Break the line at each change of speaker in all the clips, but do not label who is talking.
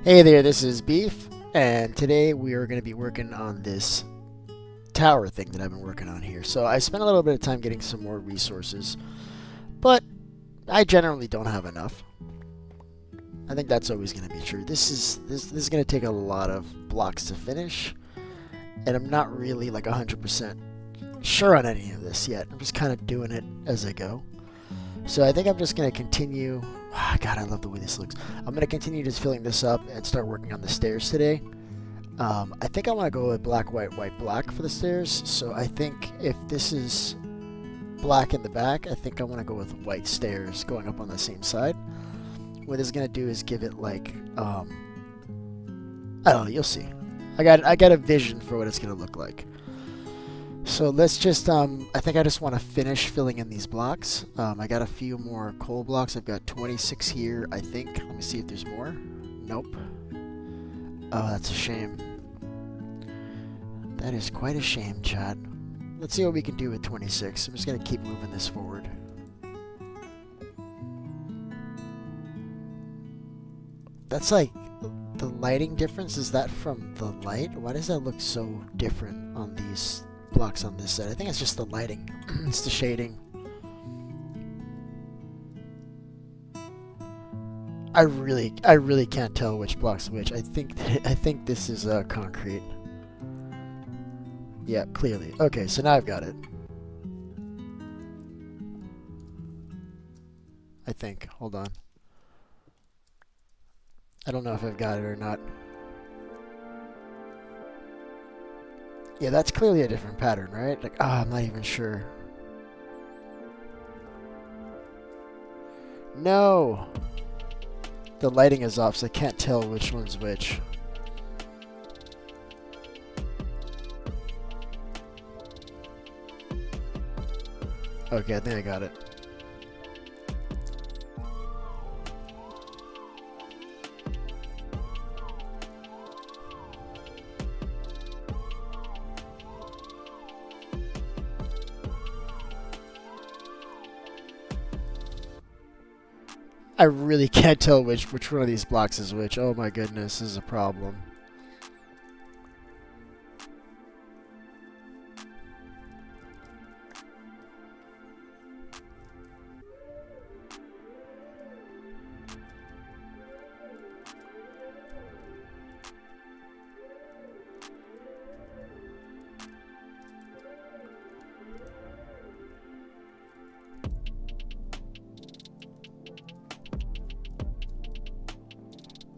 Hey there, this is Beef, and today we are going to be working on this tower thing that I've been working on here. So I spent a little bit of time getting some more resources, but I generally don't have enough. I think that's always going to be true. This is going to take a lot of blocks to finish, and I'm not really like 100% sure on any of this yet. I'm just kind of doing it as I go. So I think I'm just going to continue. God, I love the way this looks. I'm going to continue just filling this up and start working on the stairs today. I think I want to go with black, white, white, black for the stairs. So I think if this is black in the back, I think I want to go with white stairs going up on the same side. What this is going to do is give it like, I don't know, you'll see. I got a vision for what it's going to look like. So let's just, I think I just want to finish filling in these blocks. I got a few more coal blocks. I've got 26 here, I think. Let me see if there's more. Nope. Oh, that's a shame. That is quite a shame, chat. Let's see what we can do with 26. I'm just going to keep moving this forward. That's like, the lighting difference, is that from the light? Why does that look so different on these blocks on this side? I think it's just the lighting. It's the shading. I really can't tell which block's which. I think this is concrete. Yeah, clearly. Okay, so now I've got it. I think. Hold on. I don't know if I've got it or not. Yeah, that's clearly a different pattern, right? Like, I'm not even sure. No! The lighting is off, so I can't tell which one's which. Okay, I think I got it. I really can't tell which one of these blocks is which. Oh my goodness, this is a problem.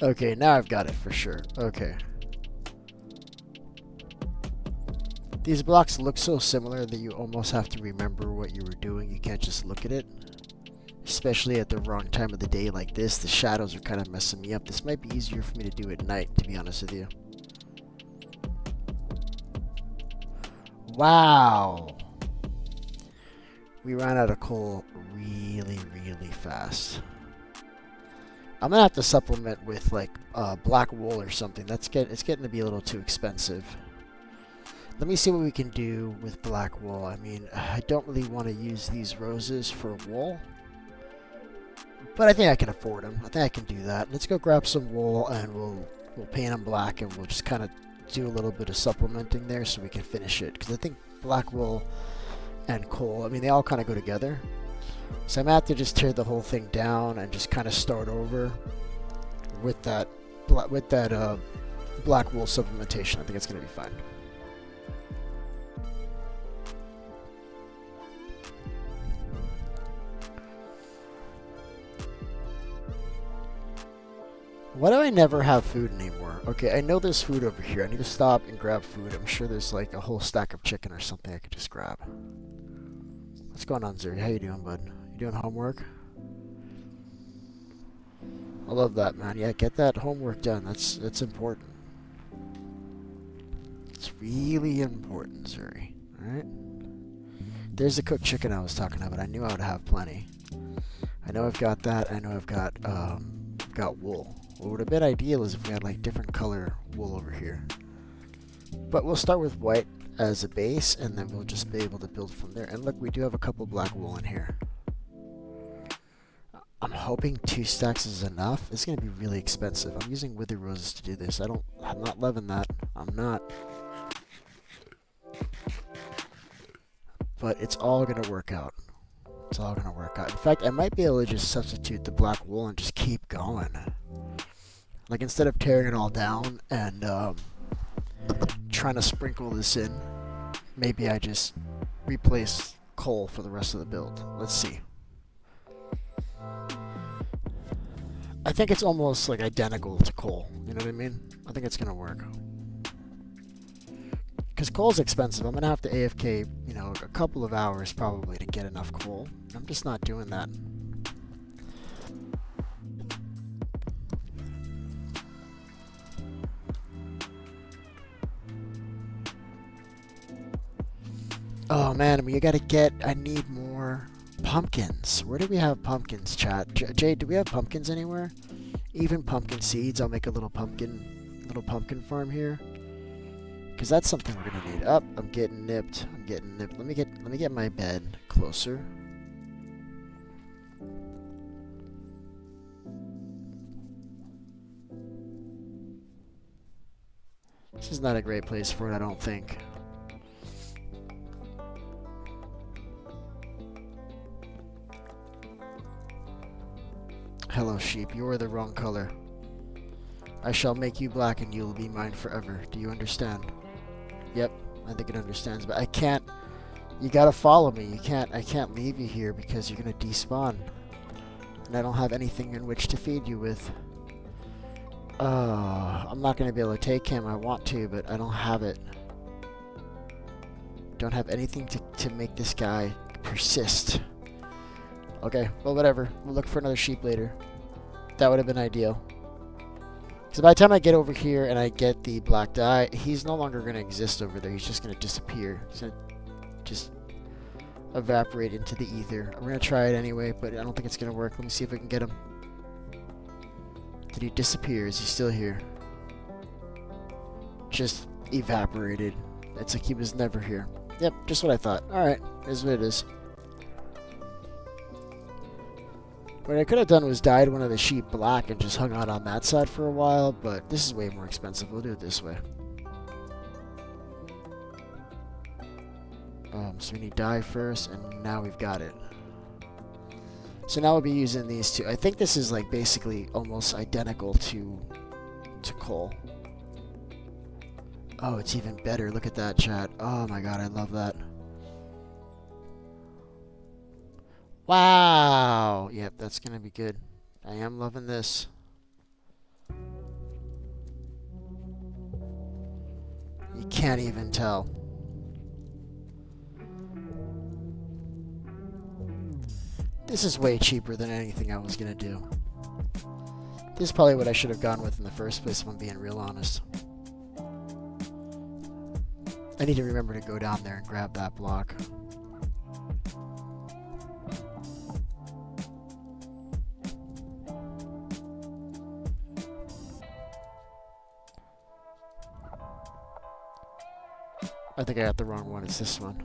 Okay, now I've got it for sure. Okay. These blocks look so similar that you almost have to remember what you were doing. You can't just look at it. Especially at the wrong time of the day like this. The shadows are kind of messing me up. This might be easier for me to do at night, to be honest with you. Wow. We ran out of coal really fast. I'm gonna have to supplement with like black wool or something. It's getting to be a little too expensive. Let me see what we can do with black wool. I mean, I don't really want to use these roses for wool, but I think I can afford them. I think I can do that. Let's go grab some wool and we'll paint them black, and we'll just kind of do a little bit of supplementing there so we can finish it. Because I think black wool and coal, I mean, they all kind of go together. So I'm going to have to just tear the whole thing down and just kind of start over with that black wool supplementation. I think it's going to be fine. Why do I never have food anymore? Okay, I know there's food over here. I need to stop and grab food. I'm sure there's like a whole stack of chicken or something I could just grab. What's going on, Zuri? How you doing, bud? You doing homework? I love that, man. Yeah, get that homework done. That's important. It's really important, Zuri. Alright? There's the cooked chicken I was talking about. I knew I would have plenty. I know I've got that. I know I've got wool. What would have been ideal is if we had like different color wool over here. But we'll start with white as a base, and then we'll just be able to build from there. And look, we do have a couple black wool in here. I'm hoping 2 stacks is enough. It's gonna be really expensive. I'm using Wither Roses to do this. I'm not loving that. I'm not. But it's all gonna work out. It's all gonna work out. In fact, I might be able to just substitute the black wool and just keep going. Like, instead of tearing it all down and trying to sprinkle this in, maybe I just replace coal for the rest of the build. Let's see. I think it's almost like identical to coal. You know what I mean? I think it's gonna work. Because coal's expensive. I'm gonna have to AFK, you know, a couple of hours probably to get enough coal. I'm just not doing that. Oh man, I need more pumpkins. Where do we have pumpkins, chat? Jay, do we have pumpkins anywhere? Even pumpkin seeds. I'll make a little pumpkin farm here. Because that's something we're gonna need. Up, I'm getting nipped. Let me get my bed closer. This is not a great place for it, I don't think. Hello, sheep. You are the wrong color. I shall make you black and you will be mine forever. Do you understand? Yep, I think it understands, but I can't. You gotta follow me. I can't leave you here because you're gonna despawn. And I don't have anything in which to feed you with. I'm not gonna be able to take him. I want to, but I don't have it. Don't have anything to make this guy persist. Okay, well, whatever. We'll look for another sheep later. That would have been ideal. So by the time I get over here and I get the black dye, he's no longer going to exist over there. He's just going to disappear. He's going to just evaporate into the ether. I'm going to try it anyway, but I don't think it's going to work. Let me see if I can get him. Did he disappear? Is he still here? Just evaporated. It's like he was never here. Yep, just what I thought. Alright, is what it is. What I could have done was dyed one of the sheep black and just hung out on that side for a while, but this is way more expensive. We'll do it this way. So we need dye first, and now we've got it. So now we'll be using these two. I think this is like basically almost identical to coal. Oh, it's even better. Look at that, chat. Oh my god, I love that. Wow! Yep, that's gonna be good. I am loving this. You can't even tell. This is way cheaper than anything I was gonna do. This is probably what I should have gone with in the first place, if I'm being real honest. I need to remember to go down there and grab that block. I think I got the wrong one. It's this one.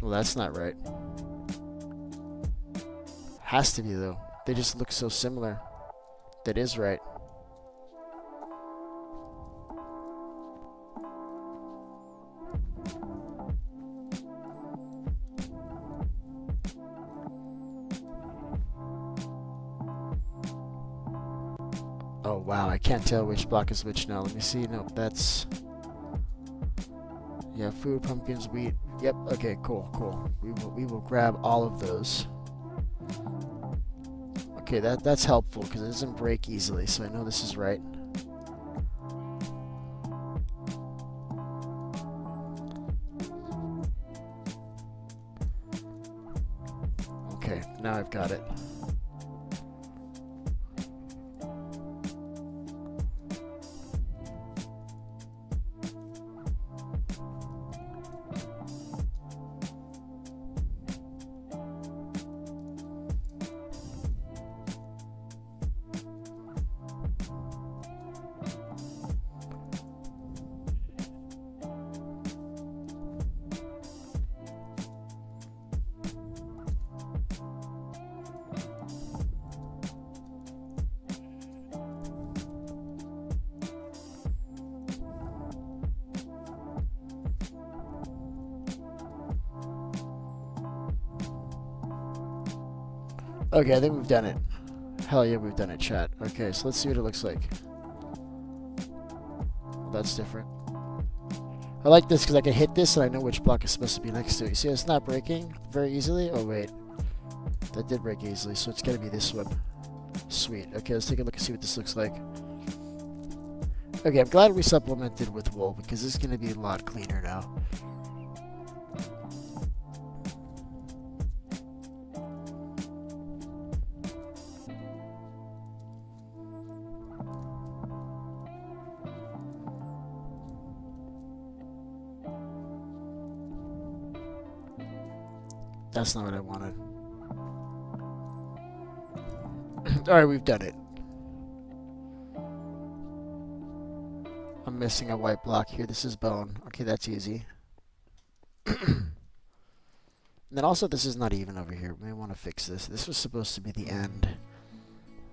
Well, that's not right. Has to be, though. They just look so similar. That is right. Oh wow, I can't tell which block is which now. Let me see. No, that's... Yeah, food, pumpkins, wheat. Yep, okay, cool, cool. We will grab all of those. Okay, that's helpful because it doesn't break easily, so I know this is right. Okay, now I've got it. Okay, I think we've done it. Hell yeah, we've done it, chat. Okay, so let's see what it looks like. Well, that's different. I like this because I can hit this and I know which block is supposed to be next to it. You see it's not breaking very easily? Oh, wait. That did break easily, so it's got to be this one. Sweet. Okay, let's take a look and see what this looks like. Okay, I'm glad we supplemented with wool because this is going to be a lot cleaner now. That's not what I wanted. Alright, we've done it. I'm missing a white block here. This is bone. Okay, that's easy. And then also, this is not even over here. We may want to fix this. This was supposed to be the end.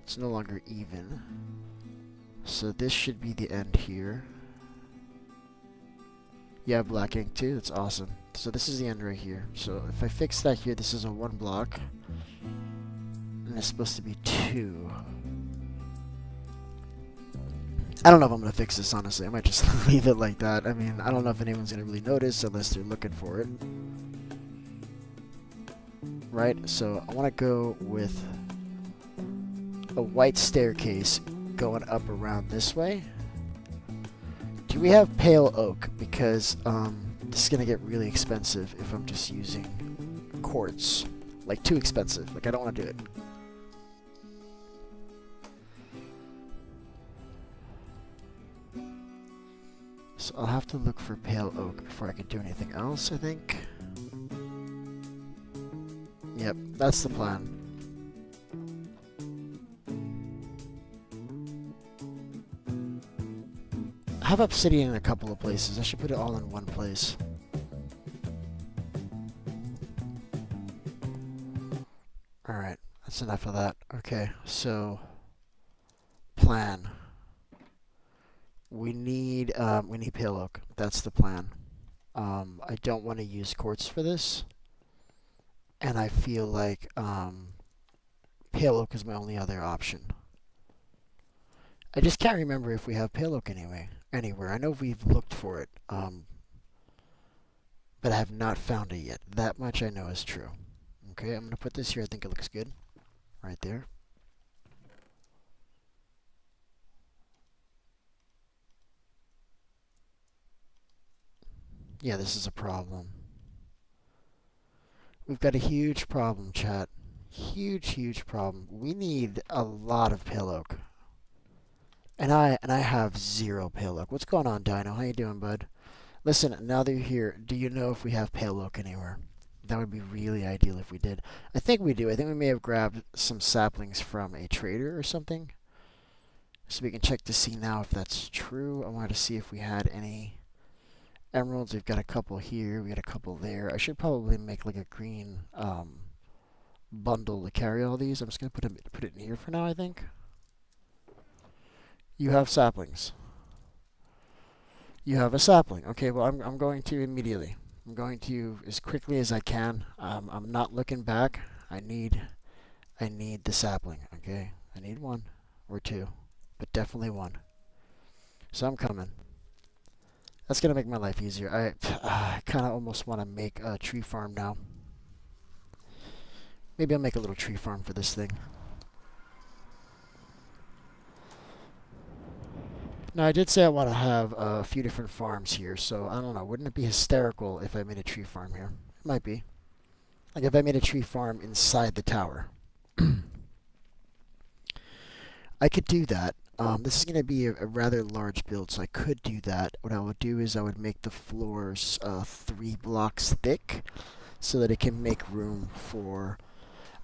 It's no longer even. So this should be the end here. You have black ink too? That's awesome. So this is the end right here. So if I fix that here, this is a 1 block. And it's supposed to be 2. I don't know if I'm going to fix this, honestly. I might just leave it like that. I mean, I don't know if anyone's going to really notice unless they're looking for it. Right? So I want to go with a white staircase going up around this way. Do we have pale oak? Because this is going to get really expensive if I'm just using quartz. Like, too expensive. Like, I don't want to do it. So I'll have to look for pale oak before I can do anything else, I think. Yep, that's the plan. I have obsidian in a couple of places. I should put it all in one place. Alright, that's enough of that. Okay, so plan. We need pale oak. That's the plan. I don't want to use quartz for this. And I feel like pale oak is my only other option. I just can't remember if we have pale oak anywhere. I know we've looked for it, but I have not found it yet. That much I know is true. Okay, I'm going to put this here. I think it looks good. Right there. Yeah, this is a problem. We've got a huge problem, chat. Huge problem. We need a lot of pale oak. And I have 0 pale oak. What's going on, Dino? How you doing, bud? Listen, now that you're here, do you know if we have pale oak anywhere? That would be really ideal if we did. I think we do. I think we may have grabbed some saplings from a trader or something. So we can check to see now if that's true. I wanted to see if we had any emeralds. We've got a couple here. We got a couple there. I should probably make like a green bundle to carry all these. I'm just going to put it in here for now, I think. You have saplings. You have a sapling. Okay, well, I'm going to immediately. I'm going to as quickly as I can. I'm not looking back. I need the sapling. Okay, I need 1 or 2, but definitely 1. So I'm coming. That's gonna make my life easier. I kind of almost want to make a tree farm now. Maybe I'll make a little tree farm for this thing. Now, I did say I want to have a few different farms here, so I don't know. Wouldn't it be hysterical if I made a tree farm here? It might be. Like if I made a tree farm inside the tower. I could do that. This is going to be a rather large build, so I could do that. What I would do is I would make the floors 3 blocks thick so that it can make room for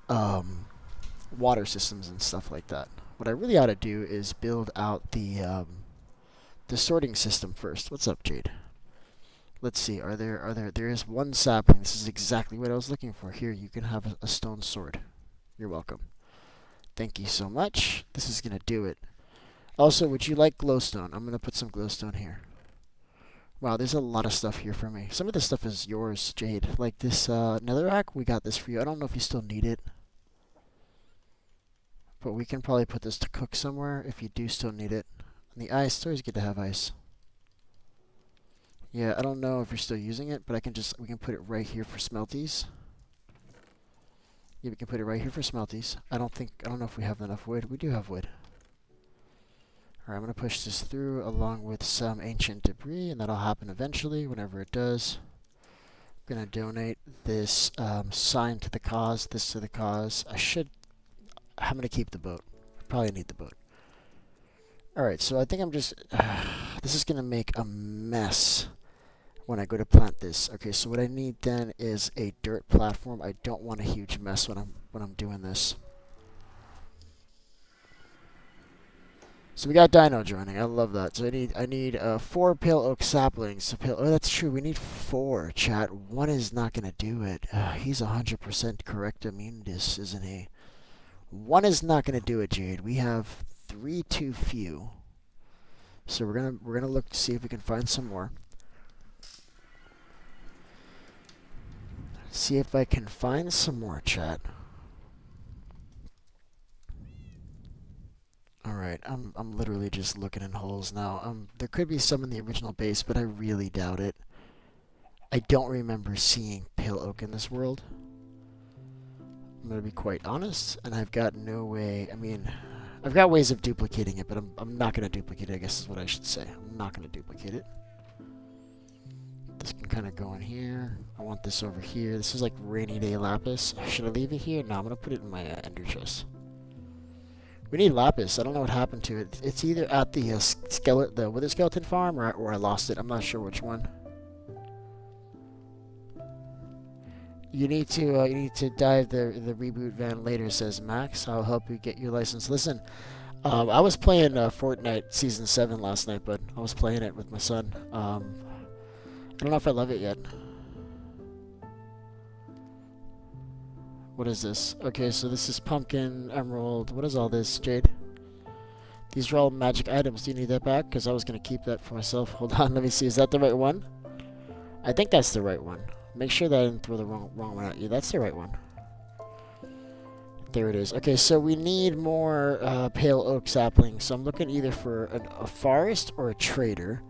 water systems and stuff like that. What I really ought to do is build out the sorting system first. What's up, Jade? Let's see. There is 1 sapling. This is exactly what I was looking for. Here, you can have a stone sword. You're welcome. Thank you so much. This is going to do it. Also, would you like glowstone? I'm going to put some glowstone here. Wow, there's a lot of stuff here for me. Some of this stuff is yours, Jade. Like this netherrack, we got this for you. I don't know if you still need it. But we can probably put this to cook somewhere if you do still need it. And the ice, it's always good to have ice. Yeah, I don't know if you're still using it, but we can put it right here for smelties. Yeah, we can put it right here for smelties. I don't know if we have enough wood. We do have wood. Alright, I'm going to push this through along with some ancient debris, and that'll happen eventually, whenever it does. I'm going to donate this sign to the cause, this to the cause. I'm going to keep the boat. Probably need the boat. Alright, so I think I'm just... this is going to make a mess when I go to plant this. Okay, so what I need then is a dirt platform. I don't want a huge mess when I'm doing this. So we got dino joining. I love that. So I need 4 pale oak saplings. Oh, that's true. We need 4, chat. 1 is not going to do it. He's 100% correct immunities, isn't he? 1 is not going to do it, Jade. We have 3 too few. So we're gonna look to see if we can find some more. See if I can find some more, chat. Alright, I'm literally just looking in holes now. There could be some in the original base, but I really doubt it. I don't remember seeing pale oak in this world. I'm gonna be quite honest, and I've got no way. I mean, I've got ways of duplicating it, but I'm not gonna duplicate it, I guess is what I should say. I'm not gonna duplicate it. This can kind of go in here. I want this over here. This is like rainy day lapis. Should I leave it here? No, I'm gonna put it in my ender chest. We need lapis. I don't know what happened to it. It's either at the the wither skeleton farm, or I lost it. I'm not sure which one. You need to dive the reboot van later, says Max. I'll help you get your license. Listen, I was playing Fortnite Season 7 last night, but I was playing it with my son. I don't know if I love it yet. What is this? Okay, so this is pumpkin, emerald. What is all this, Jade? These are all magic items. Do you need that back? Because I was going to keep that for myself. Hold on, let me see. Is that the right one? I think that's the right one. Make sure that I didn't throw the wrong one at you. That's the right one. There it is. Okay, so we need more pale oak saplings. So I'm looking either for a forest or a trader.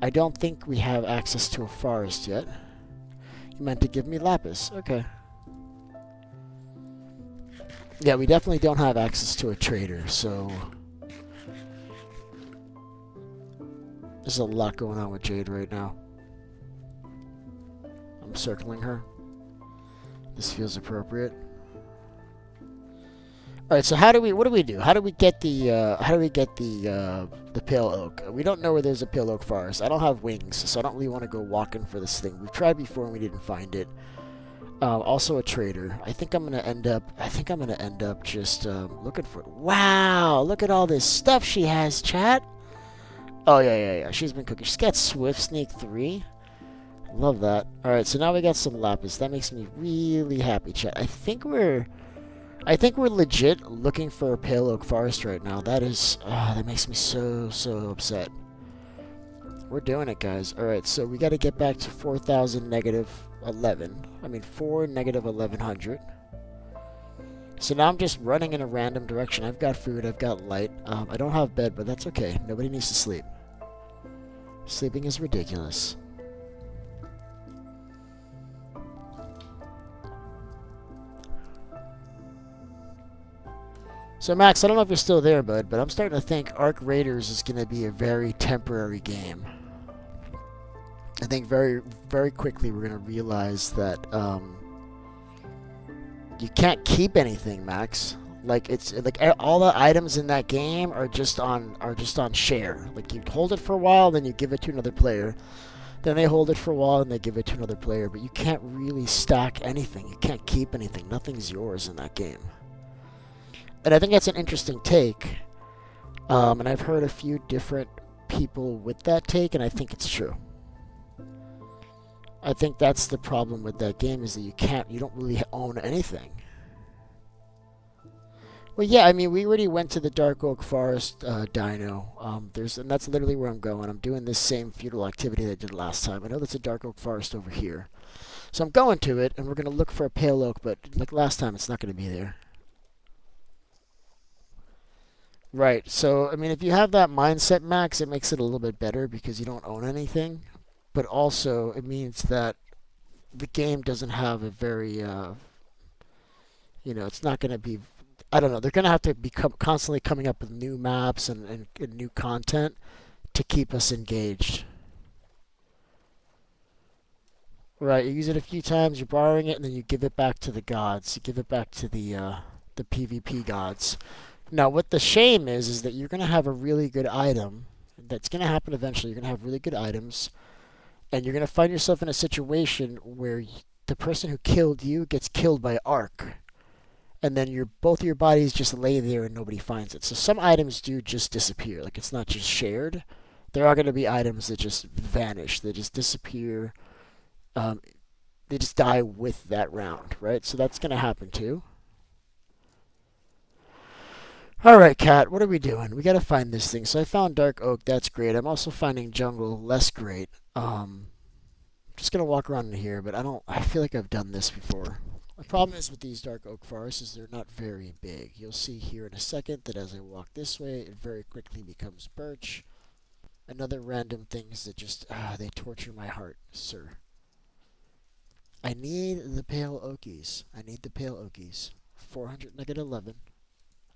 I don't think we have access to a forest yet. You meant to give me lapis. Okay. Yeah, we definitely don't have access to a trader, so... There's a lot going on with Jade right now. I'm circling her. This feels appropriate. Alright, so what do we do? How do we get the pale oak? We don't know where there's a pale oak forest. I don't have wings, so I don't really want to go walking for this thing. We've tried before and we didn't find it. Also a trader. I think I'm gonna end up just looking for it. Wow, look at all this stuff she has, chat. Oh yeah. She's been cooking. She's got Swift Sneak 3. Love that. Alright, so now we got some lapis. That makes me really happy, chat. I think we're legit looking for a pale oak forest right now. That makes me so upset. We're doing it, guys. Alright, so we gotta get back to 4,000 negative 11. I mean 4 negative 1100. So now I'm just running in a random direction. I've got food, I've got light. I don't have bed, but that's okay. Nobody needs to sleep. Sleeping is ridiculous. So Max, I don't know if you're still there, bud, but I'm starting to think Ark Raiders is going to be a very temporary game. I think very, very quickly we're going to realize that you can't keep anything, Max. Like it's like all the items in that game are just on share. Like you hold it for a while, then you give it to another player. Then they hold it for a while and they give it to another player. But you can't really stack anything. You can't keep anything. Nothing's yours in that game. And I think that's an interesting take. And I've heard a few different people with that take, and I think it's true. I think that's the problem with that game, is that you don't really own anything. Well, yeah, I mean, we already went to the Dark Oak Forest dino. And that's literally where I'm going. I'm doing this same feudal activity that I did last time. I know there's a Dark Oak Forest over here. So I'm going to it, and we're going to look for a pale oak, but like last time, it's not going to be there. Right. So, I mean, if you have that mindset, Max, it makes it a little bit better because you don't own anything. But also, it means that the game doesn't have a very, it's not going to be, I don't know, they're going to have to be constantly coming up with new maps and new content to keep us engaged. Right. You use it a few times, you're borrowing it, and then you give it back to the gods. You give it back to the PvP gods. Now, what the shame is that you're going to have a really good item. That's going to happen eventually. You're going to have really good items, and you're going to find yourself in a situation where the person who killed you gets killed by Ark, and then both of your bodies just lay there and nobody finds it. So some items do just disappear. Like it's not just shared. There are going to be items that just vanish. They just disappear. Um, they just die with that round, right? So that's going to happen too. All right, Kat, what are we doing? We got to find this thing. So I found Dark Oak. That's great. I'm also finding Jungle. Less great. Just gonna walk around in here, but I don't. I feel like I've done this before. The problem is with these Dark Oak forests is they're not very big. You'll see here in a second that as I walk this way, it very quickly becomes birch. Another random things that just they torture my heart, sir. I need the pale oakies. I need the pale oakies. 400 negative 11.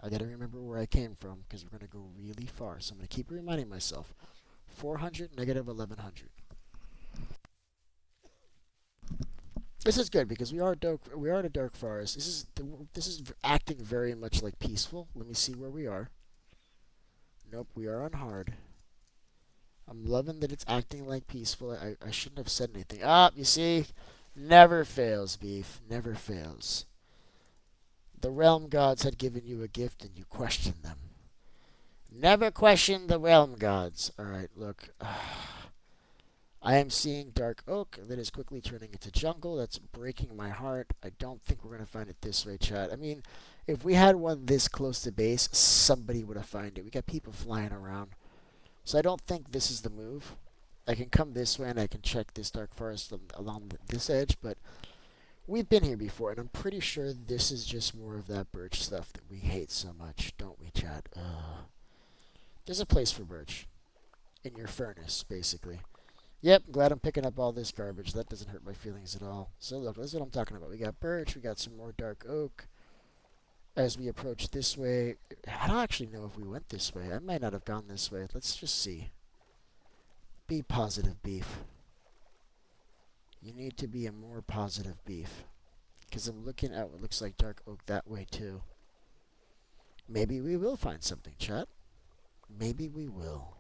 I gotta remember where I came from because we're gonna go really far. So I'm gonna keep reminding myself. 400 negative 1100. This is good because we are in a dark forest. This is acting very much like peaceful. Let me see where we are. Nope, we are on hard. I'm loving that it's acting like peaceful. I shouldn't have said anything. Ah, you see, never fails, beef. Never fails. The realm gods had given you a gift and you questioned them. Never question the realm gods. All right, look. I am seeing dark oak that is quickly turning into jungle. That's breaking my heart. I don't think we're going to find it this way, chat. I mean, if we had one this close to base, somebody would have found it. We got people flying around. So I don't think this is the move. I can come this way and I can check this dark forest along this edge, but we've been here before, and I'm pretty sure this is just more of that birch stuff that we hate so much, don't we, chat? There's a place for birch. In your furnace, basically. Yep, glad I'm picking up all this garbage. That doesn't hurt my feelings at all. So look, this is what I'm talking about. We got birch, we got some more dark oak. As we approach this way, I don't actually know if we went this way. I might not have gone this way. Let's just see. Be positive, beef. You need to be a more positive beef. Because I'm looking at what looks like dark oak that way too. Maybe we will find something, chat. Maybe we will.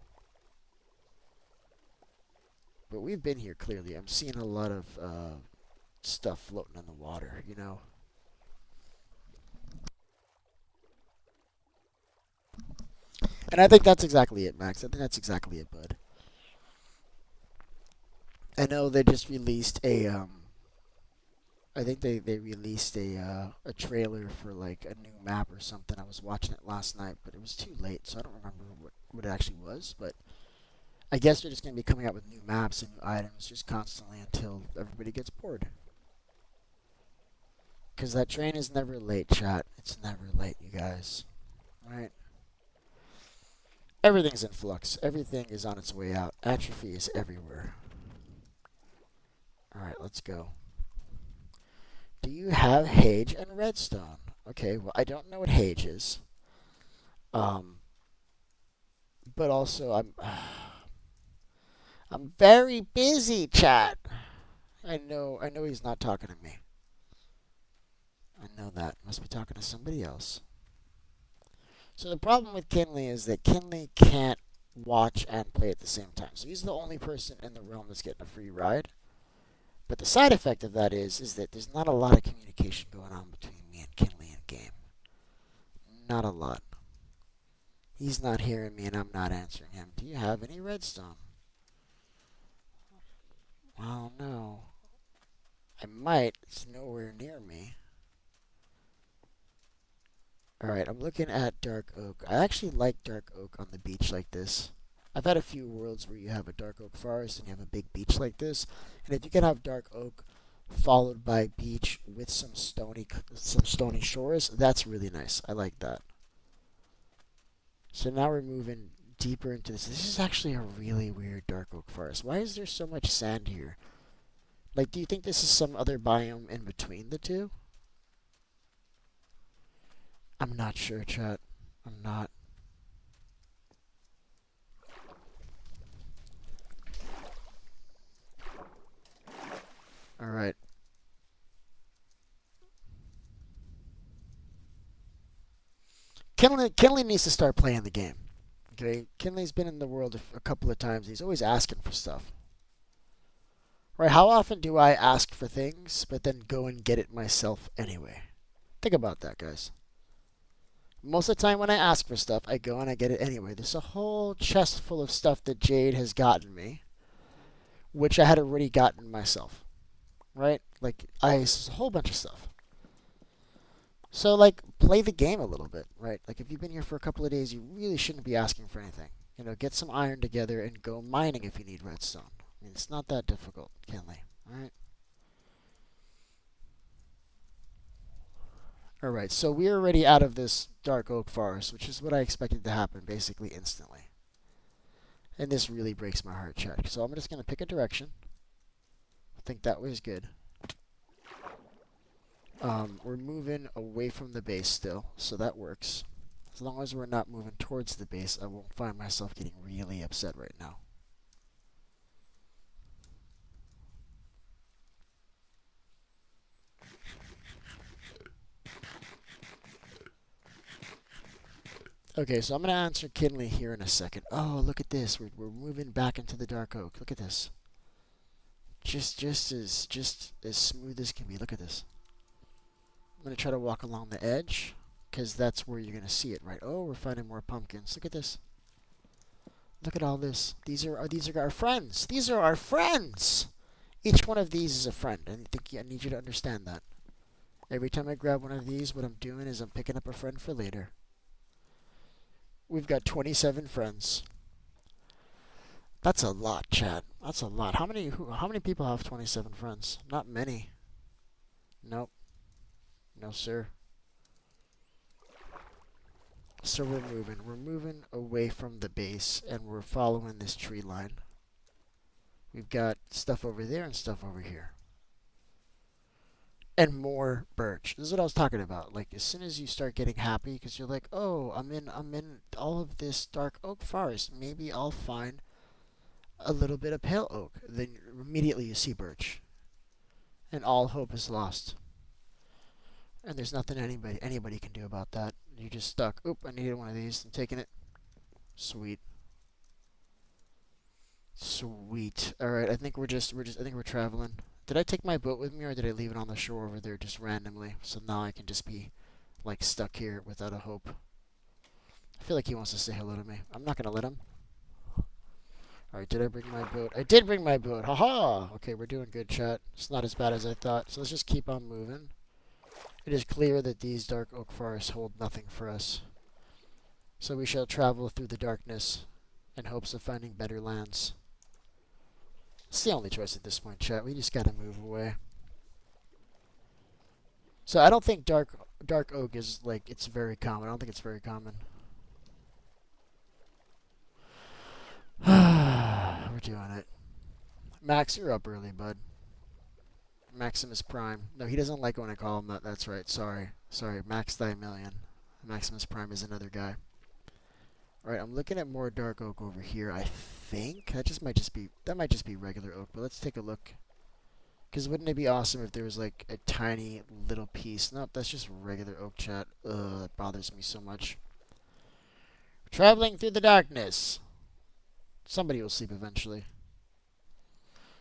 But we've been here clearly. I'm seeing a lot of stuff floating in the water, you know. And I think that's exactly it, Max. I think that's exactly it, bud. I know they just released I think they released a trailer for like a new map or something. I was watching it last night, but it was too late, so I don't remember what it actually was. But I guess they're just going to be coming out with new maps and new items just constantly until everybody gets bored. Because that train is never late, chat. It's never late, you guys. Alright? Everything's in flux. Everything is on its way out. Atrophy is everywhere. Alright, let's go. Do you have Hage and Redstone? Okay, well, I don't know what Hage is. But also, I'm very busy, chat. I know he's not talking to me. I know that. Must be talking to somebody else. So the problem with Kinley is that Kinley can't watch and play at the same time. So he's the only person in the realm that's getting a free ride. But the side effect of that is that there's not a lot of communication going on between me and Kinley in game. Not a lot. He's not hearing me and I'm not answering him. Do you have any redstone? Oh no. I might. It's nowhere near me. Alright, I'm looking at dark oak. I actually like dark oak on the beach like this. I've had a few worlds where you have a dark oak forest and you have a big beach like this. And if you can have dark oak followed by beach with some stony shores, that's really nice. I like that. So now we're moving deeper into this. This is actually a really weird dark oak forest. Why is there so much sand here? Like, do you think this is some other biome in between the two? I'm not sure, chat. I'm not. Alright. Kinley needs to start playing the game. Okay? Kinley's been in the world a couple of times. He's always asking for stuff. Right? How often do I ask for things, but then go and get it myself anyway? Think about that, guys. Most of the time when I ask for stuff, I go and I get it anyway. There's a whole chest full of stuff that Jade has gotten me, which I had already gotten myself. Right? Like, a whole bunch of stuff. So, like, play the game a little bit, right? Like, if you've been here for a couple of days, you really shouldn't be asking for anything. You know, get some iron together and go mining if you need redstone. I mean, it's not that difficult, Kinley. Alright? Alright, so we're already out of this dark oak forest, which is what I expected to happen basically instantly. And this really breaks my heart, chat. So I'm just going to pick a direction. I think that way is good. We're moving away from the base still, so that works. As long as we're not moving towards the base, I won't find myself getting really upset right now. Okay, so I'm going to answer Kinley here in a second. Oh, look at this. We're moving back into the dark oak. Look at this. Just as smooth as can be. Look at this. I'm going to try to walk along the edge, because that's where you're going to see it, right? Oh, we're finding more pumpkins. Look at this. Look at all this. These are our friends. These are our friends. Each one of these is a friend. I need you to understand that. Every time I grab one of these, what I'm doing is I'm picking up a friend for later. We've got 27 friends. That's a lot, chat. That's a lot. How many people have 27 friends? Not many. Nope. No, sir. So we're moving. We're moving away from the base, and we're following this tree line. We've got stuff over there and stuff over here. And more birch. This is what I was talking about. Like, as soon as you start getting happy, because you're like, oh, I'm in all of this dark oak forest. Maybe I'll find a little bit of pale oak. Then immediately you see birch. And all hope is lost. And there's nothing anybody can do about that. You're just stuck. Oop, I needed one of these. I'm taking it. Sweet. Sweet. Alright, I think I think we're traveling. Did I take my boat with me, or did I leave it on the shore over there just randomly? So now I can just be, like, stuck here without a hope. I feel like he wants to say hello to me. I'm not gonna let him. Alright, did I bring my boat? I did bring my boat. Haha! Okay, we're doing good, chat. It's not as bad as I thought. So let's just keep on moving. It is clear that these dark oak forests hold nothing for us. So we shall travel through the darkness in hopes of finding better lands. It's the only choice at this point, chat. We just gotta move away. So I don't think dark oak is, like, it's very common. I don't think it's very common. We're doing it. Max, you're up early, bud. Maximus Prime. No, he doesn't like when I call him that. That's right. Sorry. Max Thy Million. Maximus Prime is another guy. Alright, I'm looking at more dark oak over here, I think. That might just be regular oak, but let's take a look. Because wouldn't it be awesome if there was, like, a tiny little piece? Nope, that's just regular oak, chat. Ugh, that bothers me so much. Traveling through the darkness. Somebody will sleep eventually.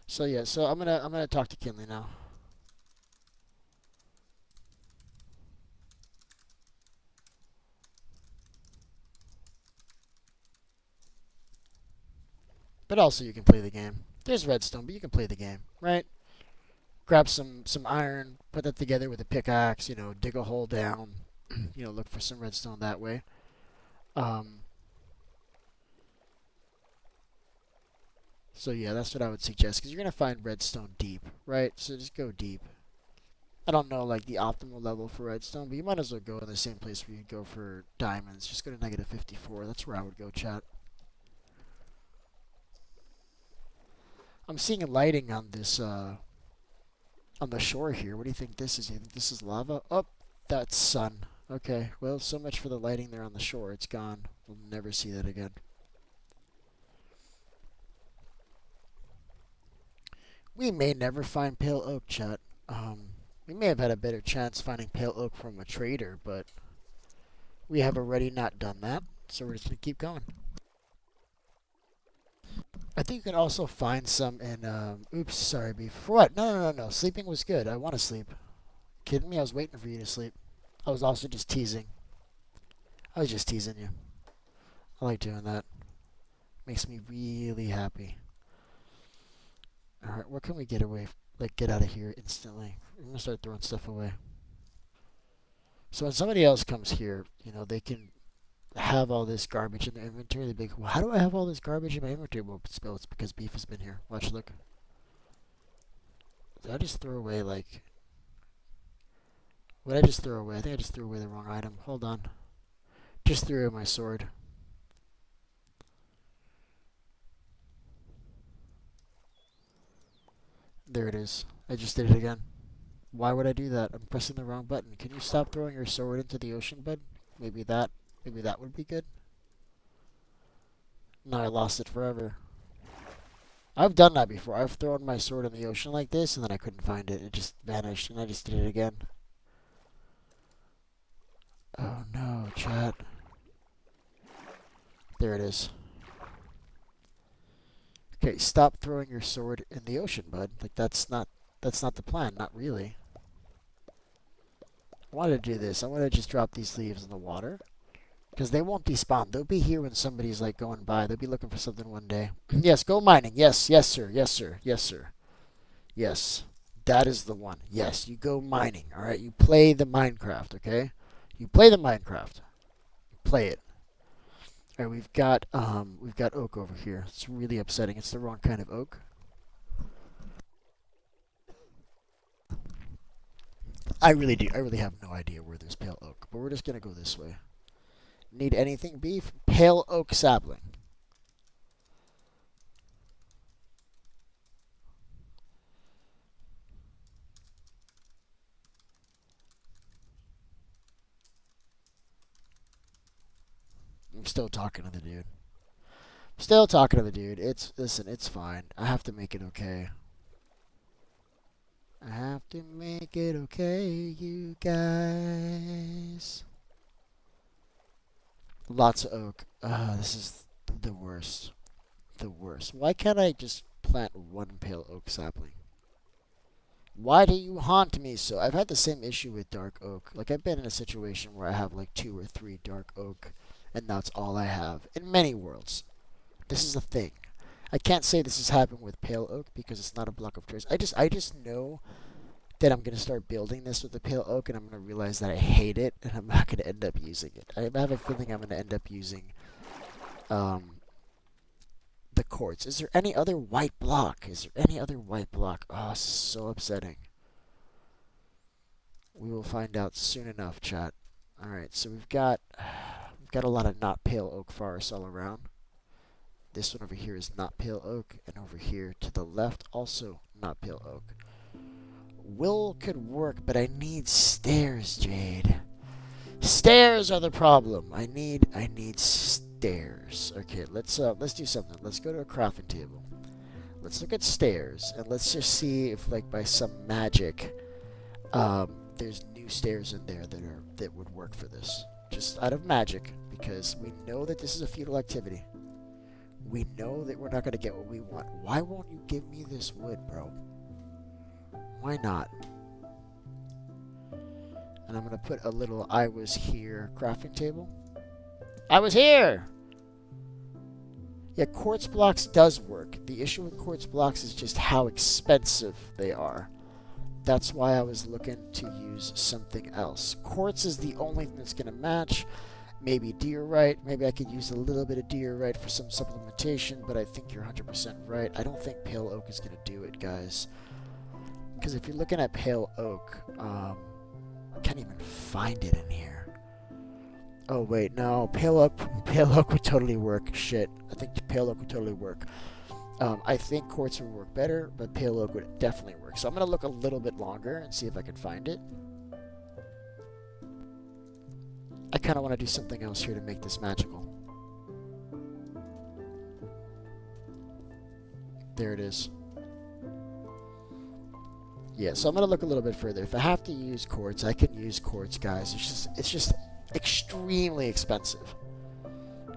So yeah, so I'm gonna talk to Kinley now. But also you can play the game. There's redstone, but you can play the game, right? Grab some iron, put that together with a pickaxe, you know, dig a hole down, you know, look for some redstone that way. So yeah, that's what I would suggest, because you're going to find redstone deep, right? So just go deep. I don't know like the optimal level for redstone, but you might as well go in the same place where you go for diamonds. Just go to negative 54. That's where I would go, chat. I'm seeing lighting on this on the shore here. What do you think this is? You think this is lava? Oh, that's sun. Okay, well, so much for the lighting there on the shore. It's gone. We'll never see that again. We may never find pale oak, chat. We may have had a better chance finding pale oak from a trader, but we have already not done that, so we're just going to keep going. I think you can also find some in, oops, sorry, beef. For what? No. Sleeping was good. I want to sleep. Kidding me? I was waiting for you to sleep. I was also just teasing. I was just teasing you. I like doing that. Makes me really happy. Alright, what can we get away, like get out of here instantly? I'm going to start throwing stuff away. So when somebody else comes here, you know, they can have all this garbage in their inventory. They'd be like, well, how do I have all this garbage in my inventory? Well, it's because beef has been here. Watch, look. Did I just throw away, like... What did I just throw away? I think I just threw away the wrong item. Hold on. Just threw away my sword. There it is. I just did it again. Why would I do that? I'm pressing the wrong button. Can you stop throwing your sword into the ocean, bud? Maybe that would be good. No, I lost it forever. I've done that before. I've thrown my sword in the ocean like this, and then I couldn't find it. It just vanished, and I just did it again. Oh no, chat. There it is. Okay, stop throwing your sword in the ocean, bud. Like that's not the plan, not really. I wanted to do this. I want to just drop these leaves in the water. Because they won't despawn. They'll be here when somebody's like going by. They'll be looking for something one day. Yes, go mining. Yes, sir. Yes. That is the one. Yes, you go mining. Alright, you play the Minecraft, okay? You play the Minecraft. You play it. Alright, we've got oak over here. It's really upsetting. It's the wrong kind of oak. I really have no idea where there's pale oak, but we're just gonna go this way. Need anything, beef? Pale oak sapling. I'm still talking to the dude. Listen, it's fine. I have to make it okay. I have to make it okay, you guys. Lots of oak. This is the worst. The worst. Why can't I just plant one pale oak sapling? Why do you haunt me so? I've had the same issue with dark oak. Like, I've been in a situation where I have like 2 or 3 dark oak, and that's all I have. In many worlds. This is a thing. I can't say this has happened with pale oak because it's not a block of choice. I just know that I'm going to start building this with the pale oak, and I'm going to realize that I hate it, and I'm not going to end up using it. I have a feeling I'm going to end up using the quartz. Is there any other white block? Oh, this is so upsetting. We will find out soon enough, chat. Alright, so we've got a lot of not pale oak forests all around. This one over here is not pale oak, and over here to the left also not pale oak. Wool could work, but I need stairs, Jade. Stairs are the problem. I need stairs. Okay, let's do something. Let's go to a crafting table. Let's look at stairs, and let's just see if, like, by some magic, there's new stairs in there that would work for this. Just out of magic, because we know that this is a futile activity. We know that we're not going to get what we want. Why won't you give me this wood, bro? Why not? And I'm going to put a little I was here crafting table. I was here! Yeah, quartz blocks does work. The issue with quartz blocks is just how expensive they are. That's why I was looking to use something else. Quartz is the only thing that's going to match. Maybe diorite. Maybe I could use a little bit of diorite for some supplementation, but I think you're 100% right. I don't think pale oak is going to do it, guys. Because if you're looking at pale oak, I can't even find it in here. Oh wait, no, pale oak would totally work. Shit, I think pale oak would totally work. I think quartz would work better, but pale oak would definitely work. So I'm gonna look a little bit longer and see if I can find it. I kind of want to do something else here to make this magical. There it is. Yeah, so I'm gonna look a little bit further. If I have to use quartz, I can use quartz, guys. It's just extremely expensive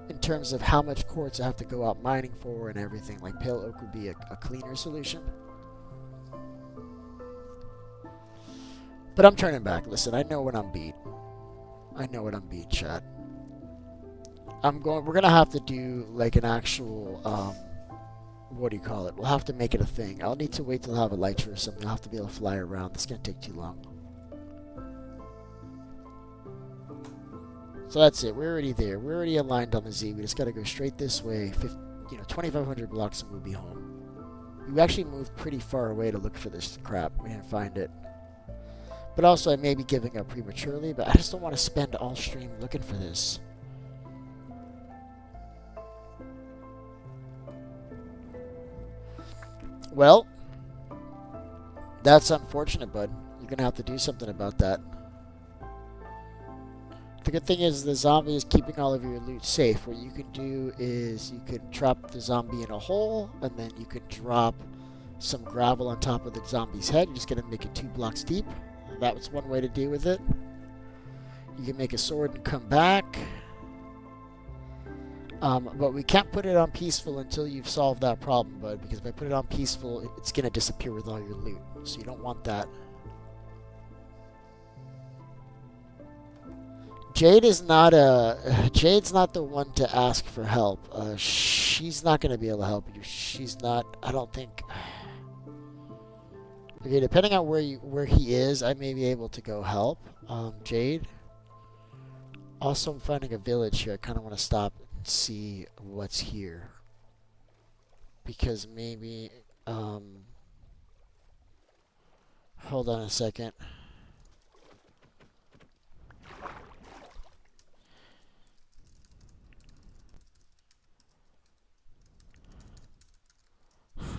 in terms of how much quartz I have to go out mining for and everything. Like pale oak would be a cleaner solution. But I'm turning back. Listen, I know when I'm beat. I know what I'm beat, chat. We're gonna have to do like an actual what do you call it? We'll have to make it a thing. I'll need to wait till I have a lighter or something. I'll have to be able to fly around. This is gonna take too long. So that's it. We're already there. We're already aligned on the Z. We just gotta go straight this way. 2,500 blocks and we'll be home. We actually moved pretty far away to look for this crap. We didn't find it. But also, I may be giving up prematurely, but I just don't want to spend all stream looking for this. Well, that's unfortunate, bud. You're going to have to do something about that. The good thing is the zombie is keeping all of your loot safe. What you can do is you can trap the zombie in a hole, and then you can drop some gravel on top of the zombie's head. You're just going to make it 2 blocks deep. That was one way to deal with it. You can make a sword and come back. But we can't put it on peaceful until you've solved that problem, bud. Because if I put it on peaceful, it's going to disappear with all your loot. So you don't want that. Jade's not the one to ask for help. She's not going to be able to help you. She's not, I don't think. Okay, depending on where he is, I may be able to go help Jade. Also, I'm finding a village here. I kind of want to stop and see what's here. Because maybe, hold on a second.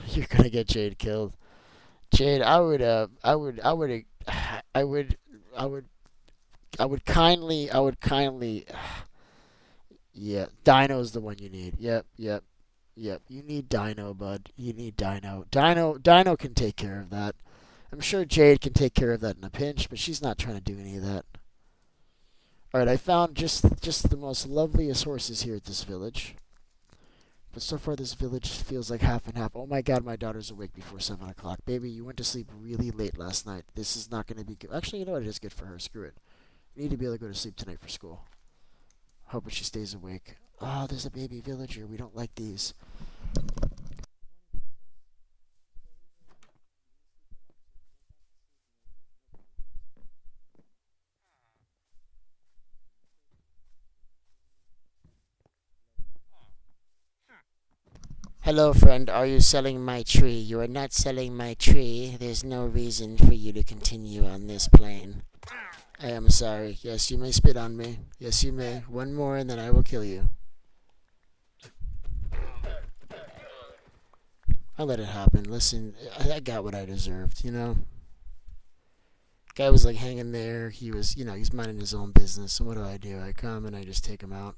You're gonna get Jade killed. Jade, I would kindly, yeah, Dino's the one you need. Yep. You need Dino, bud. You need Dino. Dino can take care of that. I'm sure Jade can take care of that in a pinch, but she's not trying to do any of that. Alright, I found just the most loveliest horses here at this village. But so far this village feels like half and half. Oh my god, my daughter's awake before 7 o'clock. Baby, you went to sleep really late last night. This is not going to be good. Actually, you know what? It is good for her. Screw it. You need to be able to go to sleep tonight for school. Hoping she stays awake. Oh, there's a baby villager. We don't like these. Hello, friend. Are you selling my tree? You are not selling my tree. There's no reason for you to continue on this plane. I am sorry. Yes, you may spit on me. Yes, you may. One more and then I will kill you. I let it happen. Listen, I got what I deserved, you know? Guy was like hanging there. He was, he's minding his own business. And what do? I come and I just take him out.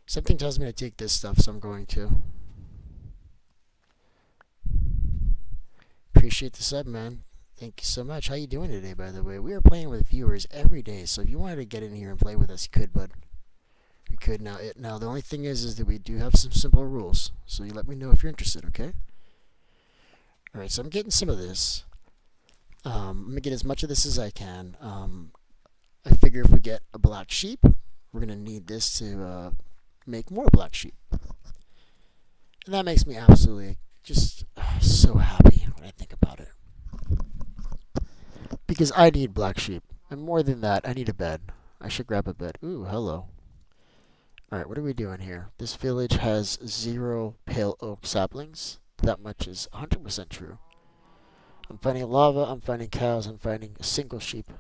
Something tells me to take this stuff, so I'm going to. Appreciate the sub, man. Thank you so much. How you doing today, by the way? We are playing with viewers every day, so if you wanted to get in here and play with us, you could, bud. We could now. Now, the only thing is that we do have some simple rules, so you let me know if you're interested, okay? Alright, so I'm getting some of this. I'm going to get as much of this as I can. I figure if we get a black sheep, we're going to need this to make more black sheep. And that makes me absolutely just so happy when I think about it. Because I need black sheep. And more than that, I need a bed. I should grab a bed. Ooh, hello. Alright, what are we doing here? This village has 0 pale oak saplings. That much is 100% true. I'm finding lava, I'm finding cows, I'm finding a single sheep.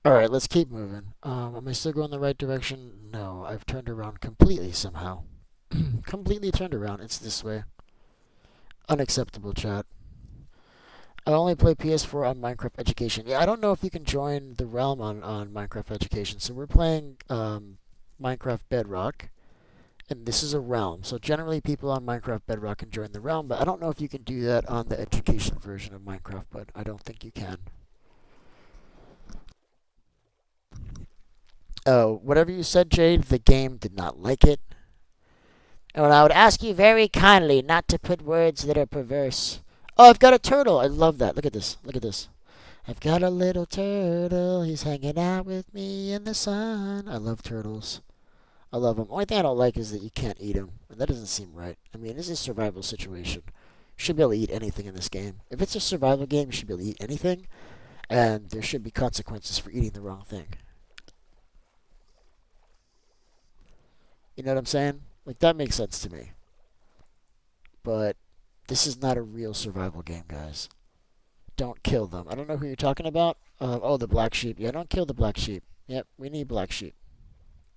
Alright, let's keep moving. Am I still going the right direction? No, I've turned around completely somehow. Completely turned around. It's this way. Unacceptable, chat. I only play PS4 on Minecraft Education. Yeah, I don't know if you can join the realm on Minecraft Education. So we're playing Minecraft Bedrock, and this is a realm. So generally people on Minecraft Bedrock can join the realm, but I don't know if you can do that on the education version of Minecraft, but I don't think you can. Oh, whatever you said, Jade, the game did not like it. And I would ask you very kindly not to put words that are perverse. Oh, I've got a turtle. I love that. Look at this. Look at this. I've got a little turtle. He's hanging out with me in the sun. I love turtles. I love them. Only thing I don't like is that you can't eat them. And that doesn't seem right. I mean, this is a survival situation. You should be able to eat anything in this game. If it's a survival game, you should be able to eat anything. And there should be consequences for eating the wrong thing. You know what I'm saying? Like, that makes sense to me. But this is not a real survival game, guys. Don't kill them. I don't know who you're talking about. Oh, the black sheep. Yeah, don't kill the black sheep. Yep, we need black sheep.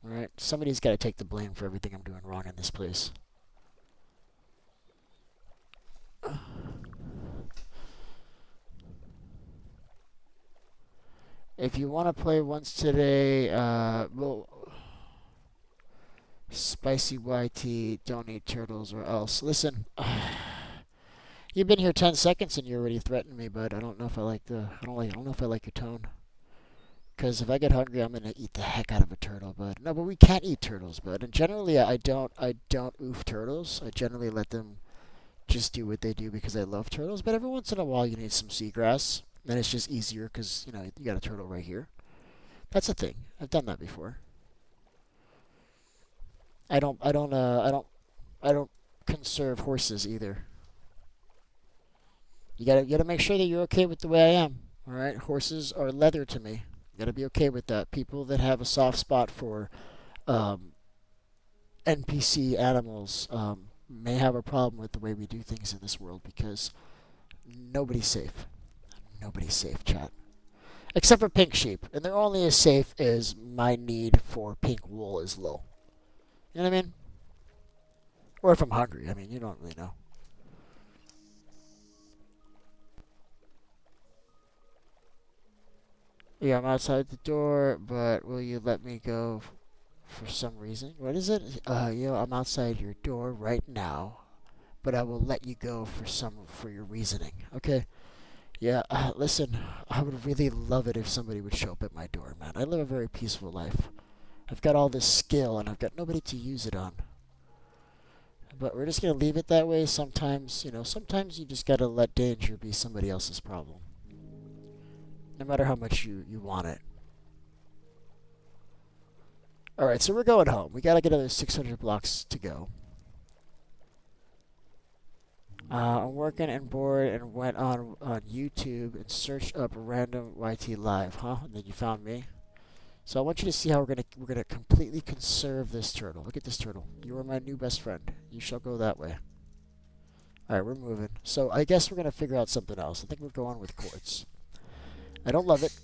Alright? Somebody's got to take the blame for everything I'm doing wrong in this place. If you want to play once today, well, Spicy YT, don't eat turtles or else. Listen, you've been here 10 seconds and you already threatened me, but I don't know if I like I don't know if I like your tone. Because if I get hungry, I'm gonna eat the heck out of a turtle, bud. No, but we can't eat turtles, bud. And generally, I don't oof turtles. I generally let them just do what they do because I love turtles. But every once in a while, you need some seagrass. Then it's just easier because you got a turtle right here. That's a thing. I've done that before. I don't conserve horses either. You gotta make sure that you're okay with the way I am. All right, horses are leather to me. You gotta be okay with that. People that have a soft spot for um, NPC animals may have a problem with the way we do things in this world because nobody's safe. Nobody's safe, chat. Except for pink sheep, and they're only as safe as my need for pink wool is low. You know what I mean? Or if I'm hungry. I mean, you don't really know. Yeah, I'm outside the door, but will you let me go for some reason? What is it? I'm outside your door right now, but I will let you go for your reasoning. Okay? Yeah, listen, I would really love it if somebody would show up at my door, man. I live a very peaceful life. I've got all this skill, and I've got nobody to use it on. But we're just gonna leave it that way. Sometimes, sometimes you just gotta let danger be somebody else's problem. No matter how much you want it. Alright, so we're going home. We gotta get another 600 blocks to go. I'm working and bored and went on YouTube and searched up random YT live, huh? And then you found me. So I want you to see how we're gonna completely conserve this turtle. Look at this turtle. You are my new best friend. You shall go that way. Alright, we're moving. So I guess we're gonna figure out something else. I think we're going with quartz. I don't love it,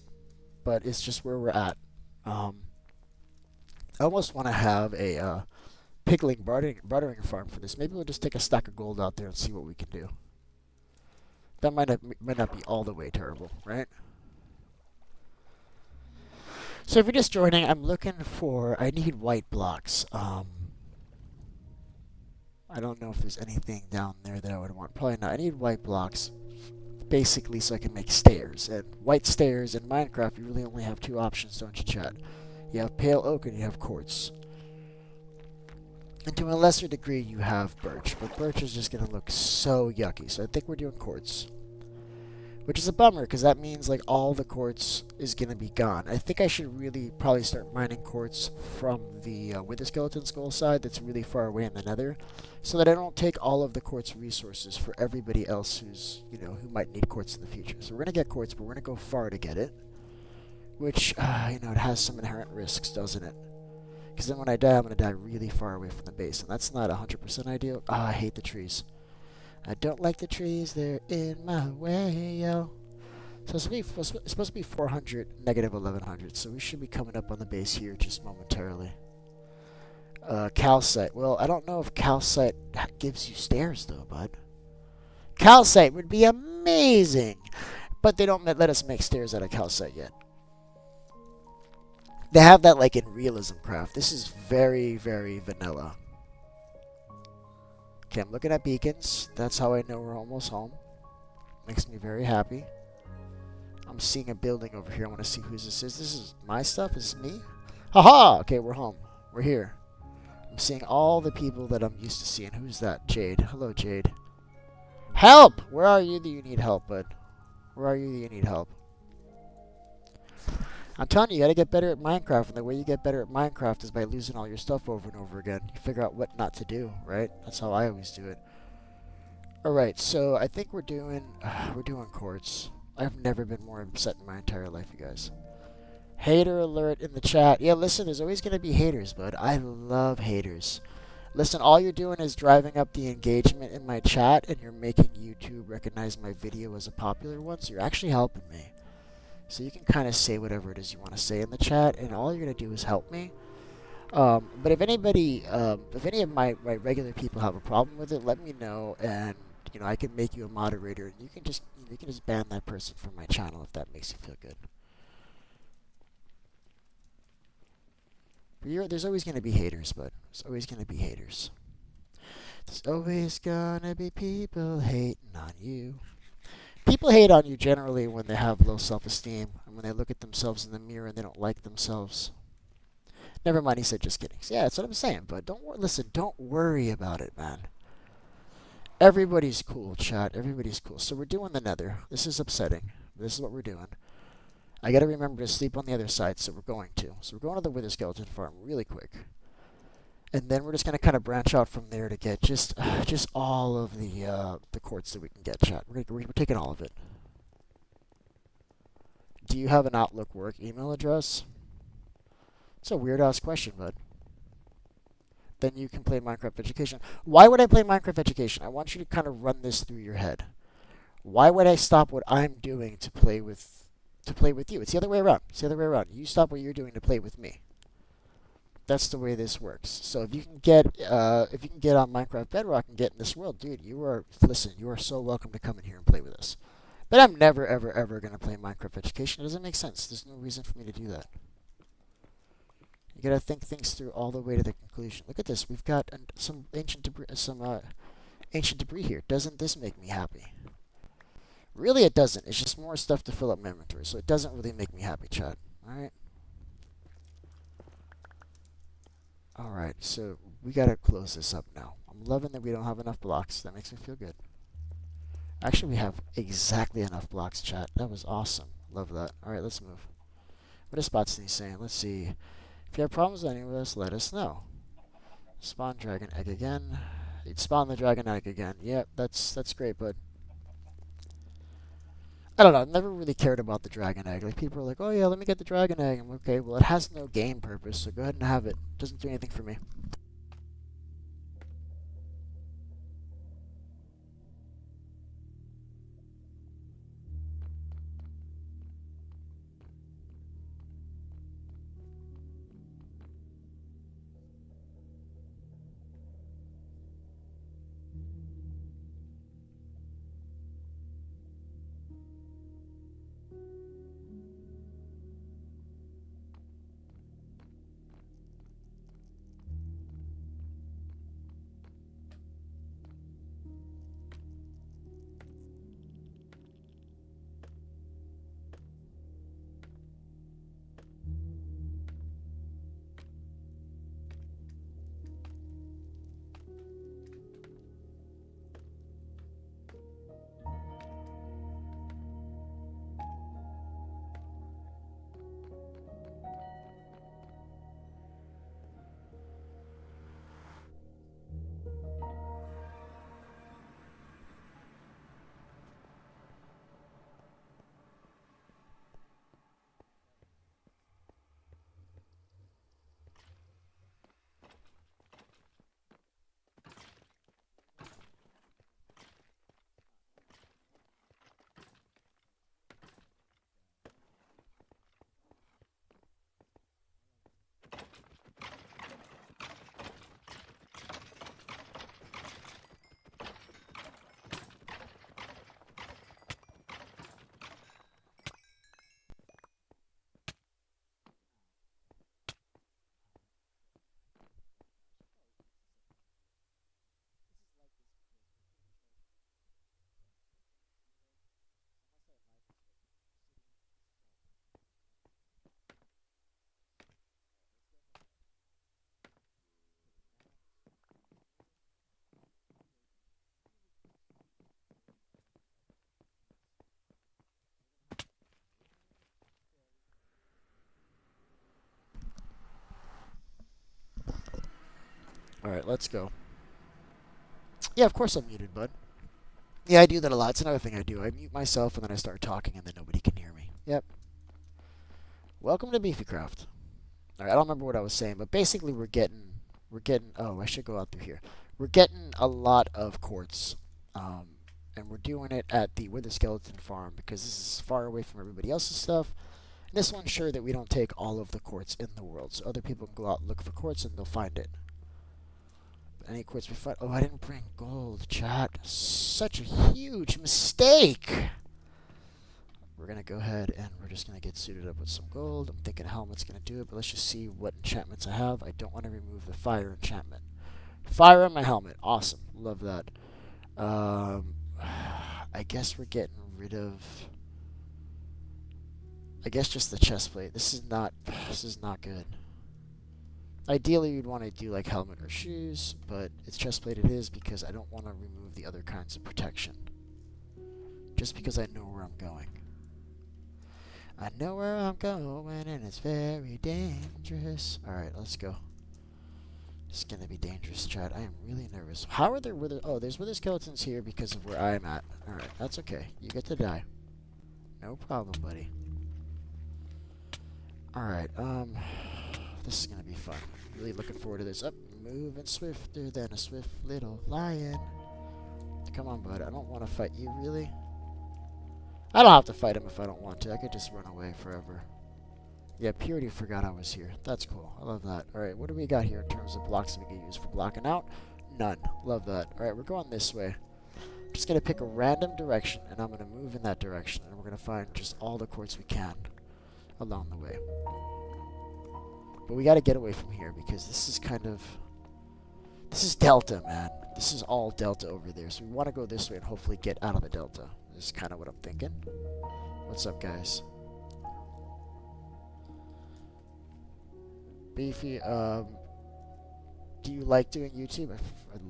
but it's just where we're at. I almost want to have a pickling bartering farm for this. Maybe we'll just take a stack of gold out there and see what we can do. That might not be all the way terrible, right? So if you're just joining, I'm looking for... I need white blocks. I don't know if there's anything down there that I would want. Probably not. I need white blocks, basically, so I can make stairs. And white stairs in Minecraft, you really only have two options, don't you, chat? You have pale oak and you have quartz. And to a lesser degree, you have birch. But birch is just going to look so yucky. So I think we're doing quartz. Which is a bummer, because that means like all the quartz is going to be gone. I think I should really probably start mining quartz from the Wither Skeleton Skull side that's really far away in the nether, so that I don't take all of the quartz resources for everybody else who might need quartz in the future. So we're going to get quartz, but we're going to go far to get it. Which, it has some inherent risks, doesn't it? Because then when I die, I'm going to die really far away from the base, and that's not 100% ideal. Ah, I hate the trees. I don't like the trees, they're in my way, yo. So it's supposed to be 400, negative 1100, so we should be coming up on the base here just momentarily. Calcite. Well, I don't know if calcite gives you stairs, though, bud. Calcite would be amazing, but they don't let us make stairs out of calcite yet. They have that like in realism craft. This is very, very vanilla. Okay, I'm looking at beacons. That's how I know we're almost home. Makes me very happy. I'm seeing a building over here. I want to see whose this is. This is my stuff? Is this me? Haha! Okay, we're home. We're here. I'm seeing all the people that I'm used to seeing. Who's that? Jade. Hello, Jade. Help! Where are you that you need help, bud? Where are you that you need help? I'm telling you, you gotta get better at Minecraft, and the way you get better at Minecraft is by losing all your stuff over and over again. You figure out what not to do, right? That's how I always do it. Alright, so I think we're doing quartz. I've never been more upset in my entire life, you guys. Hater alert in the chat. Yeah, listen, there's always gonna be haters, bud. I love haters. Listen, all you're doing is driving up the engagement in my chat, and you're making YouTube recognize my video as a popular one, so you're actually helping me. So you can kind of say whatever it is you want to say in the chat, and all you're going to do is help me. But if anybody, if any of my regular people have a problem with it, let me know, and you know I can make you a moderator, and you can just ban that person from my channel if that makes you feel good. But there's always going to be haters, but there's always going to be haters. There's always going to be people hating on you. People hate on you generally when they have low self-esteem and when they look at themselves in the mirror and they don't like themselves. Never mind, he said just kidding. So yeah, that's what I'm saying, but listen, don't worry about it, man. Everybody's cool, chat. Everybody's cool. So we're doing the nether. This is upsetting. This is what we're doing. I gotta remember to sleep on the other side, so we're going to. So we're going to the wither skeleton farm really quick. And then we're just gonna kind of branch out from there to get just all of the quartz that we can get, chat. We're taking all of it. Do you have an Outlook work email address? It's a weird ass question, bud. Then you can play Minecraft Education. Why would I play Minecraft Education? I want you to kind of run this through your head. Why would I stop what I'm doing to play with you? It's the other way around. It's the other way around. You stop what you're doing to play with me. That's the way this works. So if you can get on Minecraft Bedrock and get in this world, dude, you are so welcome to come in here and play with us. But I'm never ever gonna play Minecraft Education. It doesn't make sense. There's no reason for me to do that. You gotta think things through all the way to the conclusion. Look at this. We've got some ancient debris here. Doesn't this make me happy? Really, it doesn't. It's just more stuff to fill up my inventory. So it doesn't really make me happy, chat. All right. Alright, so we gotta close this up now. I'm loving that we don't have enough blocks. That makes me feel good. Actually, we have exactly enough blocks, chat. That was awesome. Love that. Alright, let's move. What is Spotsy saying? Let's see. If you have problems with any of this, let us know. Spawn dragon egg again. You'd spawn the dragon egg again. Yep, that's great, bud. I don't know. I've never really cared about the dragon egg. Like, people are like, oh yeah, let me get the dragon egg. I'm okay, well, it has no game purpose, so go ahead and have it. It doesn't do anything for me. Alright, let's go. Yeah, of course I'm muted, bud. Yeah, I do that a lot. It's another thing I do. I mute myself and then I start talking and then nobody can hear me. Yep. Welcome to BeefyCraft. Alright, I don't remember what I was saying, but basically we're getting, oh, I should go out through here. We're getting a lot of quartz, and we're doing it at the Wither Skeleton Farm because this is far away from everybody else's stuff. And this will ensure that we don't take all of the quartz in the world, so other people can go out and look for quartz and they'll find it. But any quartz we find, oh, I didn't bring gold, chat. Such a huge mistake. We're going to go ahead and we're just going to get suited up with some gold. I'm thinking a helmet's going to do it, but let's just see what enchantments I have. I don't want to remove the fire enchantment. Fire on my helmet. Awesome. Love that. I guess we're getting rid of... I guess just the chest plate. This is not good. Ideally, you'd want to do like helmet or shoes, but it's chest plate it is because I don't want to remove the other kinds of protection. Just because I know where I'm going. I know where I'm going and it's very dangerous. Alright, let's go. It's gonna be dangerous, chat. I am really nervous. How are there wither... Oh, there's wither skeletons here because of where I'm at. Alright, that's okay. You get to die. No problem, buddy. Alright, this is gonna be fun. Really looking forward to this. Up, moving swifter than a swift little lion. Come on, bud. I don't want to fight you, really. I don't have to fight him if I don't want to. I could just run away forever. Yeah, Purity forgot I was here. That's cool. I love that. Alright, what do we got here in terms of blocks we can use for blocking out? None. Love that. Alright, we're going this way. I'm just going to pick a random direction, and I'm going to move in that direction, and we're going to find just all the quartz we can along the way. But we got to get away from here, because this is kind of... This is Delta, man. This is all Delta over there, so we want to go this way and hopefully get out of the Delta. This is kind of what I'm thinking. What's up, guys? Beefy, do you like doing YouTube? I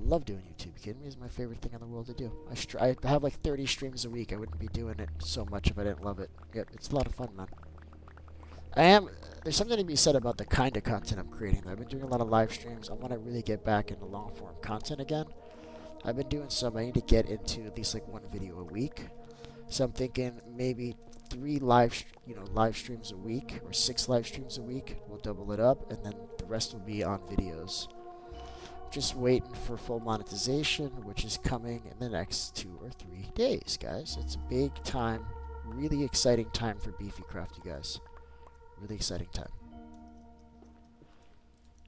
love doing YouTube. You kidding me? It's my favorite thing in the world to do. I have like 30 streams a week. I wouldn't be doing it so much if I didn't love it. Yep, it's a lot of fun, man. There's something to be said about the kind of content I'm creating. I've been doing a lot of live streams. I want to really get back into long-form content again. I've been doing some. I need to get into at least like one video a week. So I'm thinking maybe 3 live streams a week or 6 live streams a week. We'll double it up, and then the rest will be on videos. Just waiting for full monetization, which is coming in the next 2 or 3 days, guys. It's a big time, really exciting time for BeefyCraft, you guys. Really exciting time.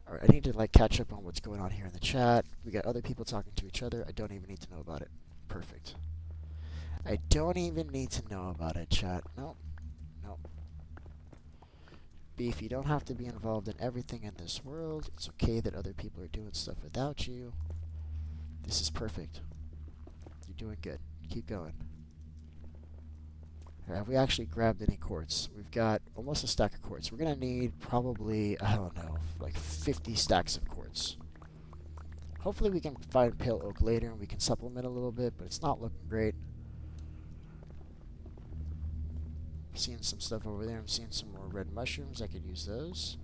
Alright, I need to like catch up on what's going on here in the chat. We got other people talking to each other. I don't even need to know about it. Perfect. I don't even need to know about it, chat. Nope. Nope. Beef, you don't have to be involved in everything in this world. It's okay that other people are doing stuff without you. This is perfect. You're doing good. Keep going. Have we actually grabbed any quartz? We've got almost a stack of quartz. We're going to need probably, I don't know, like 50 stacks of quartz. Hopefully we can find pale oak later and we can supplement a little bit, but it's not looking great. I'm seeing some stuff over there. I'm seeing some more red mushrooms. I could use those.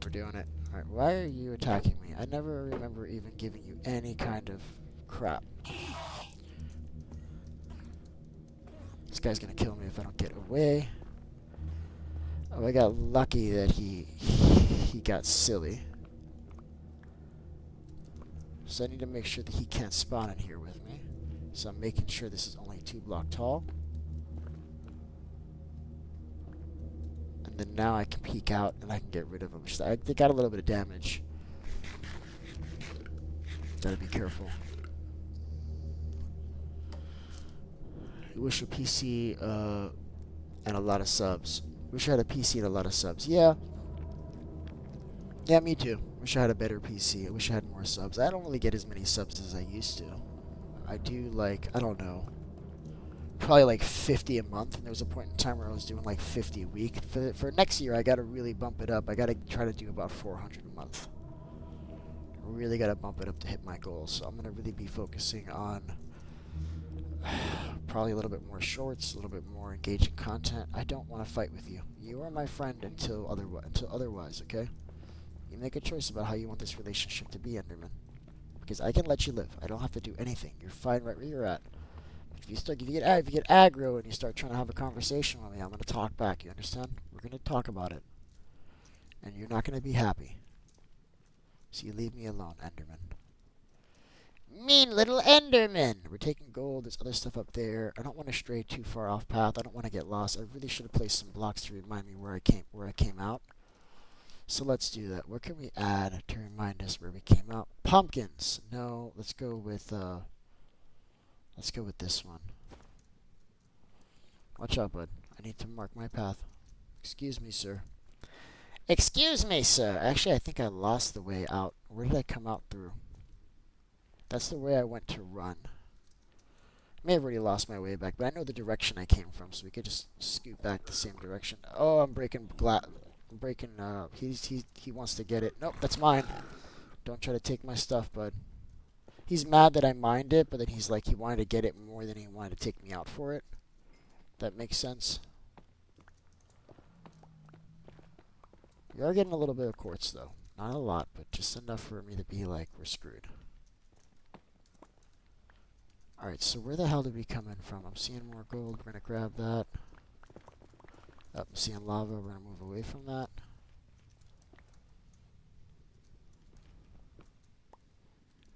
We're doing it. Alright, why are you attacking me? I never remember even giving you any kind of crap. This guy's gonna kill me if I don't get away. Oh, I got lucky that he got silly. So I need to make sure that he can't spawn in here with me. So I'm making sure this is only 2 block tall. And then now I can peek out and I can get rid of them. They got a little bit of damage. Gotta be careful. Wish a PC and a lot of subs. Wish I had a PC and a lot of subs. Yeah. Yeah, me too. Wish I had a better PC. I wish I had more subs. I don't really get as many subs as I used to. I do like, I don't know, probably like 50 a month, and there was a point in time where I was doing like 50 a week. For next year, I gotta really bump it up. I gotta try to do about 400 a month. I really gotta bump it up to hit my goals. So I'm gonna really be focusing on Probably a little bit more shorts, a little bit more engaging content. I don't want to fight with you. You are my friend until otherwise, okay? You make a choice about how you want this relationship to be, Enderman. Because I can let you live. I don't have to do anything. You're fine right where you're at. If you get aggro and you start trying to have a conversation with me, I'm gonna talk back. You understand? We're gonna talk about it, and you're not gonna be happy. So you leave me alone, Enderman. Mean little Enderman! We're taking gold. There's other stuff up there. I don't want to stray too far off path. I don't want to get lost. I really should have placed some blocks to remind me where I came out. So let's do that. What can we add to remind us where we came out? Pumpkins. No, let's go with this one. Watch out, bud. I need to mark my path. Excuse me, sir. Excuse me, sir. Actually, I think I lost the way out. Where did I come out through? That's the way I went to run. I may have already lost my way back, but I know the direction I came from, so we could just scoot back the same direction. Oh, I'm breaking glass. I'm breaking. He wants to get it. Nope, that's mine. Don't try to take my stuff, bud. He's mad that I mined it, but then he's like he wanted to get it more than he wanted to take me out for it. That makes sense. We are getting a little bit of quartz, though. Not a lot, but just enough for me to be like, we're screwed. Alright, so where the hell did we come in from? I'm seeing more gold. We're going to grab that. Oh, I'm seeing lava. We're going to move away from that.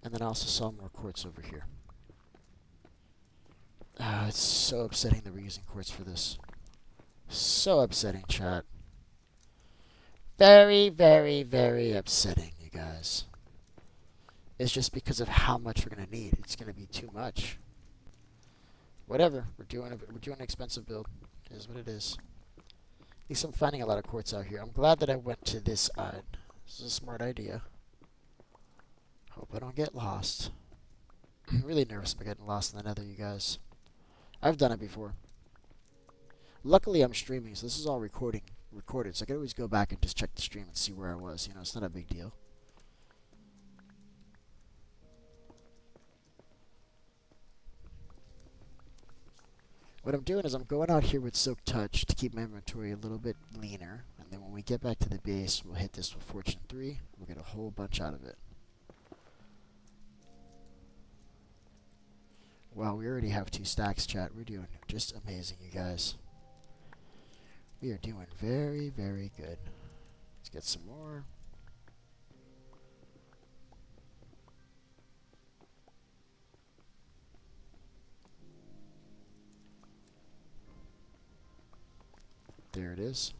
And then I also saw more quartz over here. It's so upsetting that we're using quartz for this. So upsetting, chat. Very, very, very upsetting, you guys. It's just because of how much we're gonna need. It's gonna be too much. Whatever. We're doing an expensive build. It is what it is. At least I'm finding a lot of quartz out here. I'm glad that I went to this side. This is a smart idea. Hope I don't get lost. I'm really nervous about getting lost in the nether, you guys. I've done it before. Luckily, I'm streaming, so this is all recorded, so I can always go back and just check the stream and see where I was. You know, it's not a big deal. What I'm doing is I'm going out here with Silk Touch to keep my inventory a little bit leaner, and then when we get back to the base, we'll hit this with Fortune 3. We'll get a whole bunch out of it. Wow, we already have 2 stacks, chat. We're doing just amazing, you guys. We are doing very, very good. Let's get some more. There it is.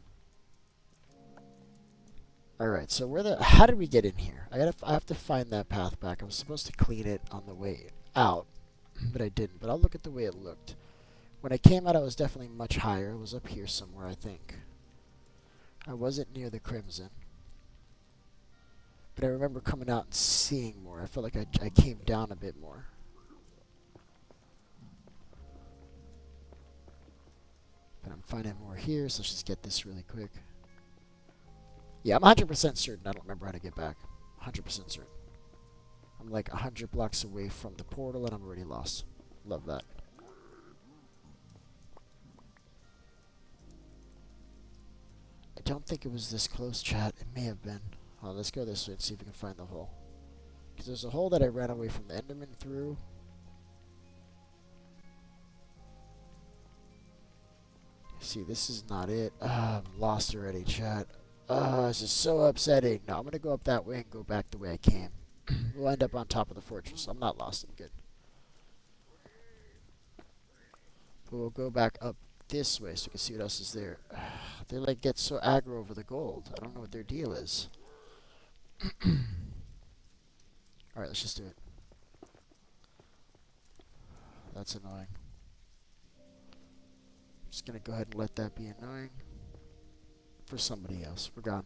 Alright, so how did we get in here? I have to find that path back. I was supposed to clean it on the way out, but I didn't. But I'll look at the way it looked. When I came out, I was definitely much higher. It was up here somewhere, I think. I wasn't near the Crimson. But I remember coming out and seeing more. I felt like I came down a bit more. But I'm finding more here, so let's just get this really quick. Yeah, I'm 100% certain I don't remember how to get back. 100% certain. I'm like 100 blocks away from the portal and I'm already lost. Love that. I don't think it was this close, chat. It may have been. Oh, let's go this way and see if we can find the hole. Because there's a hole that I ran away from the Enderman through. See, this is not it. I'm lost already, chat. This is so upsetting. No, I'm going to go up that way and go back the way I came. We'll end up on top of the fortress. So I'm not lost. I'm good. But we'll go back up this way so we can see what else is there. They like get so aggro over the gold. I don't know what their deal is. Alright, let's just do it. That's annoying. Just gonna go ahead and let that be annoying for somebody else. We're gone.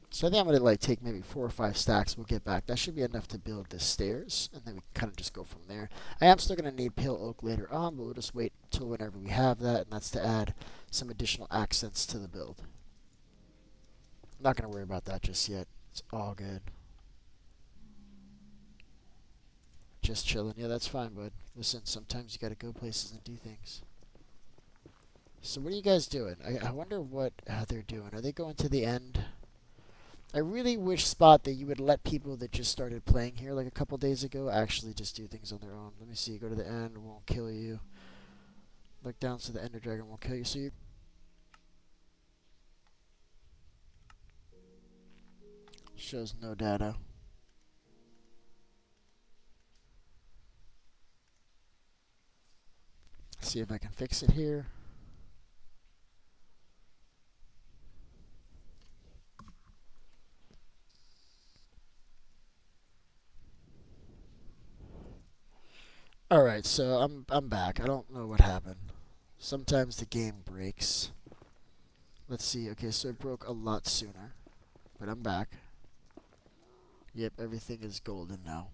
So I think I'm gonna like take maybe 4 or 5 stacks. We'll get back. That should be enough to build the stairs, and then we can kind of just go from there. I am still gonna need pale oak later on, but we'll just wait until whenever we have that, and that's to add some additional accents to the build. I'm not going to worry about that just yet. It's all good. Just chilling. Yeah, that's fine, bud. Listen, sometimes you got to go places and do things. So what are you guys doing? I wonder what they're doing. Are they going to the end? I really wish, Spot, that you would let people that just started playing here like a couple days ago actually just do things on their own. Let me see. Go to the end. Won't kill you. Look down so the Ender Dragon won't kill you. So you... Shows no data. See if I can fix it here. Alright, so I'm back. I don't know what happened. Sometimes the game breaks. Let's see. Okay, so it broke a lot sooner. But I'm back. Yep, everything is golden now.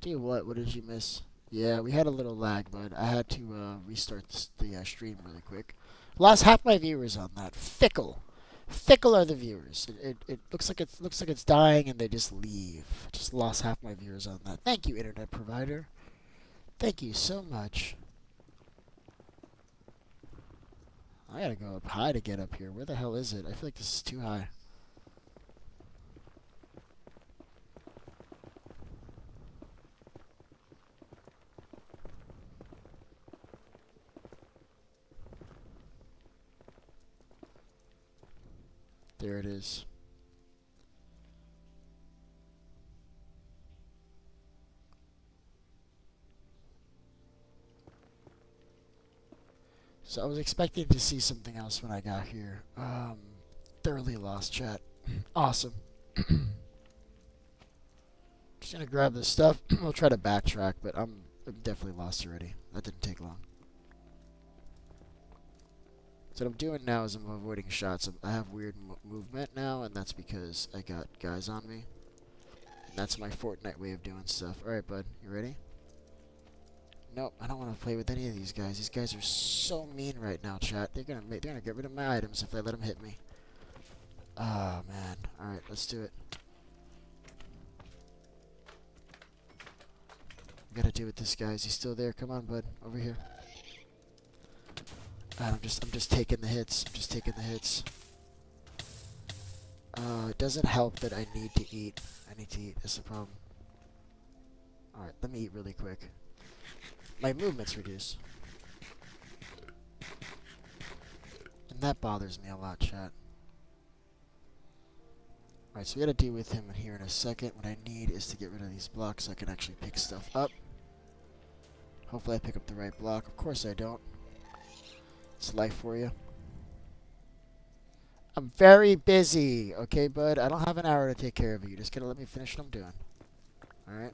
Tell you what did you miss? Yeah, we had a little lag, but I had to restart the stream really quick. Lost half my viewers on that. Fickle. Fickle are the viewers. It looks like it's dying and they just leave. Just lost half my viewers on that. Thank you, internet provider. Thank you so much. I gotta go up high to get up here. Where the hell is it? I feel like this is too high. There it is. So I was expecting to see something else when I got here. Thoroughly lost, chat. Awesome. Just gonna grab this stuff. We'll try to backtrack, but I'm definitely lost already. That didn't take long. So what I'm doing now is I'm avoiding shots. I have weird movement now, and that's because I got guys on me. And that's my Fortnite way of doing stuff. Alright, bud. You ready? Nope, I don't want to play with any of these guys. These guys are so mean right now, chat. They're gonna get rid of my items if I let them hit me. Oh, man. Alright, let's do it. I gotta deal with this guy. Is he still there? Come on, bud. Over here. I'm just taking the hits. I'm just taking the hits. It doesn't help that I need to eat. I need to eat. That's the problem. Alright, let me eat really quick. My movement's reduced. And that bothers me a lot, chat. Alright, so we gotta deal with him here in a second. What I need is to get rid of these blocks so I can actually pick stuff up. Hopefully I pick up the right block. Of course I don't. It's life for you. I'm very busy, okay, bud? I don't have an hour to take care of you. Just gotta let me finish what I'm doing. Alright?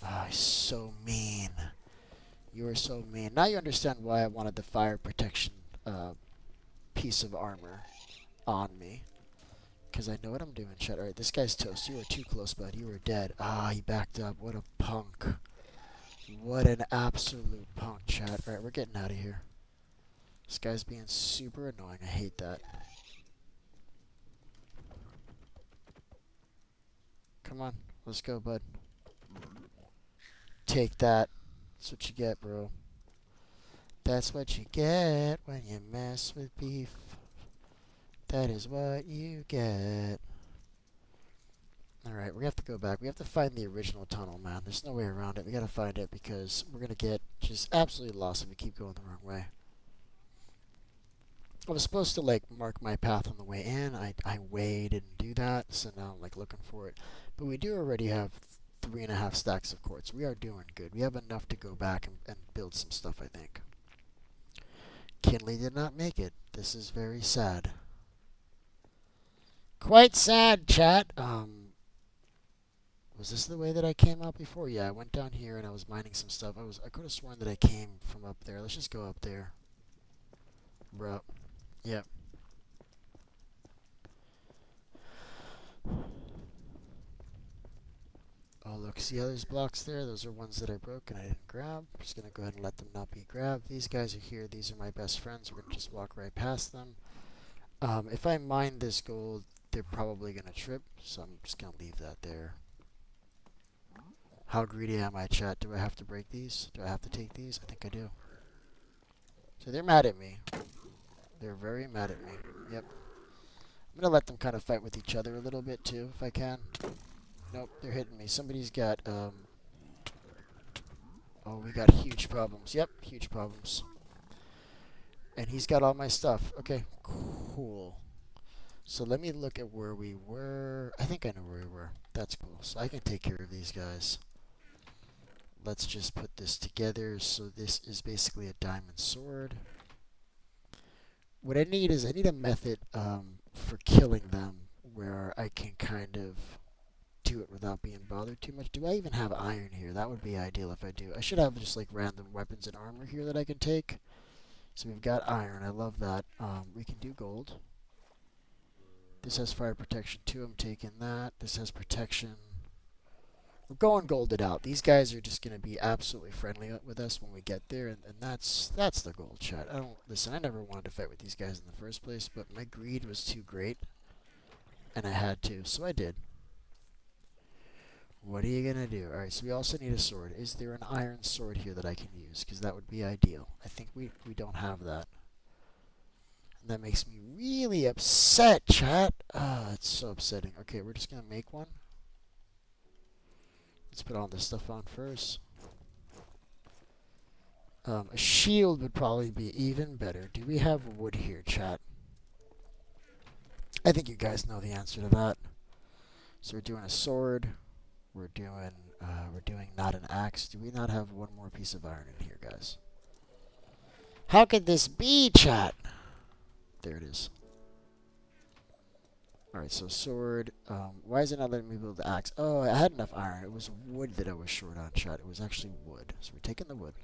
Ah, he's so mean. You are so mean. Now you understand why I wanted the fire protection piece of armor on me. Because I know what I'm doing, chat. Alright, this guy's toast. You are too close, bud. You are dead. Ah, he backed up. What a punk. What an absolute punk, chat. Alright, we're getting out of here. This guy's being super annoying. I hate that. Come on. Let's go, bud. Take that. That's what you get, bro. That's what you get when you mess with beef. That is what you get. Alright, we have to go back. We have to find the original tunnel, man. There's no way around it. We gotta find it because we're gonna get just absolutely lost if we keep going the wrong way. I was supposed to, like, mark my path on the way in. I way didn't do that, so now I'm, like, looking for it. But we do already have 3.5 stacks of quartz. We are doing good. We have enough to go back and build some stuff, I think. Kinley did not make it. This is very sad. Quite sad, chat. Was this the way that I came out before? Yeah, I went down here and I was mining some stuff. I could have sworn that I came from up there. Let's just go up there. Bro. Yep. Oh, look, see how there's blocks there? Those are ones that I broke and I didn't grab. I'm just going to go ahead and let them not be grabbed. These guys are here. These are my best friends. We're going to just walk right past them. If I mine this gold, they're probably going to trip, so I'm just going to leave that there. How greedy am I, chat? Do I have to break these? Do I have to take these? I think I do. So they're mad at me. They're very mad at me. Yep. I'm going to let them kind of fight with each other a little bit, too, if I can. Nope, they're hitting me. Somebody's got, oh, we got huge problems. Yep, huge problems. And he's got all my stuff. Okay, cool. So let me look at where we were. I think I know where we were. That's cool. So I can take care of these guys. Let's just put this together. So this is basically a diamond sword. What I need is I need a method for killing them where I can kind of do it without being bothered too much. Do I even have iron here? That would be ideal if I do. I should have just like random weapons and armor here that I can take. So we've got iron. I love that. We can do gold. This has fire protection too. I'm taking that. This has protection. We're going golded out. These guys are just going to be absolutely friendly with us when we get there, and that's the gold, chat. Listen, I never wanted to fight with these guys in the first place, but my greed was too great, and I had to, so I did. What are you going to do? Alright, so we also need a sword. Is there an iron sword here that I can use? Because that would be ideal. I think we don't have that. And that makes me really upset, chat. Ah, it's so upsetting. Okay, we're just going to make one. Let's put all this stuff on first. A shield would probably be even better. Do we have wood here, chat? I think you guys know the answer to that. So we're doing a sword. We're doing not an axe. Do we not have one more piece of iron in here, guys? How could this be, chat? There it is. Alright, so sword. Why is it not letting me build the axe? Oh, I had enough iron. It was wood that I was short on, chat. It was actually wood. So we're taking the wood.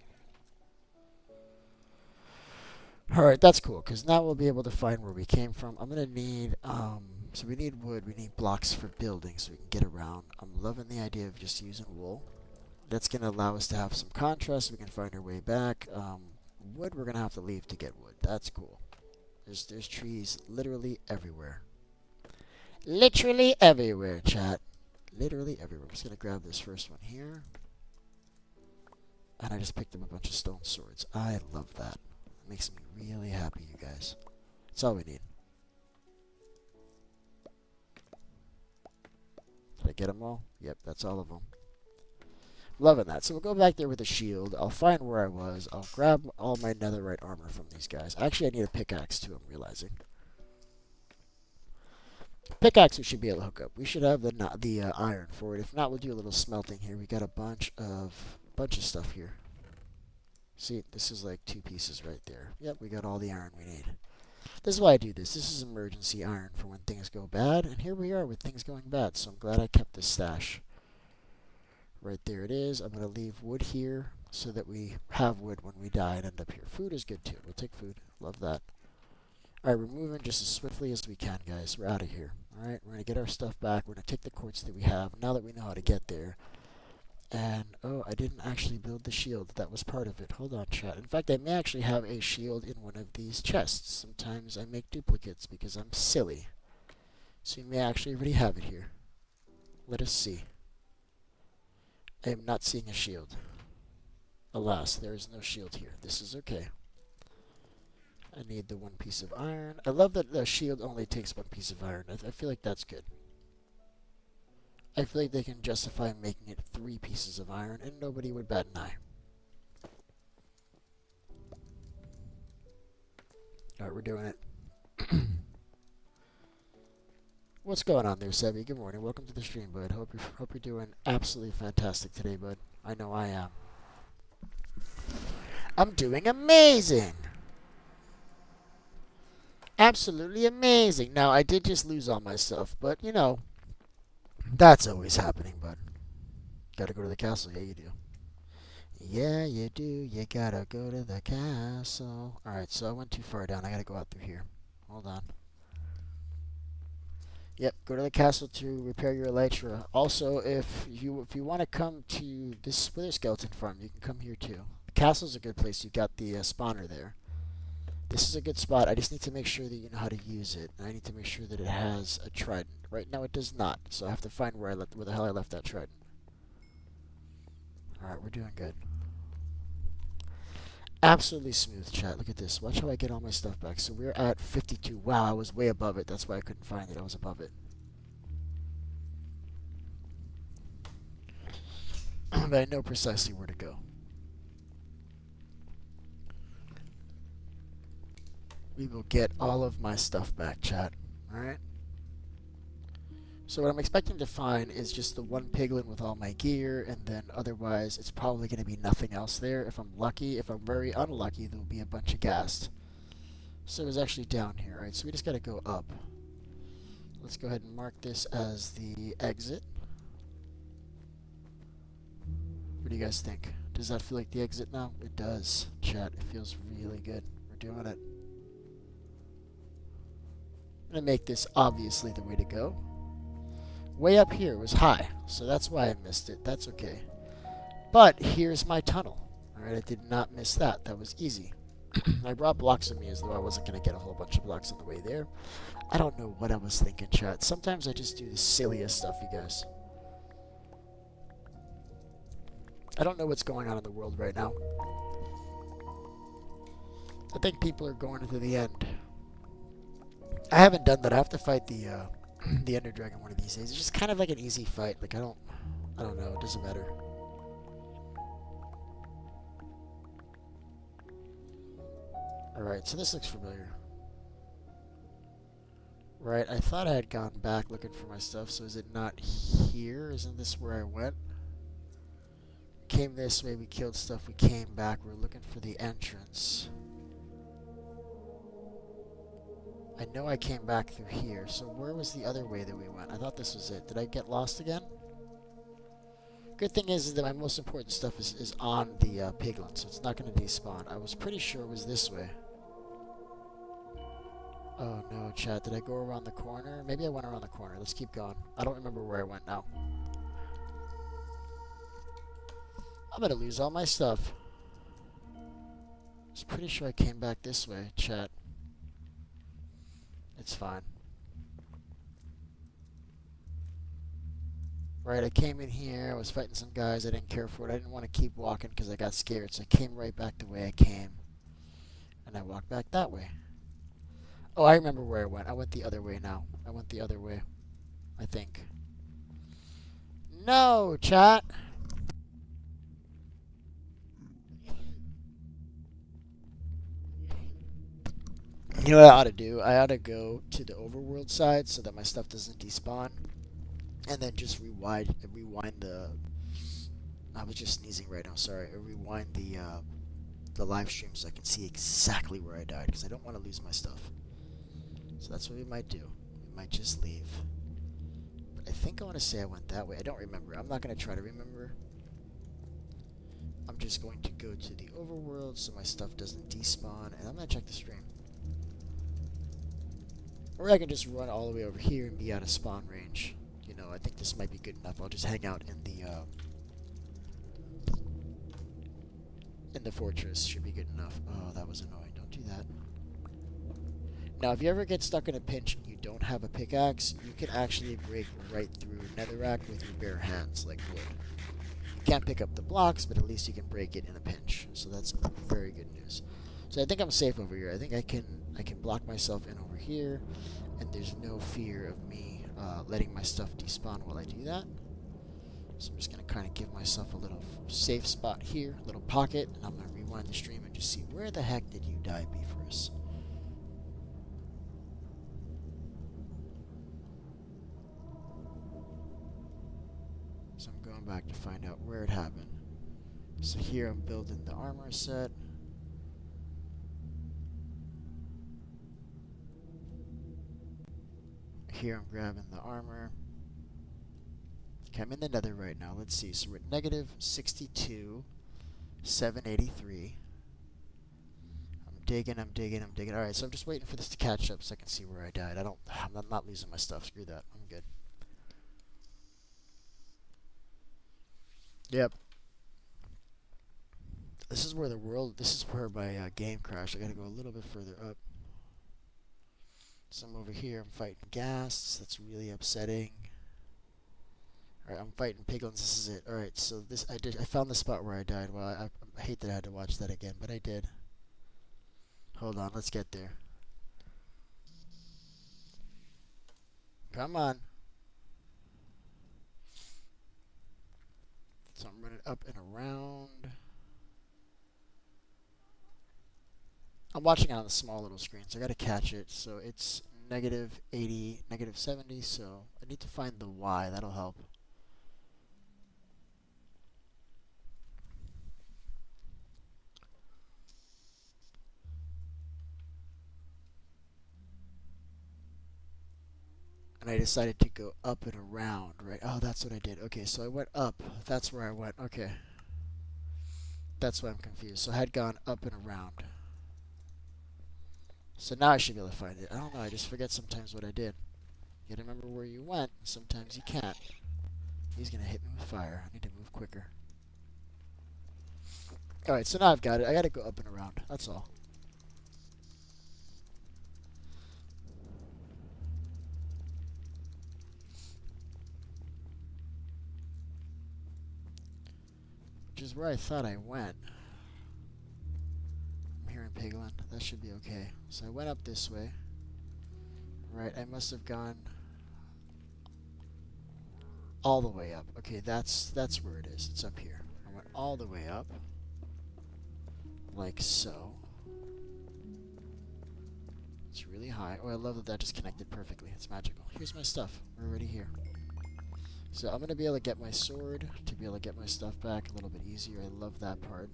Alright, that's cool, because now we'll be able to find where we came from. I'm going to need, so we need wood. We need blocks for building so we can get around. I'm loving the idea of just using wool. That's going to allow us to have some contrast. We can find our way back. Wood, we're going to have to leave to get wood. That's cool. There's trees literally everywhere. Literally everywhere, chat. Literally everywhere. I'm just going to grab this first one here. And I just picked up a bunch of stone swords. I love that. It makes me really happy, you guys. That's all we need. Did I get them all? Yep, that's all of them. Loving that. So we'll go back there with a shield. I'll find where I was. I'll grab all my netherite armor from these guys. Actually, I need a pickaxe too, I'm realizing. Pickaxe we should be able to hook up. We should have the iron for it. If not, we'll do a little smelting here. We got a bunch of stuff here. See, this is like 2 pieces right there. Yep, we got all the iron we need. This is why I do this. This is emergency iron for when things go bad. And here we are with things going bad. So I'm glad I kept this stash. Right there it is. I'm going to leave wood here so that we have wood when we die and end up here. Food is good too. We'll take food. Love that. Alright, we're moving just as swiftly as we can, guys. We're out of here. Alright, we're going to get our stuff back. We're going to take the quartz that we have now that we know how to get there. And, oh, I didn't actually build the shield. That was part of it. Hold on, chat. In fact, I may actually have a shield in one of these chests. Sometimes I make duplicates because I'm silly. So we may actually already have it here. Let us see. I am not seeing a shield. Alas, there is no shield here. This is okay. I need the 1 piece of iron. I love that the shield only takes 1 piece of iron. I feel like that's good. I feel like they can justify making it 3 pieces of iron, and nobody would bat an eye. Alright, we're doing it. What's going on there, Sebi? Good morning. Welcome to the stream, bud. Hope you're doing absolutely fantastic today, bud. I know I am. I'm doing amazing! Absolutely amazing. Now, I did just lose all my stuff, but, you know, that's always happening, bud. Gotta go to the castle. Yeah, you do. Yeah, you do. You gotta go to the castle. Alright, so I went too far down. I gotta go out through here. Hold on. Yep, go to the castle to repair your elytra. Also, if you want to come to this Wither Skeleton farm, you can come here too. The castle's a good place. You've got the spawner there. This is a good spot. I just need to make sure that you know how to use it. And I need to make sure that it has a trident. Right now it does not, so I have to find where the hell I left that trident. All right, we're doing good. Absolutely smooth, chat. Look at this. Watch how I get all my stuff back. So we're at 52. Wow, I was way above it. That's why I couldn't find it. I was above it. But I know precisely where to go. We will get all of my stuff back, chat. Alright? So what I'm expecting to find is just the one piglin with all my gear, and then otherwise it's probably going to be nothing else there. If I'm lucky, if I'm very unlucky, there'll be a bunch of ghast. So it's actually down here, right? So we just got to go up. Let's go ahead and mark this as the exit. What do you guys think? Does that feel like the exit now? It does, chat. It feels really good. We're doing it. I'm going to make this obviously the way to go. Way up here was high, so that's why I missed it. That's okay. But here's my tunnel. Alright, I did not miss that. That was easy. I brought blocks with me as though I wasn't going to get a whole bunch of blocks on the way there. I don't know what I was thinking, chat. Sometimes I just do the silliest stuff, you guys. I don't know what's going on in the world right now. I think people are going to the end. I haven't done that. I have to fight the Ender Dragon one of these days. It's just kind of like an easy fight. Like I don't know. It doesn't matter. All right. So this looks familiar. Right. I thought I had gone back looking for my stuff. So is it not here? Isn't this where I went? Came this way. We killed stuff. We came back. We're looking for the entrance. I know I came back through here, so where was the other way that we went? I thought this was it. Did I get lost again? Good thing is that my most important stuff is on the piglin, so it's not going to despawn. I was pretty sure it was this way. Oh no, chat, did I go around the corner? Maybe I went around the corner. Let's keep going. I don't remember where I went now. I'm going to lose all my stuff. I was pretty sure I came back this way, chat. It's fine. Right, I came in here, I was fighting some guys, I didn't care for it. I didn't want to keep walking because I got scared, so I came right back the way I came. And I walked back that way. Oh, I remember where I went. I went the other way now. I went the other way. I think. No, chat! You know what I ought to do? I ought to go to the overworld side so that my stuff doesn't despawn. And then just rewind the... I was just sneezing right now, sorry. Rewind the live stream so I can see exactly where I died, because I don't want to lose my stuff. So that's what we might do. We might just leave. But I think I want to say I went that way. I don't remember. I'm not going to try to remember. I'm just going to go to the overworld so my stuff doesn't despawn, and I'm going to check the stream. Or I can just run all the way over here and be out of spawn range. You know, I think this might be good enough. I'll just hang out in the fortress. Should be good enough. Oh, that was annoying. Don't do that. Now, if you ever get stuck in a pinch and you don't have a pickaxe, you can actually break right through netherrack with your bare hands, like wood. You can't pick up the blocks, but at least you can break it in a pinch. So that's very good news. So I think I'm safe over here. I think I can block myself in over here, and there's no fear of me letting my stuff despawn while I do that. So I'm just going to kind of give myself a little safe spot here, little pocket, and I'm going to rewind the stream and just see where the heck did you die, Beefers? So I'm going back to find out where it happened. So here I'm building the armor set. Here I'm grabbing the armor. Okay, I'm in the nether right now. Let's see. So we're at negative 62, 783. I'm digging, I'm digging, I'm digging. Alright, so I'm just waiting for this to catch up so I can see where I died. I'm not losing my stuff. Screw that. I'm good. Yep. This is where this is where my game crashed. I gotta go a little bit further up. So I'm over here, I'm fighting ghasts. That's really upsetting. Alright, I'm fighting piglins. This is it. Alright, so I found the spot where I died. Well, I hate that I had to watch that again, but I did. Hold on, let's get there. Come on. So I'm running up and around. I'm watching it on the small little screen, so I gotta catch it. So it's negative 80, negative 70, so I need to find the Y. That'll help. And I decided to go up and around, right? Oh, that's what I did. Okay, so I went up. That's where I went. Okay. That's why I'm confused. So I had gone up and around. So now I should be able to find it. I don't know. I just forget sometimes what I did. You gotta remember where you went. Sometimes you can't. He's gonna hit me with fire. I need to move quicker. Alright, so now I've got it. I gotta go up and around. That's all. Which is where I thought I went. I'm here in Piglin. That should be okay. So I went up this way. Right, I must have gone all the way up. Okay, that's where it is. It's up here. I went all the way up. Like so. It's really high. Oh, I love that just connected perfectly. It's magical. Here's my stuff. We're already here. So I'm going to be able to get my sword to be able to get my stuff back a little bit easier. I love that part.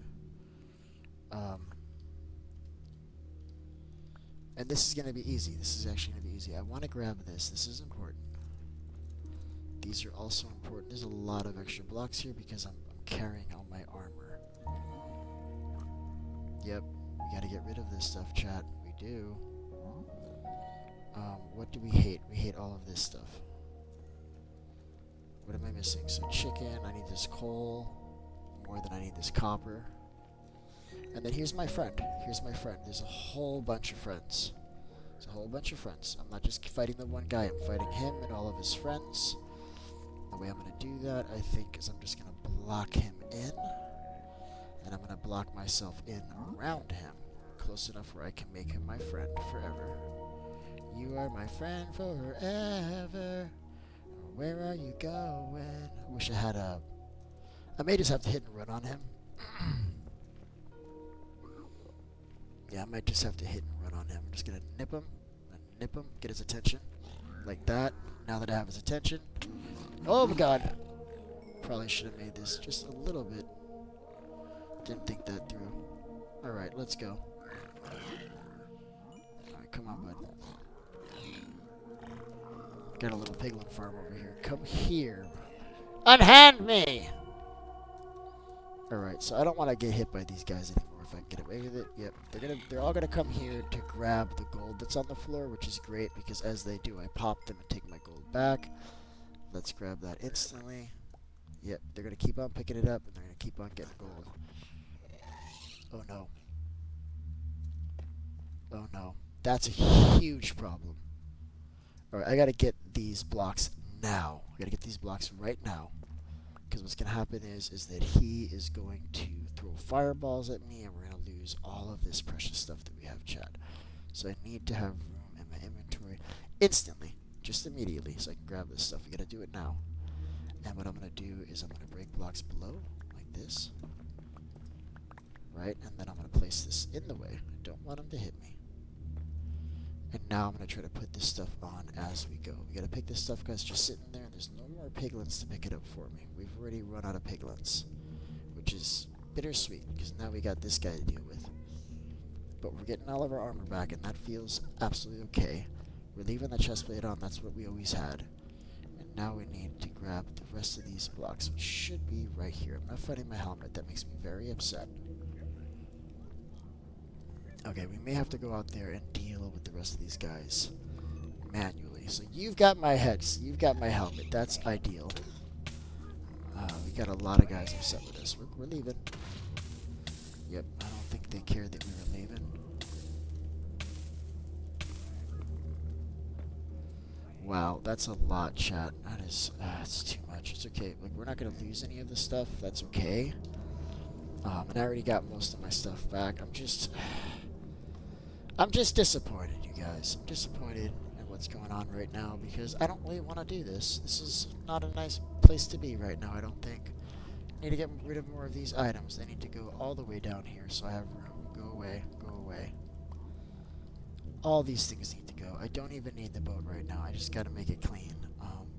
And this is going to be easy. This is actually going to be easy. I want to grab this. This is important. These are also important. There's a lot of extra blocks here because I'm carrying all my armor. Yep. We got to get rid of this stuff, chat. We do. What do we hate? We hate all of this stuff. What am I missing? So chicken, I need this coal more than I need this copper. And then here's my friend. Here's my friend. There's a whole bunch of friends. There's a whole bunch of friends. I'm not just fighting the one guy. I'm fighting him and all of his friends. The way I'm going to do that, I think, is I'm just going to block him in. And I'm going to block myself in around him. Close enough where I can make him my friend forever. You are my friend forever. Where are you going? I wish I had a... I may just have to hit and run on him. Yeah, I might just have to hit and run on him. I'm just going to nip him, get his attention. Like that. Now that I have his attention. Oh my god. Probably should have made this just a little bit. Didn't think that through. Alright, let's go. Alright, come on, bud. Got a little piglin farm over here. Come here. Unhand me! Alright, so I don't want to get hit by these guys anymore if I can get away with it. Yep, they're all gonna come here to grab the gold that's on the floor, which is great because as they do, I pop them and take my gold back. Let's grab that instantly. Yep, they're gonna keep on picking it up and they're gonna keep on getting gold. Oh no. Oh no. That's a huge problem. Alright, I gotta get these blocks now. I gotta get these blocks right now. Because what's gonna happen is that he is going to throw fireballs at me and we're gonna lose all of this precious stuff that we have, chat. So I need to have room in my inventory instantly. Just immediately, so I can grab this stuff. We gotta do it now. And what I'm gonna do is I'm gonna break blocks below, like this. Right, and then I'm gonna place this in the way. I don't want him to hit me. And now I'm going to try to put this stuff on as we go. We got to pick this stuff because it's just sitting there. And there's no more piglins to pick it up for me. We've already run out of piglins, which is bittersweet because now we got this guy to deal with. But we're getting all of our armor back, and that feels absolutely okay. We're leaving the chestplate on. That's what we always had. And now we need to grab the rest of these blocks, which should be right here. I'm not fighting my helmet. That makes me very upset. Okay, we may have to go out there and deal with the rest of these guys manually. So you've got my heads, you've got my helmet. That's ideal. We got a lot of guys upset with us. We're leaving. Yep, I don't think they cared that we were leaving. Wow, that's a lot, chat. That is, it's too much. It's okay. Like, we're not gonna lose any of this stuff. That's okay. And I already got most of my stuff back. I'm just disappointed, you guys. I'm disappointed in what's going on right now because I don't really want to do this. This is not a nice place to be right now, I don't think. I need to get rid of more of these items. They need to go all the way down here so I have room. Go away. Go away. All these things need to go. I don't even need the boat right now. I just got to make it clean.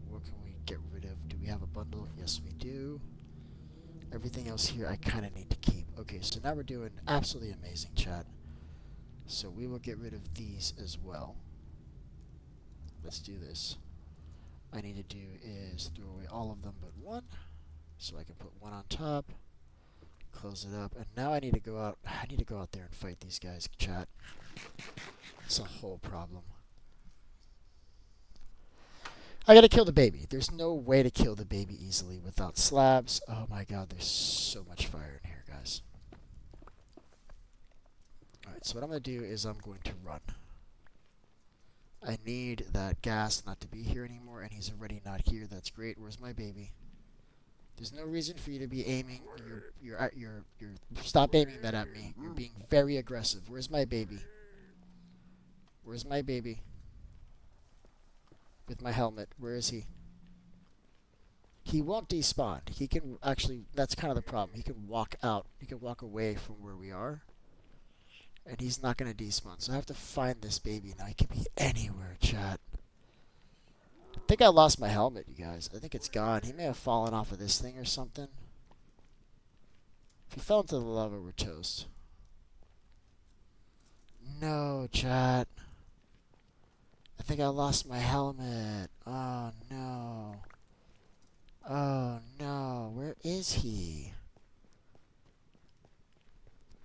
What can we get rid of? Do we have a bundle? Yes, we do. Everything else here I kind of need to keep. Okay, so now we're doing absolutely amazing, chat. So we will get rid of these as well. Let's do this. I need to do is throw away all of them but one. So I can put one on top. Close it up. And now I need to go out. I need to go out there and fight these guys, chat. It's a whole problem. I gotta kill the baby. There's no way to kill the baby easily without slabs. Oh my god, there's so much fire in here, guys. Alright, so what I'm gonna do is I'm going to run. I need that gas not to be here anymore, and he's already not here. That's great. Where's my baby? There's no reason for you to be aiming. You're stop aiming that at me. You're being very aggressive. Where's my baby? Where's my baby? With my helmet. Where is he? He won't despawn. He can actually, that's kind of the problem. He can walk out. He can walk away from where we are. And he's not going to despawn. So I have to find this baby now. He can be anywhere, chat. I think I lost my helmet, you guys. I think it's gone. He may have fallen off of this thing or something. If he fell into the lava, we're toast. No, chat. I think I lost my helmet. Oh, no. Oh, no. Where is he?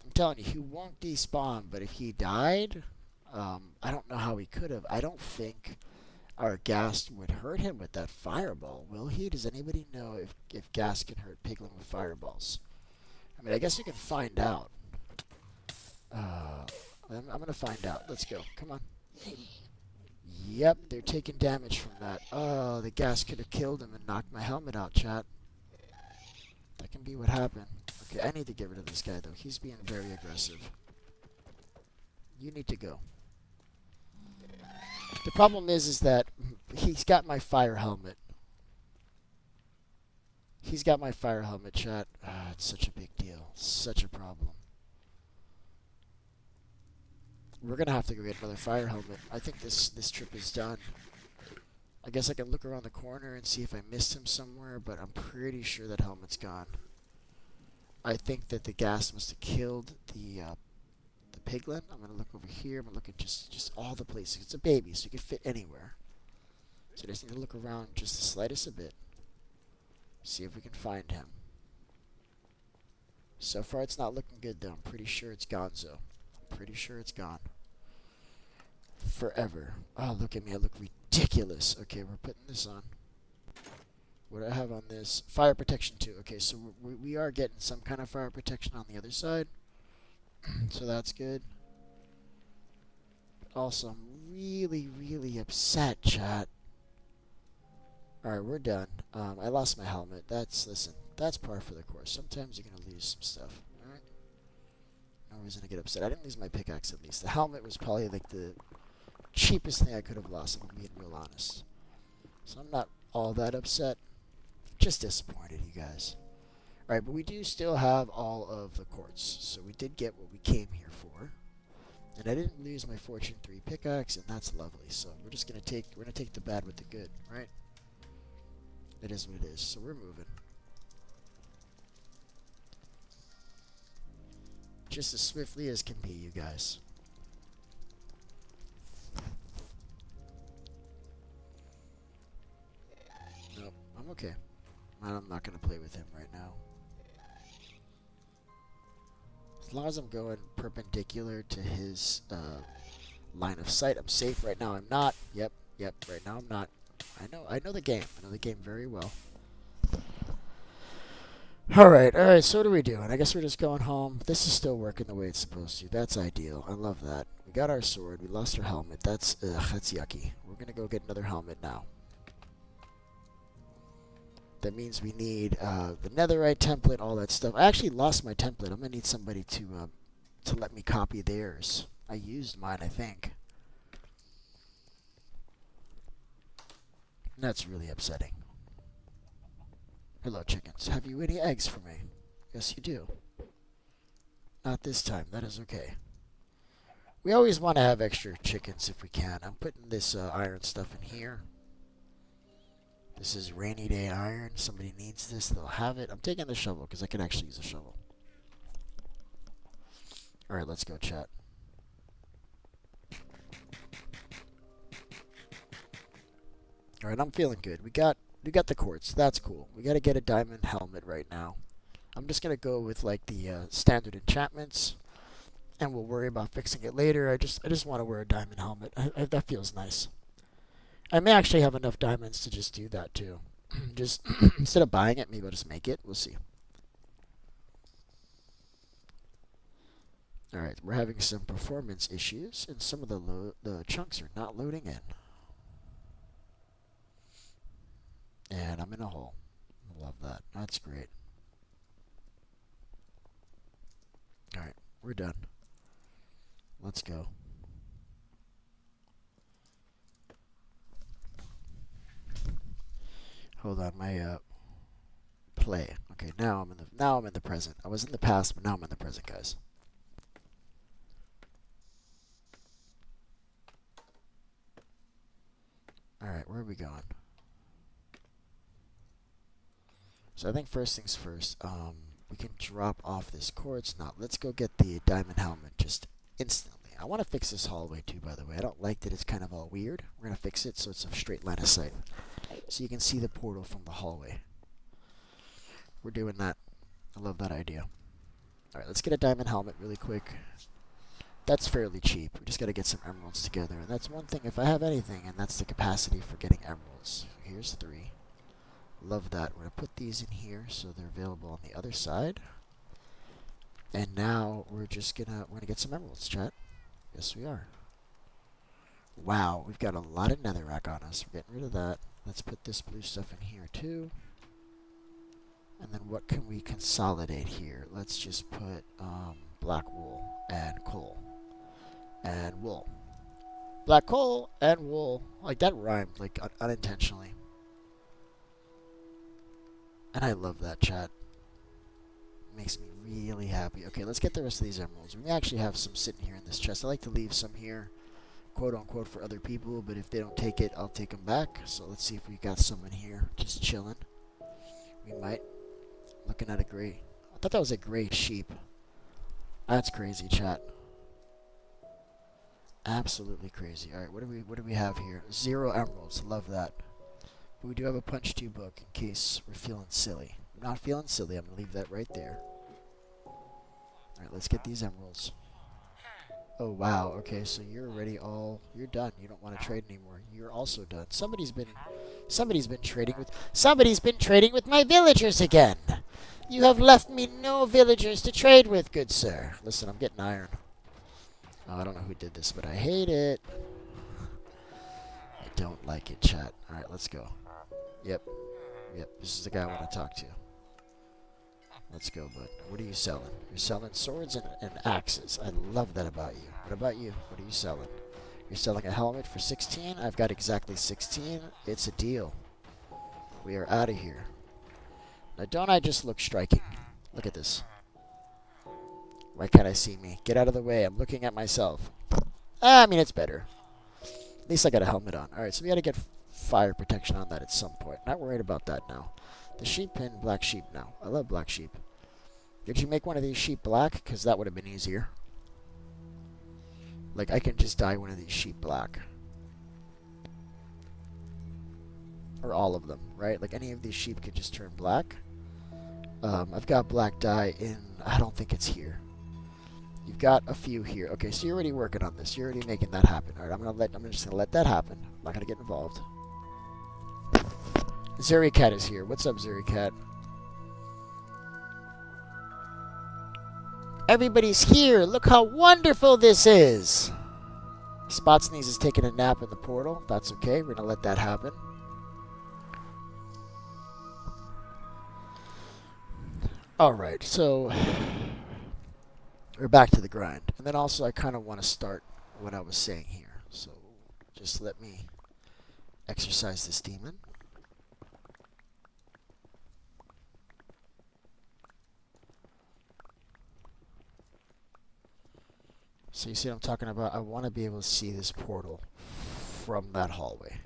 I'm telling you, he won't despawn, but if he died, I don't know how he could have. I don't think our gas would hurt him with that fireball, will he? Does anybody know if gas can hurt Piglin with fireballs? I mean, I guess you can find out. I'm going to find out. Let's go. Come on. Yep, they're taking damage from that. Oh, the gas could have killed him and knocked my helmet out, chat. That can be what happened. Okay, I need to get rid of this guy, though. He's being very aggressive. You need to go. The problem is that he's got my fire helmet. He's got my fire helmet, chat. It's such a big deal. Such a problem. We're going to have to go get another fire helmet. I think this trip is done. I guess I can look around the corner and see if I missed him somewhere, but I'm pretty sure that helmet's gone. I think that the gas must have killed the piglin. I'm going to look over here. I'm going to look at just all the places. It's a baby, so you can fit anywhere. So I just need to look around just the slightest a bit. See if we can find him. So far, it's not looking good, though. I'm pretty sure it's gonzo. Pretty sure it's gone. Forever. Oh, look at me. I look ridiculous. Okay, we're putting this on. What do I have on this? Fire protection, too. Okay, so we are getting some kind of fire protection on the other side. So that's good. Also, I'm really, really upset, chat. Alright, we're done. I lost my helmet. Listen, that's par for the course. Sometimes you're going to lose some stuff. Alright? No reason to get upset. I didn't lose my pickaxe, at least. The helmet was probably like the cheapest thing I could have lost, if I'm being real honest. So I'm not all that upset. Just disappointed, you guys. Alright, but we do still have all of the quartz. So we did get what we came here for. And I didn't lose my Fortune 3 pickaxe, and that's lovely. So we're just gonna take the bad with the good, right? It is what it is. So we're moving. Just as swiftly as can be, you guys. Nope, I'm okay. I'm not gonna play with him right now. long as I'm going perpendicular to his line of sight, I'm safe. Right now, I'm not. Yep. Right now, I'm not. I know the game. I know the game very well. All right. So what are we doing? I guess we're just going home. This is still working the way it's supposed to. That's ideal. I love that. We got our sword. We lost our helmet. That's yucky. We're gonna go get another helmet now. That means we need the netherite template, all that stuff. I actually lost my template. I'm gonna need somebody to let me copy theirs. I used mine, I think. That's really upsetting. Hello, chickens. Have you any eggs for me? Yes, you do. Not this time. That is okay. We always want to have extra chickens if we can. I'm putting this iron stuff in here. This is rainy day iron. Somebody needs this, they'll have it. I'm taking the shovel because I can actually use a shovel. Alright, let's go, chat. Alright, I'm feeling good. We got the quartz. That's cool. We got to get a diamond helmet right now. I'm just going to go with like the standard enchantments, and we'll worry about fixing it later. I just want to wear a diamond helmet. That feels nice. I may actually have enough diamonds to just do that too. Just instead of buying it, maybe I'll just make it. We'll see. Alright, we're having some performance issues, and some of the chunks are not loading in. And I'm in a hole. I love that. That's great. Alright, we're done. Let's go. Hold on, my play. Okay, now I'm in the present. I was in the past, but now I'm in the present, guys. All right, where are we going? So I think first things first. We can drop off this quartz. Now let's go get the diamond helmet just instantly. I want to fix this hallway too, by the way. I don't like that it's kind of all weird. We're gonna fix it so it's a straight line of sight, so you can see the portal from the hallway. We're doing that. I love that idea. Alright, let's get a diamond helmet really quick. That's fairly cheap. We just gotta get some emeralds together. And that's one thing, if I have anything, and that's the capacity for getting emeralds. Here's 3. Love that. We're gonna put these in here so they're available on the other side. And now we're gonna get some emeralds, chat. Yes, we are. Wow, we've got a lot of netherrack on us. We're getting rid of that. Let's put this blue stuff in here too. And then what can we consolidate here? Let's just put black wool and coal. And wool. Black coal and wool. Like, that rhymed, like, unintentionally. And I love that, chat. Makes me really happy. Okay, let's get the rest of these emeralds. We may actually have some sitting here in this chest. I like to leave some here, quote unquote, for other people, but if they don't take it, I'll take them back. So let's see if we got some in here just chilling. We might. Looking at a gray. I thought that was a gray sheep. That's crazy, chat. Absolutely crazy. Alright, what do we have here? 0 emeralds. Love that. But we do have a punch 2 book in case we're feeling silly. I'm not feeling silly. I'm going to leave that right there. Alright, let's get these emeralds. Oh, wow. Okay, so you're already you're done. You don't want to trade anymore. You're also done. Somebody's been trading with my villagers again. You have left me no villagers to trade with, good sir. Listen, I'm getting iron. Oh, I don't know who did this, but I hate it. I don't like it, chat. Alright, let's go. Yep, this is the guy I want to talk to. Let's go, bud. What are you selling? You're selling swords and axes. I love that about you. What about you? What are you selling? You're selling a helmet for 16? I've got exactly 16. It's a deal. We are out of here. Now, don't I just look striking? Look at this. Why can't I see me? Get out of the way. I'm looking at myself. I mean, it's better. At least I got a helmet on. Alright, so we gotta get fire protection on that at some point. Not worried about that now. The sheep pin, black sheep now. I love black sheep. Did you make one of these sheep black? Because that would have been easier. Like, I can just dye one of these sheep black. Or all of them, right? Like, any of these sheep could just turn black. I've got black dye in... I don't think it's here. You've got a few here. Okay, so you're already working on this. You're already making that happen. All right, I'm just gonna let that happen. I'm not gonna get involved. Zericat is here. What's up, Zericat? Everybody's here. Look how wonderful this is. Spot Sneeze is taking a nap in the portal. That's okay. We're gonna let that happen. All right, so we're back to the grind. And then also I kind of want to start what I was saying here. So just let me exercise this demon. So you see what I'm talking about? I want to be able to see this portal from that hallway.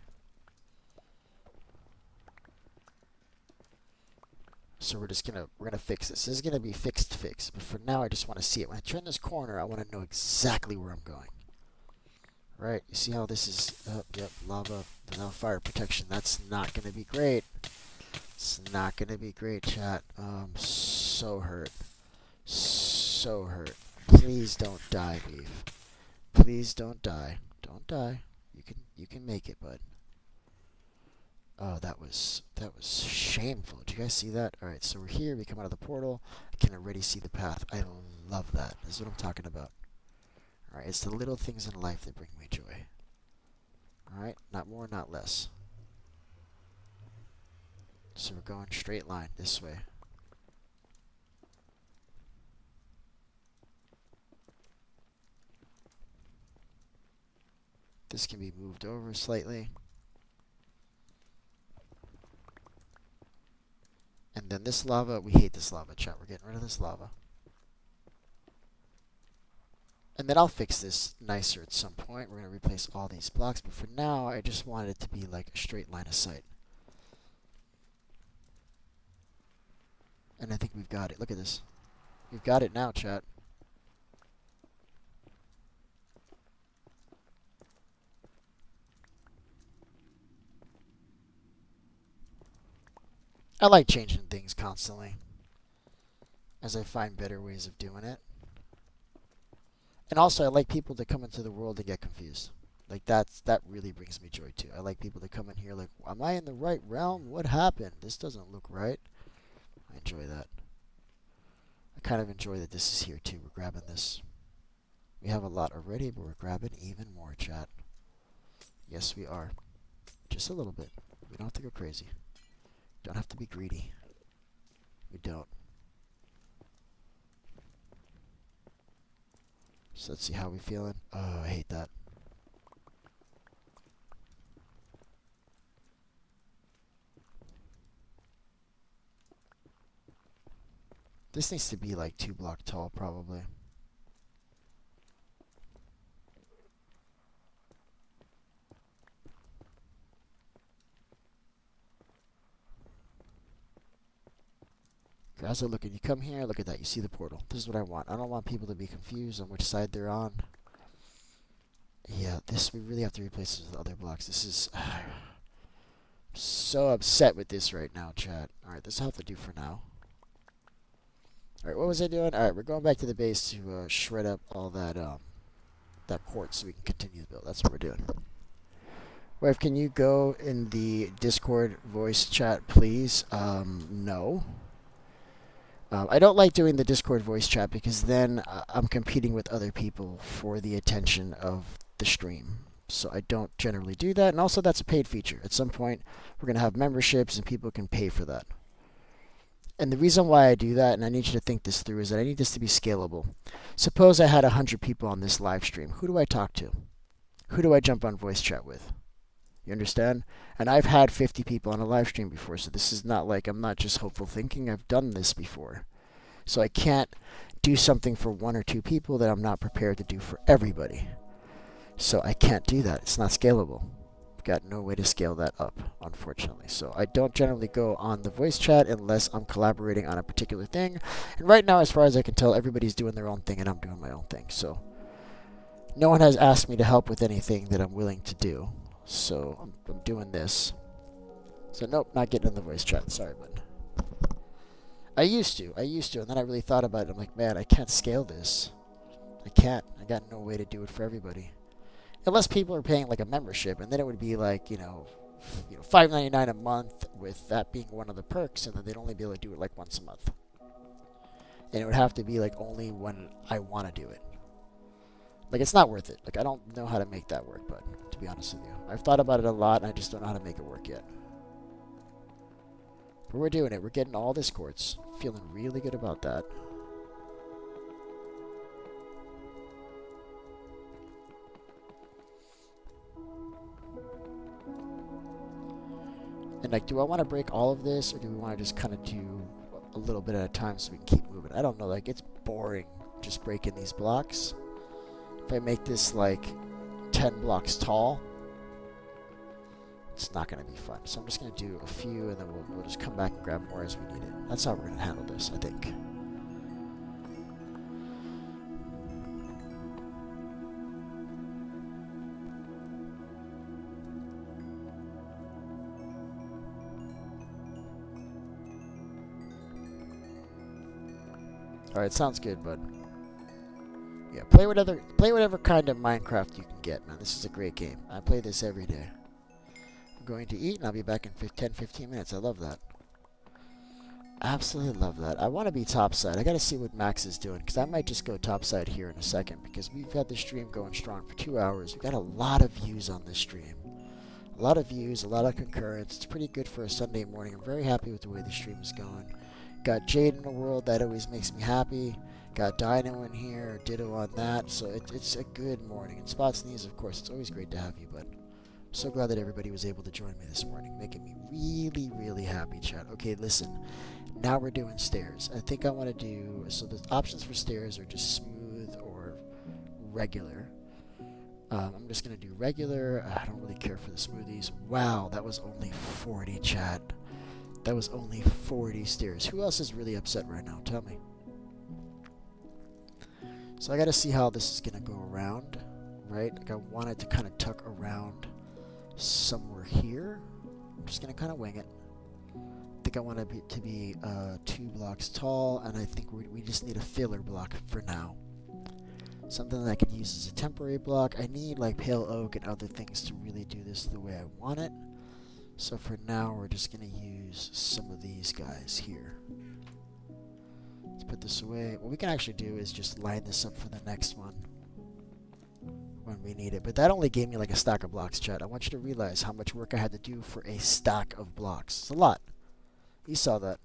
So we're gonna fix this. This is gonna be fix. But for now, I just want to see it. When I turn this corner, I want to know exactly where I'm going. Right? You see how this is? Yep, lava. No fire protection. That's not gonna be great. It's not gonna be great, chat. So hurt. So hurt. Please don't die, Beef. Please don't die. Don't die. You can make it, bud. Oh, that was shameful. Did you guys see that? All right, so we're here. We come out of the portal. I can already see the path. I love that. This is what I'm talking about. All right, it's the little things in life that bring me joy. All right, not more, not less. So we're going straight line this way. This can be moved over slightly. And then this lava, we hate this lava, chat. We're getting rid of this lava. And then I'll fix this nicer at some point. We're going to replace all these blocks. But for now, I just want it to be like a straight line of sight. And I think we've got it. Look at this. We've got it now, chat. I like changing things constantly as I find better ways of doing it. And also, I like people to come into the world and get confused. Like, that really brings me joy, too. I like people to come in here like, am I in the right realm? What happened? This doesn't look right. I enjoy that. I kind of enjoy that this is here, too. We're grabbing this. We have a lot already, but we're grabbing even more, chat. Yes, we are. Just a little bit. We don't have to go crazy. Don't have to be greedy. We don't. So let's see how we feeling. Oh, I hate that. This needs to be like 2 blocks tall, probably. As I look at you, come here, look at that. You see the portal. This is what I want. I don't want people to be confused on which side they're on. Yeah, this we really have to replace this with other blocks. This is I'm so upset with this right now, chat. All right, this will have to do for now. All right, what was I doing? All right, we're going back to the base to shred up all that that quartz so we can continue the build. That's what we're doing. Wife, can you go in the Discord voice chat, please? No. I don't like doing the Discord voice chat because then I'm competing with other people for the attention of the stream. So I don't generally do that. And also, that's a paid feature. At some point, we're going to have memberships and people can pay for that. And the reason why I do that, and I need you to think this through, is that I need this to be scalable. Suppose I had 100 people on this live stream. Who do I talk to? Who do I jump on voice chat with? You understand? And I've had 50 people on a live stream before, so this is not like I'm not just hopeful thinking. I've done this before. So I can't do something for 1 or 2 people that I'm not prepared to do for everybody. So I can't do that. It's not scalable. I've got no way to scale that up, unfortunately. So I don't generally go on the voice chat unless I'm collaborating on a particular thing. And right now, as far as I can tell, everybody's doing their own thing and I'm doing my own thing. So no one has asked me to help with anything that I'm willing to do. So I'm doing this. So nope, not getting in the voice chat. Sorry, bud. I used to, and then I really thought about it. I'm like, man, I can't scale this. I can't. I got no way to do it for everybody. Unless people are paying like a membership, and then it would be like, $5.99 a month, with that being one of the perks, and then they'd only be able to do it like once a month. And it would have to be like only when I want to do it. Like, it's not worth it. Like, I don't know how to make that work, but to be honest with you, I've thought about it a lot, and I just don't know how to make it work yet. But we're doing it. We're getting all this quartz. Feeling really good about that. And like, do I want to break all of this, or do we want to just kind of do a little bit at a time so we can keep moving? I don't know. Like, it's boring just breaking these blocks. If I make this like 10 blocks tall, it's not going to be fun. So I'm just going to do a few, and then we'll just come back and grab more as we need it. That's how we're going to handle this, I think. Alright, sounds good, bud. Yeah, play whatever kind of Minecraft you can get, man. This is a great game. I play this every day. I'm going to eat, and I'll be back in 10-15 minutes. I love that. Absolutely love that. I want to be topside. I got to see what Max is doing, because I might just go topside here in a second, because we've had the stream going strong for 2 hours. We've got a lot of views on this stream. A lot of views, a lot of concurrence. It's pretty good for a Sunday morning. I'm very happy with the way the stream is going. Got Jade in the world. That always makes me happy. Got Dino in here. Ditto on that. So it's a good morning. And Spot Sneeze, of course, it's always great to have you, but I'm so glad that everybody was able to join me this morning. Making me really, really happy, chat. Okay, listen. Now we're doing stairs. I think I want to do... So the options for stairs are just smooth or regular. I'm just going to do regular. I don't really care for the smoothies. Wow, that was only 40, chat. That was only 40 stairs. Who else is really upset right now? Tell me. So I got to see how this is going to go around, right? Like, I want it to kind of tuck around somewhere here. I'm just going to kind of wing it. I think I want it to be 2 blocks tall, and I think we just need a filler block for now. Something that I can use as a temporary block. I need like pale oak and other things to really do this the way I want it. So for now, we're just going to use some of these guys here. Let's put this away. What we can actually do is just line this up for the next one when we need it. But that only gave me like a stack of blocks, chat. I want you to realize how much work I had to do for a stack of blocks. It's a lot. You saw that.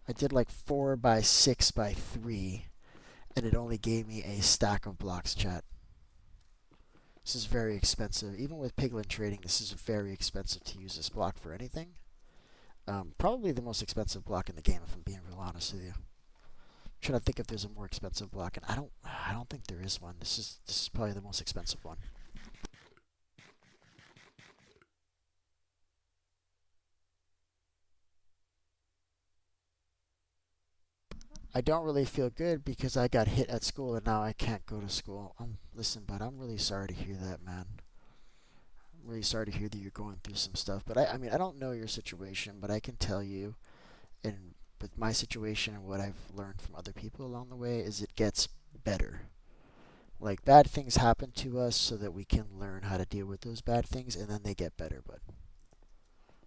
I did like 4 by 6 by 3, and it only gave me a stack of blocks, chat. This is very expensive. Even with Piglin Trading, this is very expensive to use this block for anything. Probably the most expensive block in the game, if I'm being real honest with you. I'm trying to think if there's a more expensive block, and I don't think there is one. This is probably the most expensive one. I don't really feel good because I got hit at school and now I can't go to school. Listen, bud, I'm really sorry to hear that, man. I'm really sorry to hear that you're going through some stuff. But I mean, I don't know your situation, but I can tell you, and with my situation and what I've learned from other people along the way, is it gets better. Like, bad things happen to us so that we can learn how to deal with those bad things, and then they get better, bud.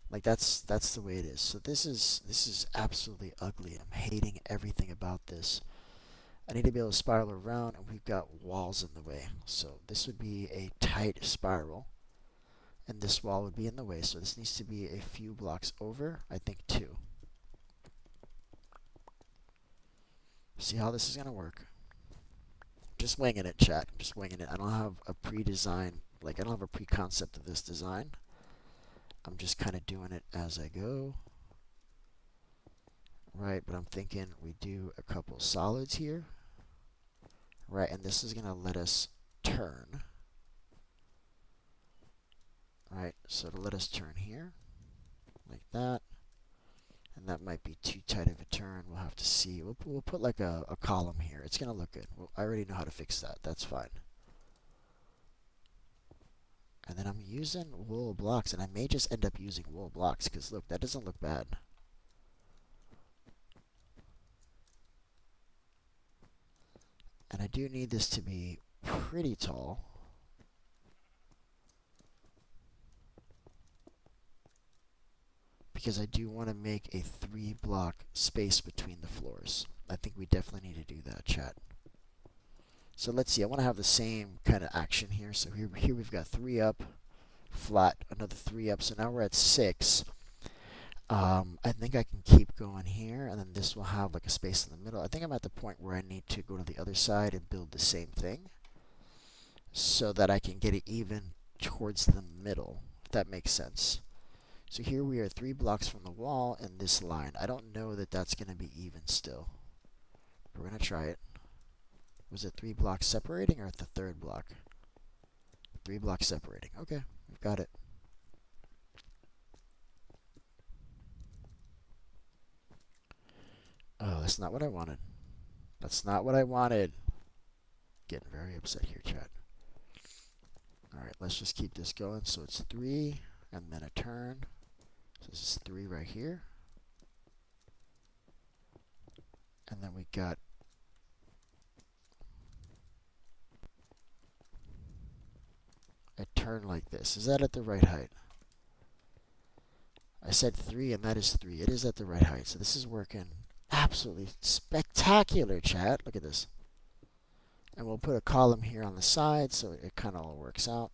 Like, that's the way it is. So this is absolutely ugly. I'm hating everything about this. I need to be able to spiral around, and we've got walls in the way. So this would be a tight spiral, and this wall would be in the way. So this needs to be a few blocks over. I think 2. See how this is going to work. Just winging it, chat. Just winging it. I don't have a pre-design, like I don't have a pre-concept of this design. I'm just kind of doing it as I go. Right, but I'm thinking we do a couple solids here. Right, and this is going to let us turn. Right, so to let us turn here, like that. And that might be too tight of a turn. We'll have to see. We'll put like a column here. It's going to look good. I already know how to fix that. That's fine. And then I'm using wool blocks, and I may just end up using wool blocks, because look, that doesn't look bad. And I do need this to be pretty tall. Because I do want to make a 3-block space between the floors. I think we definitely need to do that, chat. So let's see, I want to have the same kind of action here. So here we've got 3 up, flat, another 3 up. So now we're at 6. I think I can keep going here, and then this will have like a space in the middle. I think I'm at the point where I need to go to the other side and build the same thing so that I can get it even towards the middle, if that makes sense. So here we are 3 blocks from the wall in this line. I don't know that that's going to be even still. We're going to try it. Was it 3 blocks separating or at the 3rd block? 3 blocks separating. Okay, we've got it. Oh, that's not what I wanted. That's not what I wanted. Getting very upset here, chat. Alright, let's just keep this going. So it's 3 and then a turn. So this is 3 right here. And then we got a turn like this. Is that at the right height? I said 3 and that is 3. It is at the right height. So this is working absolutely spectacular, chat. Look at this. And we'll put a column here on the side so it kind of all works out.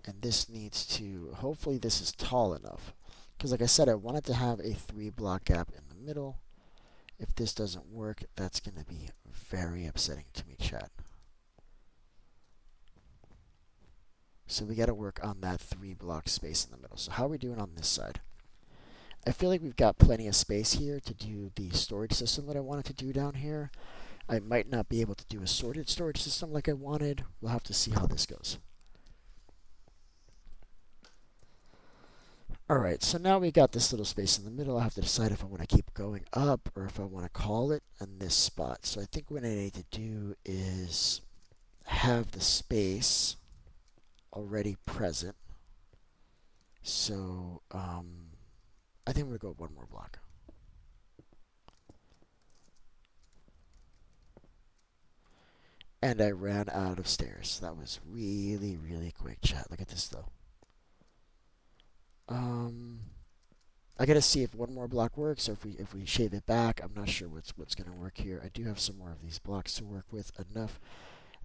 And this needs to, hopefully this is tall enough. Because like I said, I wanted to have a 3-block gap in the middle. If this doesn't work, that's going to be very upsetting to me, chat. So we got to work on that 3-block space in the middle. So how are we doing on this side? I feel like we've got plenty of space here to do the storage system that I wanted to do down here. I might not be able to do a sorted storage system like I wanted. We'll have to see how this goes. Alright, so now we got this little space in the middle. I have to decide if I want to keep going up or if I want to call it in this spot. So I think what I need to do is have the space already present. So I think I'm going to go 1 more block. And I ran out of stairs. That was really, really quick, chat. Look at this, though. I gotta see if 1 more block works, or if we shave it back. I'm not sure what's gonna work here. I do have some more of these blocks to work with, enough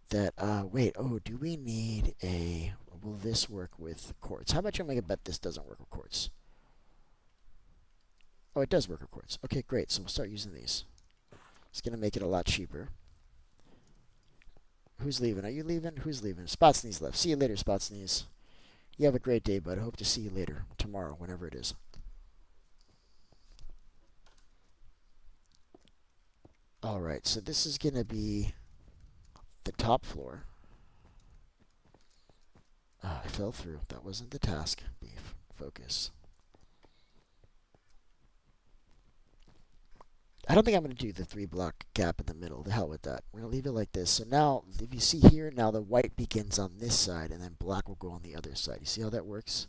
that wait. Oh, do we need a? Will this work with quartz? How much am I gonna bet this doesn't work with quartz? Oh, it does work with quartz. Okay, great. So we'll start using these. It's gonna make it a lot cheaper. Who's leaving? Are you leaving? Who's leaving? Spotsneeze left. See you later, Spotsneeze. You have a great day, bud. I hope to see you later. Tomorrow, whenever it is. Alright, so this is going to be the top floor. I fell through. That wasn't the task. Beef. Focus. I don't think I'm going to do the 3-block gap in the middle. The hell with that. We're going to leave it like this. So now, if you see here, now the white begins on this side, and then black will go on the other side. You see how that works?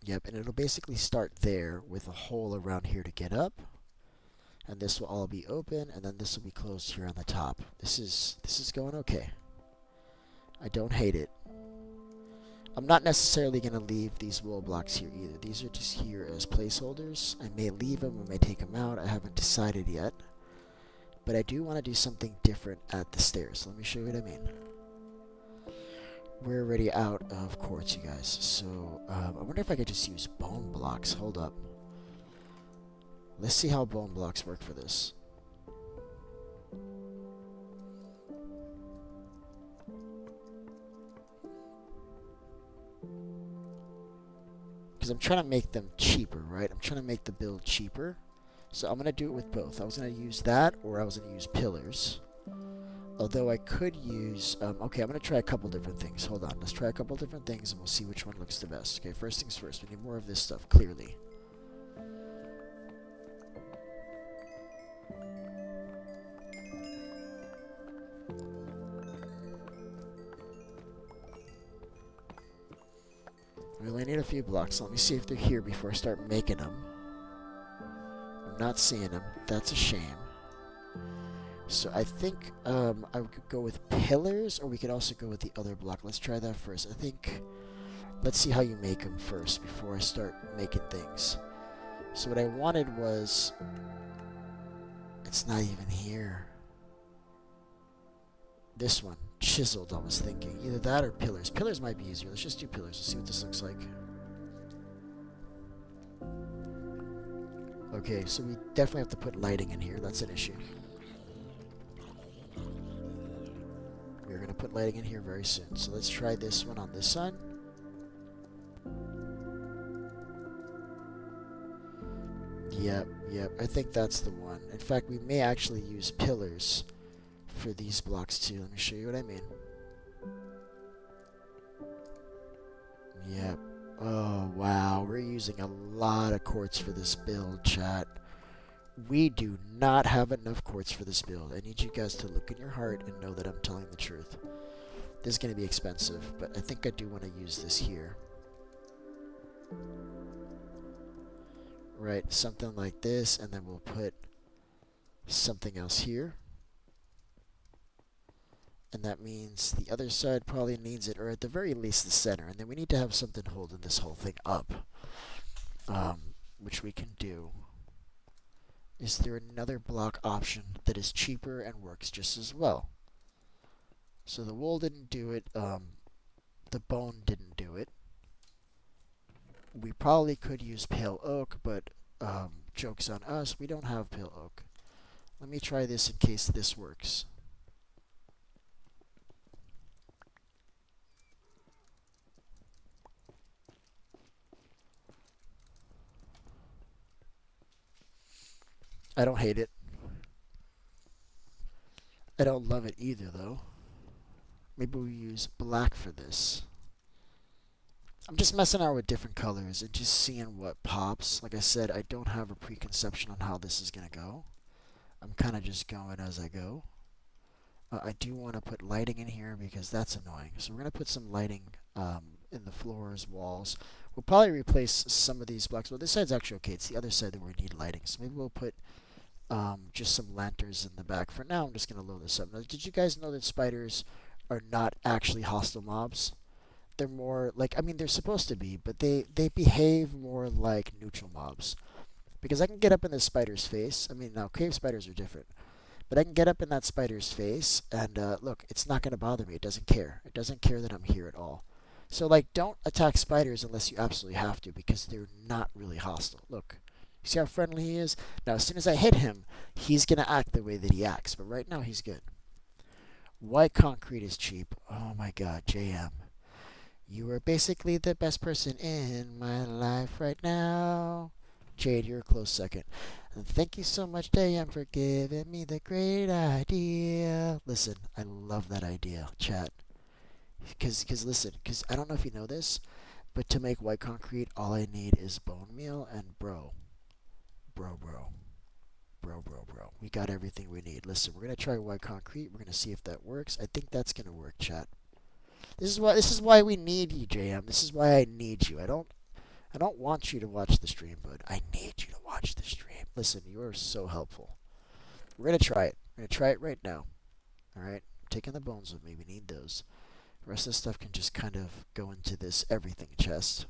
Yep, and it'll basically start there with a hole around here to get up. And this will all be open, and then this will be closed here on the top. This is going okay. I don't hate it. I'm not necessarily going to leave these wool blocks here either. These are just here as placeholders. I may leave them, I may take them out. I haven't decided yet. But I do want to do something different at the stairs. Let me show you what I mean. We're already out of quartz, you guys. So I wonder if I could just use bone blocks. Hold up. Let's see how bone blocks work for this. Because I'm trying to make them cheaper, right? I'm trying to make the build cheaper. So I'm going to do it with both. I was going to use that, or I was going to use pillars. Although I could use... okay, I'm going to try a couple different things. Hold on. Let's try a couple different things, and we'll see which one looks the best. Okay, first things first. We need more of this stuff, clearly. We only need a few blocks. Let me see if they're here before I start making them. not seeing him. That's a shame. So I think I could go with pillars, or we could also go with the other block. Let's try that first. I think, let's see how you make them first before I start making things. So what I wanted was, it's not even here. This one, chiseled, I was thinking. Either that or pillars. Pillars might be easier. Let's just do pillars. Let's see what this looks like. Okay, so we definitely have to put lighting in here. That's an issue. We're going to put lighting in here very soon. So let's try this one on this side. Yep. I think that's the one. In fact, we may actually use pillars for these blocks too. Let me show you what I mean. Yep. Oh, wow. We're using a lot of quartz for this build, chat. We do not have enough quartz for this build. I need you guys to look in your heart and know that I'm telling the truth. This is going to be expensive, but I think I do want to use this here. Right, something like this, and then we'll put something else here. And that means the other side probably needs it, or at the very least the center. And then we need to have something holding this whole thing up, which we can do. Is there another block option that is cheaper and works just as well? So the wool didn't do it, the bone didn't do it. We probably could use pale oak, but joke's on us, we don't have pale oak. Let me try this in case this works. I don't hate it. I don't love it either, though. Maybe we use black for this. I'm just messing around with different colors and just seeing what pops. Like I said, I don't have a preconception on how this is going to go. I'm kind of just going as I go. I do want to put lighting in here because that's annoying. So we're going to put some lighting in the floors, walls. We'll probably replace some of these blocks. Well, this side's actually okay. It's the other side that we need lighting. So maybe we'll put just some lanterns in the back. For now, I'm just going to load this up. Now, did you guys know that spiders are not actually hostile mobs? They're more like, I mean, they're supposed to be, but they behave more like neutral mobs. Because I can get up in this spider's face. I mean, now, cave spiders are different. But I can get up in that spider's face, and look, it's not going to bother me. It doesn't care. It doesn't care that I'm here at all. So, like, don't attack spiders unless you absolutely have to, because they're not really hostile. Look. See how friendly he is? Now, as soon as I hit him, he's going to act the way that he acts. But right now, he's good. White concrete is cheap. Oh, my God, JM. You are basically the best person in my life right now. Jade, you're a close second. And thank you so much, JM, for giving me the great idea. Listen, I love that idea, chat. Because listen, because I don't know if you know this, but to make white concrete, all I need is bone meal and bro. We got everything we need. Listen, we're going to try white concrete. We're going to see if that works. I think that's going to work, chat. This is why we need you, JM. This is why I need you. I don't want you to watch the stream, but I need you to watch the stream. Listen, you are so helpful. We're going to try it. We're going to try it right now. All right? I'm taking the bones with me. We need those. The rest of the stuff can just kind of go into this everything chest.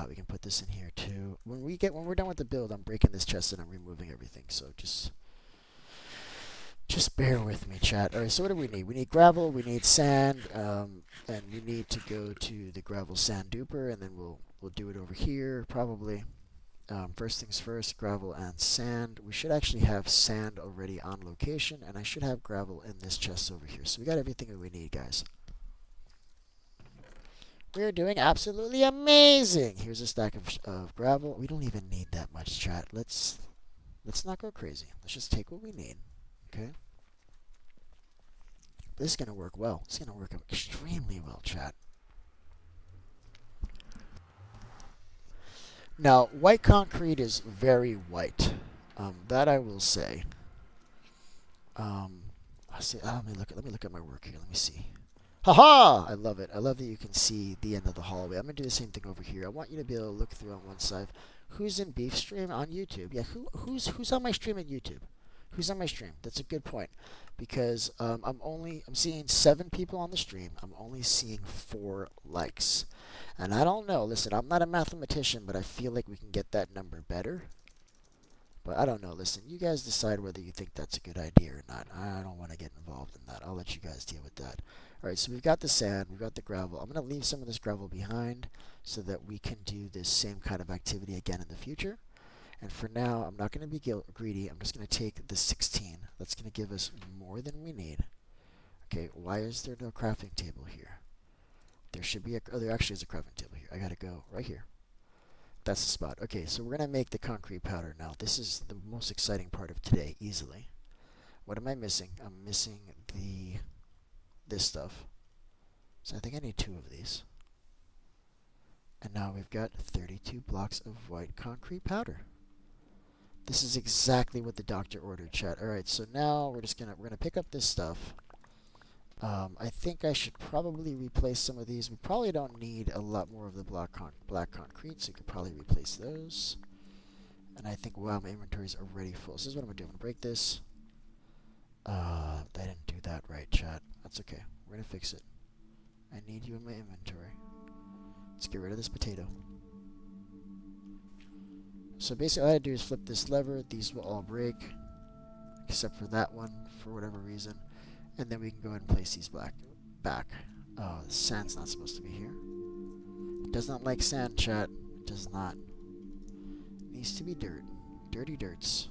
We can put this in here too. When we're done with the build, I'm breaking this chest and I'm removing everything. So just bear with me, chat. All right. So what do we need? We need gravel. We need sand, and we need to go to the gravel sand duper, and then we'll do it over here probably. First things first, gravel and sand. We should actually have sand already on location, and I should have gravel in this chest over here. So we got everything that we need, guys. We're doing absolutely amazing. Here's a stack of gravel. We don't even need that much, chat. Let's not go crazy. Let's just take what we need. Okay? This is going to work well. It's going to work extremely well, chat. Now, white concrete is very white. That I will say. Let me look at my work here. Let me see. Haha! I love it. I love that you can see the end of the hallway. I'm going to do the same thing over here. I want you to be able to look through on one side. Who's in Beef stream on YouTube? Yeah, who's on my stream at YouTube? Who's on my stream? That's a good point, because I'm seeing 7 people on the stream. I'm only seeing 4 likes, and I don't know. Listen, I'm not a mathematician, but I feel like we can get that number better. But I don't know. Listen, you guys decide whether you think that's a good idea or not. I don't want to get involved in that. I'll let you guys deal with that. All right, so we've got the sand, we've got the gravel. I'm going to leave some of this gravel behind so that we can do this same kind of activity again in the future. And for now, I'm not going to be greedy. I'm just going to take the 16. That's going to give us more than we need. Okay, why is there no crafting table here? There should be there actually is a crafting table here. I got to go right here. That's the spot. Okay, so we're going to make the concrete powder now. This is the most exciting part of today, easily. What am I missing? I'm missing this stuff. So I think I need 2 of these. And now we've got 32 blocks of white concrete powder. This is exactly what the doctor ordered, chat. Alright, so now we're gonna pick up this stuff. I think I should probably replace some of these. We probably don't need a lot more of the black concrete, so you could probably replace those. And I think, wow, my inventory is already full. So this is what I'm gonna do. I'm gonna break this. I didn't do that right, chat. That's okay. We're gonna fix it. I need you in my inventory. Let's get rid of this potato. So basically all I do is flip this lever. These will all break, except for that one, for whatever reason. And then we can go ahead and place these back. Oh, the sand's not supposed to be here. It does not like sand, chat. It does not. It needs to be dirt. Dirty dirts.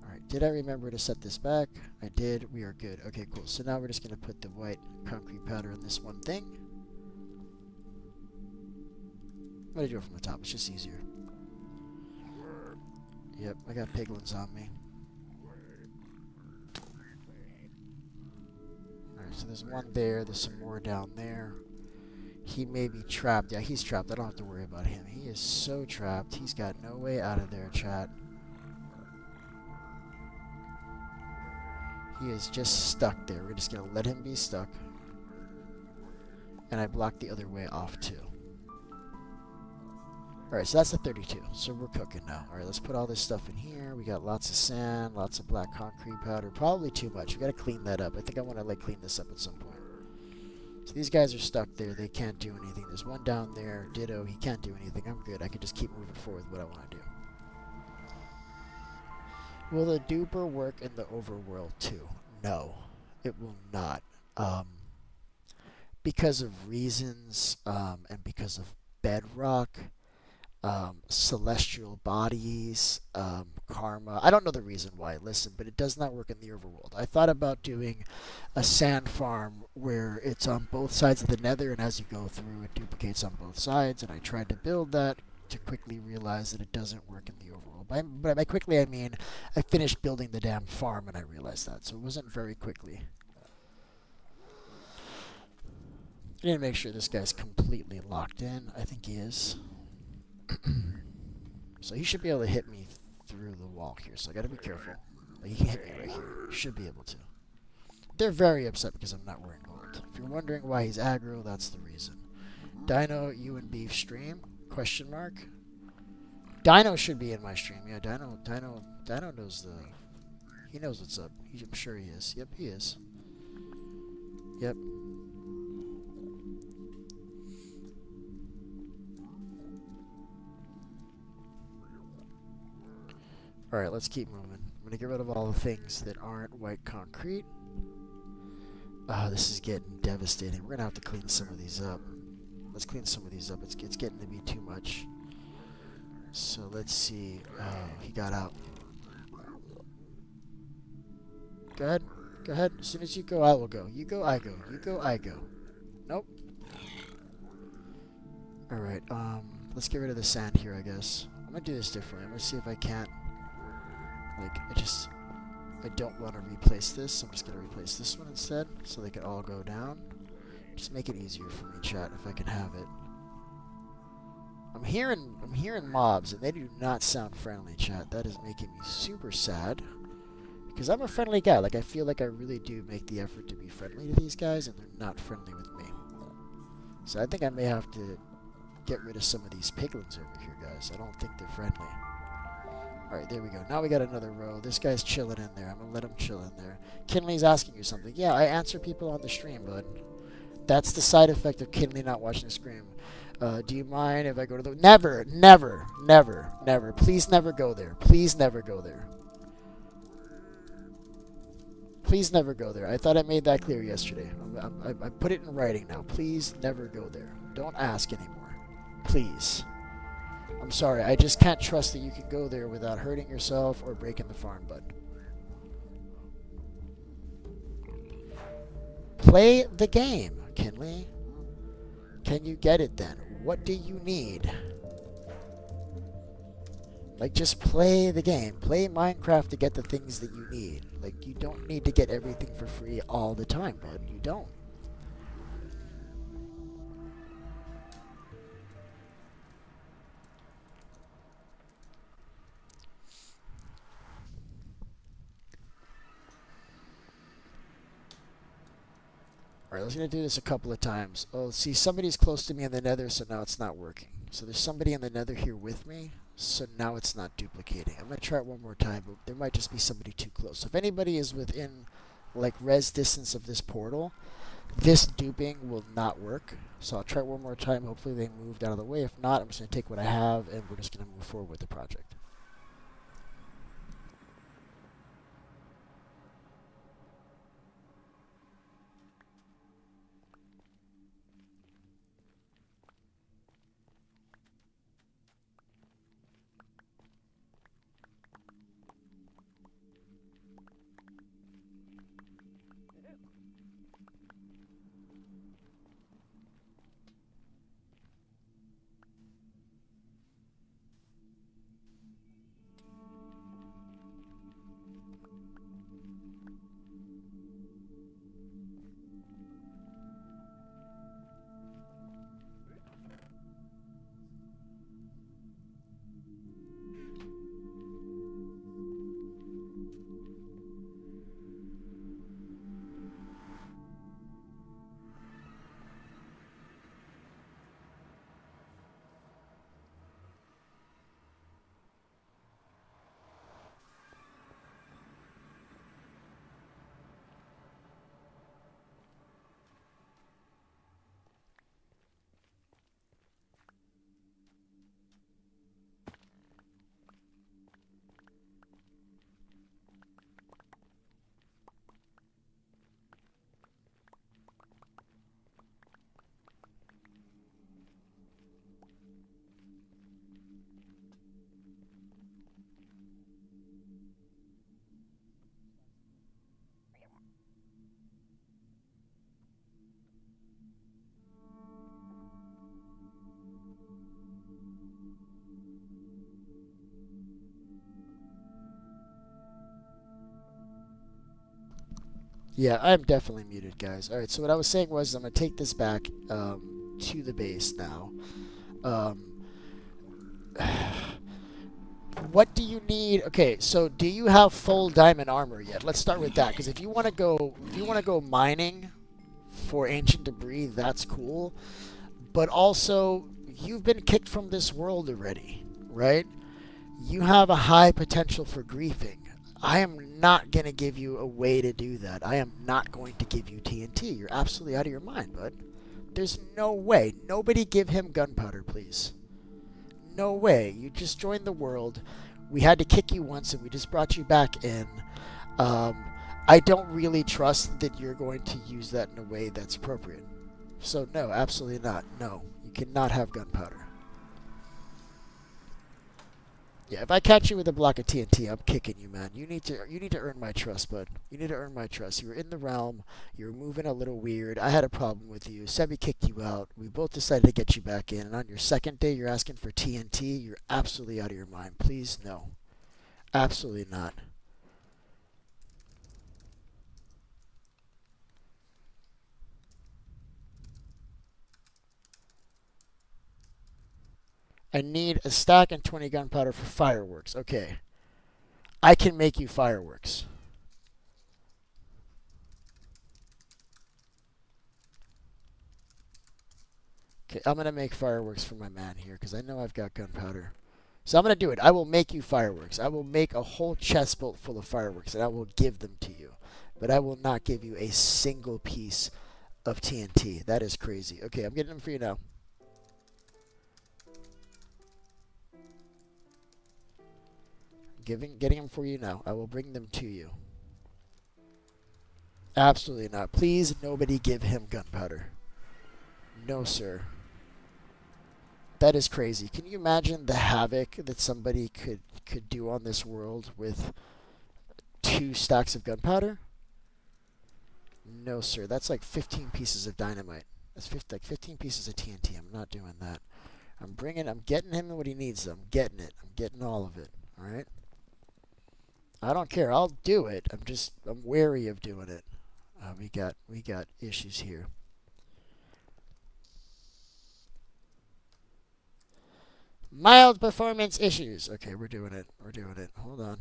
Alright, did I remember to set this back? I did. We are good. Okay, cool. So now we're just going to put the white concrete powder in this one thing. I'm going to do it from the top. It's just easier. Yep, I got piglins on me. Alright, so there's one there. There's some more down there. He may be trapped. Yeah, he's trapped. I don't have to worry about him. He is so trapped. He's got no way out of there, chat. He is just stuck there. We're just going to let him be stuck. And I blocked the other way off, too. Alright, so that's the 32. So we're cooking now. Alright, let's put all this stuff in here. We got lots of sand, lots of black concrete powder. Probably too much. We got to clean that up. I think I want to clean this up at some point. So these guys are stuck there. They can't do anything. There's one down there. Ditto. He can't do anything. I'm good. I can just keep moving forward with what I want to do. Will the duper work in the overworld too? No, it will not. Because of reasons, and because of bedrock, celestial bodies, karma. I don't know the reason why, listen, but it does not work in the overworld. I thought about doing a sand farm where it's on both sides of the nether, and as you go through, it duplicates on both sides, and I tried to build that to quickly realize that it doesn't work in the overworld. But by quickly, I mean I finished building the damn farm, and I realized that, so it wasn't very quickly. I need to make sure this guy's completely locked in. I think he is. So he should be able to hit me through the wall here, so I gotta be careful. Like, he can hit me right here. Should be able to. They're very upset because I'm not wearing gold. If you're wondering why he's aggro, that's the reason. Dino, you and Beef stream? Question mark. Dino should be in my stream. Yeah, Dino knows he knows what's up. I'm sure he is. Yep, he is. Yep. Alright, let's keep moving. I'm going to get rid of all the things that aren't white concrete. This is getting devastating. We're going to have to clean some of these up. Let's clean some of these up. It's getting to be too much. So let's see. He got out. Go ahead. Go ahead. As soon as you go, I will go. You go, I go. You go, I go. Nope. Alright, let's get rid of the sand here, I guess. I'm going to do this differently. I'm going to see if I can't. I don't want to replace this. I'm just going to replace this one instead, so they can all go down. Just make it easier for me, chat, if I can have it. I'm hearing mobs, and they do not sound friendly, chat. That is making me super sad. Because I'm a friendly guy. I feel like I really do make the effort to be friendly to these guys, and they're not friendly with me. So I think I may have to get rid of some of these piglins over here, guys. I don't think they're friendly. Alright, there we go. Now we got another row. This guy's chilling in there. I'm going to let him chill in there. Kinley's asking you something. Yeah, I answer people on the stream, bud. That's the side effect of Kinley not watching the stream. Do you mind if I go to the... Never, never, never, never. Please never go there. Please never go there. Please never go there. I thought I made that clear yesterday. I put it in writing now. Please never go there. Don't ask anymore. Please. I'm sorry. I just can't trust that you can go there without hurting yourself or breaking the farm, bud. Play the game, Kinley. Can you get it then? What do you need? Like, just play the game. Play Minecraft to get the things that you need. Like, you don't need to get everything for free all the time, bud. You don't. Alright, let's gonna do this a couple of times. Oh, see, somebody's close to me in the nether, so now it's not working. So there's somebody in the nether here with me, so now it's not duplicating. I'm gonna try it one more time, but there might just be somebody too close. So if anybody is within, like, res distance of this portal, this duping will not work. So I'll try it one more time. Hopefully they moved out of the way. If not, I'm just gonna take what I have, and we're just gonna move forward with the project. Yeah, I'm definitely muted, guys. Alright, so what I was saying was I'm going to take this back to the base now. What do you need? Okay, so do you have full diamond armor yet? Let's start with that, because if you want to go mining for ancient debris, that's cool. But also, you've been kicked from this world already, right? You have a high potential for griefing. I am not going to give you a way to do that. I am not going to give you TNT. You're absolutely out of your mind, bud. There's no way. Nobody give him gunpowder, please. No way. You just joined the world. We had to kick you once, and we just brought you back in. I don't really trust that you're going to use that in a way that's appropriate. So, no, absolutely not. No, you cannot have gunpowder. Yeah, if I catch you with a block of TNT, I'm kicking you, man. You need to earn my trust, bud. You need to earn my trust. You were in the realm. You were moving a little weird. I had a problem with you. Sebi kicked you out. We both decided to get you back in. And on your second day, you're asking for TNT. You're absolutely out of your mind. Please, no. Absolutely not. I need a stack and 20 gunpowder for fireworks. Okay. I can make you fireworks. Okay, I'm going to make fireworks for my man here because I know I've got gunpowder. So I'm going to do it. I will make you fireworks. I will make a whole chest full of fireworks and I will give them to you. But I will not give you a single piece of TNT. That is crazy. Okay, I'm getting them for you now. Getting them for you now. I will bring them to you. Absolutely not. Please, nobody give him gunpowder. No, sir. That is crazy. Can you imagine the havoc that somebody could do on this world with 2 stacks of gunpowder? No, sir. That's like 15 pieces of dynamite. That's like 15 pieces of TNT. I'm not doing that. I'm getting him what he needs. I'm getting it. I'm getting all of it. All right? I don't care. I'll do it. I'm wary of doing it. We got issues here. Mild performance issues. Okay, we're doing it. We're doing it. Hold on.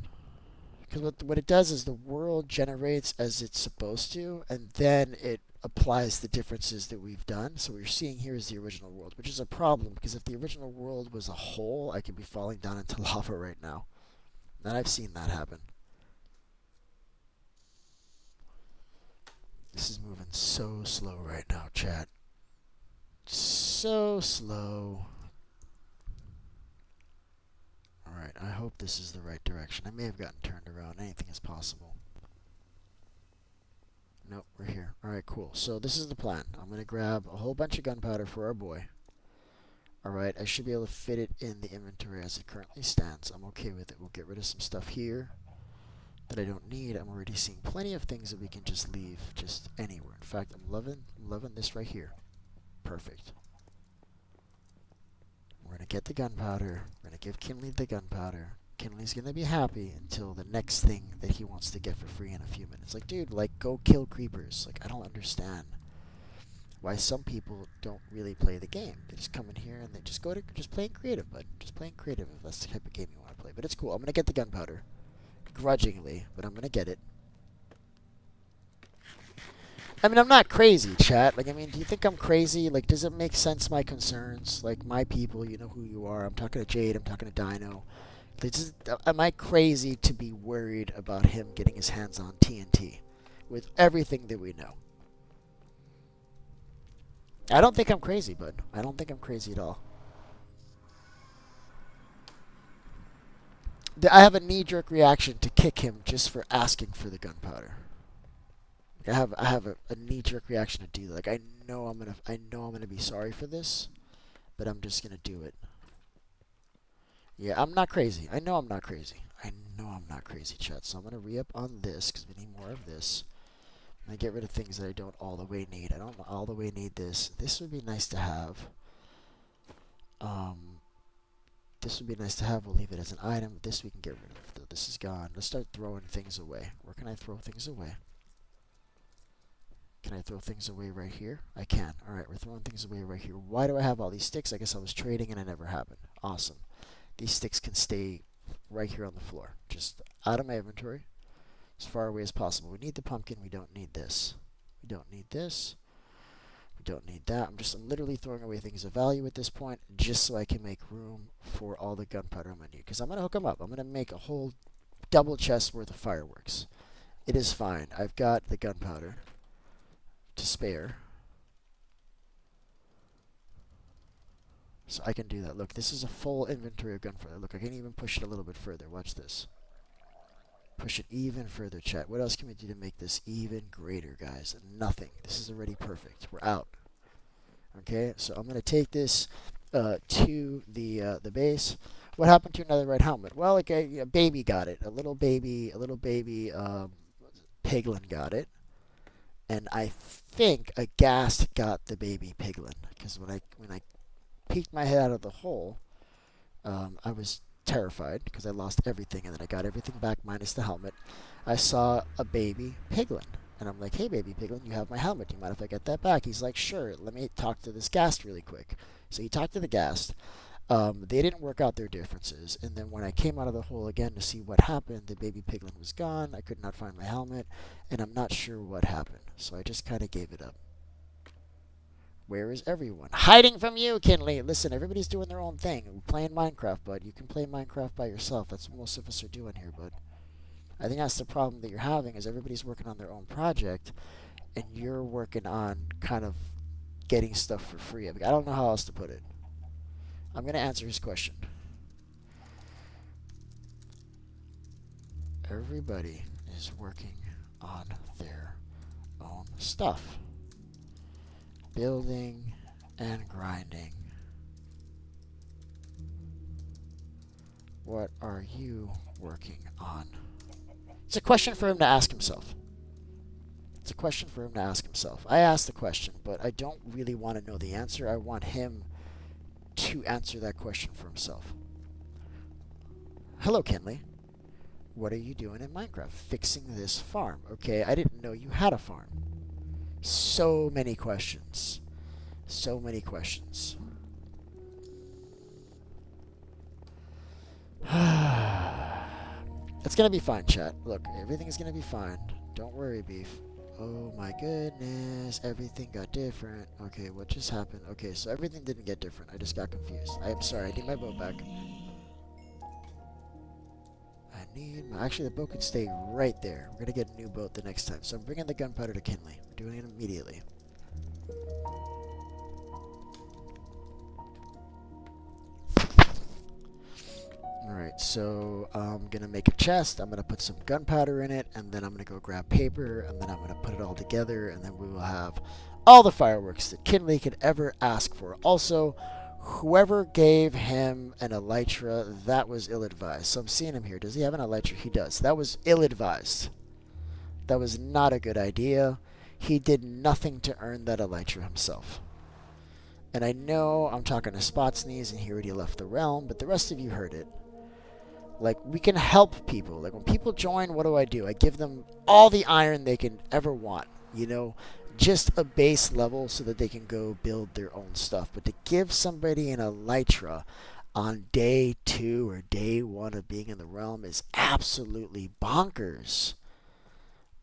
Because what it does is the world generates as it's supposed to, and then it applies the differences that we've done. So what you're seeing here is the original world, which is a problem because if the original world was a hole, I could be falling down into lava right now. And I've seen that happen. This is moving so slow right now, chat. So slow. Alright, I hope this is the right direction. I may have gotten turned around. Anything is possible. Nope, we're here. Alright, cool. So this is the plan. I'm going to grab a whole bunch of gunpowder for our boy. Alright, I should be able to fit it in the inventory as it currently stands. I'm okay with it. We'll get rid of some stuff here that I don't need. I'm already seeing plenty of things that we can just leave just anywhere. In fact, I'm loving this right here. Perfect. We're going to get the gunpowder. We're going to give Kinley the gunpowder. Kinley's going to be happy until the next thing that he wants to get for free in a few minutes. Like, dude, like, go kill creepers. Like, I don't understand why some people don't really play the game. They just come in here and they just go to just playing creative, bud. Just playing creative if that's the type of game you want to play. But it's cool. I'm going to get the gunpowder. Grudgingly, but I'm going to get it. I mean, I'm not crazy, chat. Like, I mean, do you think I'm crazy? Like, does it make sense, my concerns? Like, my people, you know who you are. I'm talking to Jade. I'm talking to Dino. Am I crazy to be worried about him getting his hands on TNT with everything that we know? I don't think I'm crazy, bud. I don't think I'm crazy at all. I have a knee-jerk reaction to kick him just for asking for the gunpowder. I have a knee-jerk reaction to do that. Like, I know I'm gonna be sorry for this, but I'm just gonna do it. Yeah, I'm not crazy. I know I'm not crazy. I know I'm not crazy, chat. So I'm gonna re-up on this because we need more of this. I'm gonna get rid of things that I don't all the way need. I don't all the way need this. This would be nice to have. This would be nice to have. We'll leave it as an item. This we can get rid of. This is gone. Let's start throwing things away. Where can I throw things away? Can I throw things away right here? I can. Alright, we're throwing things away right here. Why do I have all these sticks? I guess I was trading and it never happened. Awesome. These sticks can stay right here on the floor. Just out of my inventory. As far away as possible. We need the pumpkin. We don't need this. We don't need this. We don't need that. I'm literally throwing away things of value at this point just so I can make room for all the gunpowder I'm going to need. Because I'm going to hook them up. I'm going to make a whole double chest worth of fireworks. It is fine. I've got the gunpowder to spare. So I can do that. Look, this is a full inventory of gunpowder. Look, I can even push it a little bit further. Watch this. Push it even further, chat. What else can we do to make this even greater, guys? Nothing. This is already perfect. We're out. Okay, so I'm going to take this to the base. What happened to another red helmet? Well, like a baby got it. A little baby piglin got it. And I think a ghast got the baby piglin. Because when I peeked my head out of the hole, I was terrified because I lost everything and then I got everything back minus the helmet. I saw a baby piglin and I'm like, hey baby piglin, you have my helmet, do you mind if I get that back? He's like, sure, let me talk to this ghast really quick. So he talked to the ghast. They didn't work out their differences, and then when I came out of the hole again to see what happened, the baby piglin was gone. I could not find my helmet and I'm not sure what happened, so I just kind of gave it up. Where is everyone? Hiding from you, Kinley! Listen, everybody's doing their own thing. We're playing Minecraft, bud. You can play Minecraft by yourself. That's what most of us are doing here, bud. I think that's the problem that you're having, is everybody's working on their own project, and you're working on kind of getting stuff for free. I don't know how else to put it. I'm going to answer his question. Everybody is working on their own stuff. Building and grinding. What are you working on? It's a question for him to ask himself. It's a question for him to ask himself. I asked the question, but I don't really want to know the answer. I want him to answer that question for himself. Hello, Kinley. What are you doing in Minecraft? Fixing this farm. Okay, I didn't know you had a farm. So many questions. So many questions. It's gonna be fine, chat. Look, everything is gonna be fine. Don't worry, Beef. Oh my goodness, everything got different. Okay, what just happened? Okay, so everything didn't get different. I just got confused. I am sorry, I need my boat back. Actually, the boat could stay right there. We're gonna get a new boat the next time. So I'm bringing the gunpowder to Kinley. We're doing it immediately. Alright, so I'm gonna make a chest. I'm gonna put some gunpowder in it, and then I'm gonna go grab paper, and then I'm gonna put it all together, and then we will have all the fireworks that Kinley could ever ask for. Also, whoever gave him an elytra, that was ill-advised. So I'm seeing him here. Does he have an elytra? He does. That was ill-advised. That was not a good idea. He did nothing to earn that elytra himself. And I know I'm talking to Spotsneeze, and he already left the realm, but the rest of you heard it. Like, we can help people. Like, when people join, what do? I give them all the iron they can ever want, you know? Just a base level so that they can go build their own stuff. But to give somebody an elytra on day 2 or day 1 of being in the realm is absolutely bonkers.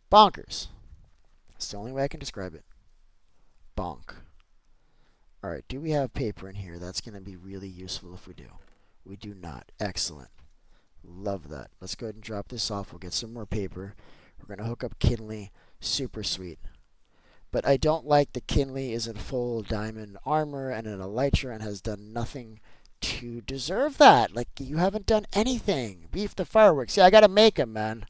Bonkers. That's the only way I can describe it. Bonk. Alright, do we have paper in here? That's going to be really useful if we do. We do not. Excellent. Love that. Let's go ahead and drop this off. We'll get some more paper. We're going to hook up Kinley. Super sweet. But I don't like that Kinley is in full diamond armor and an elytra and has done nothing to deserve that. Like, you haven't done anything. Beef the fireworks. Yeah, I gotta make them, man.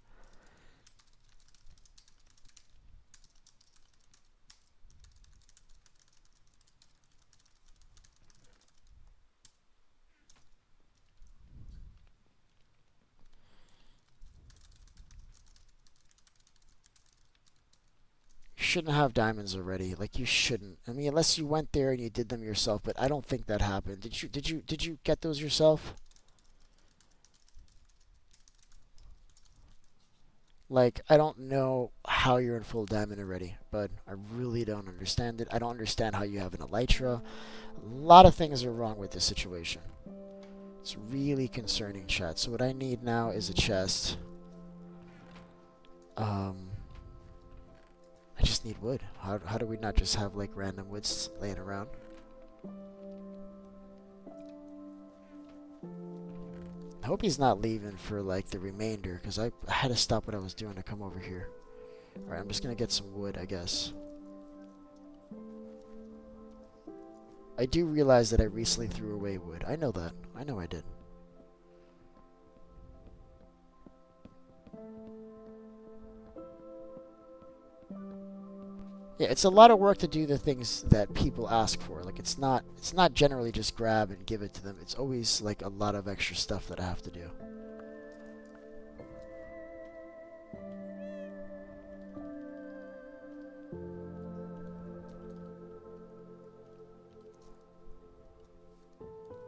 Shouldn't have diamonds already. Like, you shouldn't. I mean, unless you went there and you did them yourself, but I don't think that happened. Did you get those yourself? Like, I don't know how you're in full diamond already, but I really don't understand it. I don't understand how you have an elytra. A lot of things are wrong with this situation. It's really concerning, chat. So what I need now is a chest. I just need wood. How do we not just have, like, random woods laying around? I hope he's not leaving for, like, the remainder, because I had to stop what I was doing to come over here. Alright, I'm just gonna get some wood, I guess. I do realize that I recently threw away wood. I know that. I know I did. Yeah, it's a lot of work to do the things that people ask for. Like, it's not generally just grab and give it to them. It's always, like, a lot of extra stuff that I have to do.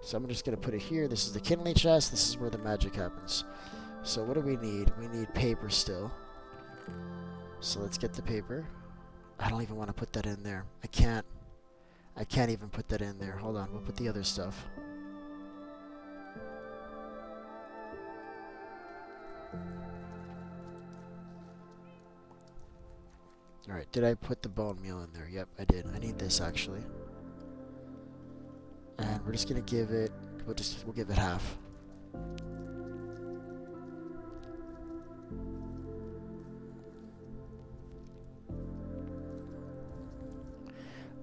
So I'm just going to put it here. This is the Kinley chest. This is where the magic happens. So what do we need? We need paper still. So let's get the paper. I don't even want to put that in there. I can't even put that in there. Hold on. We'll put the other stuff. Alright, did I put the bone meal in there? Yep, I did. I need this, actually. And we're just gonna give it, we'll give it half.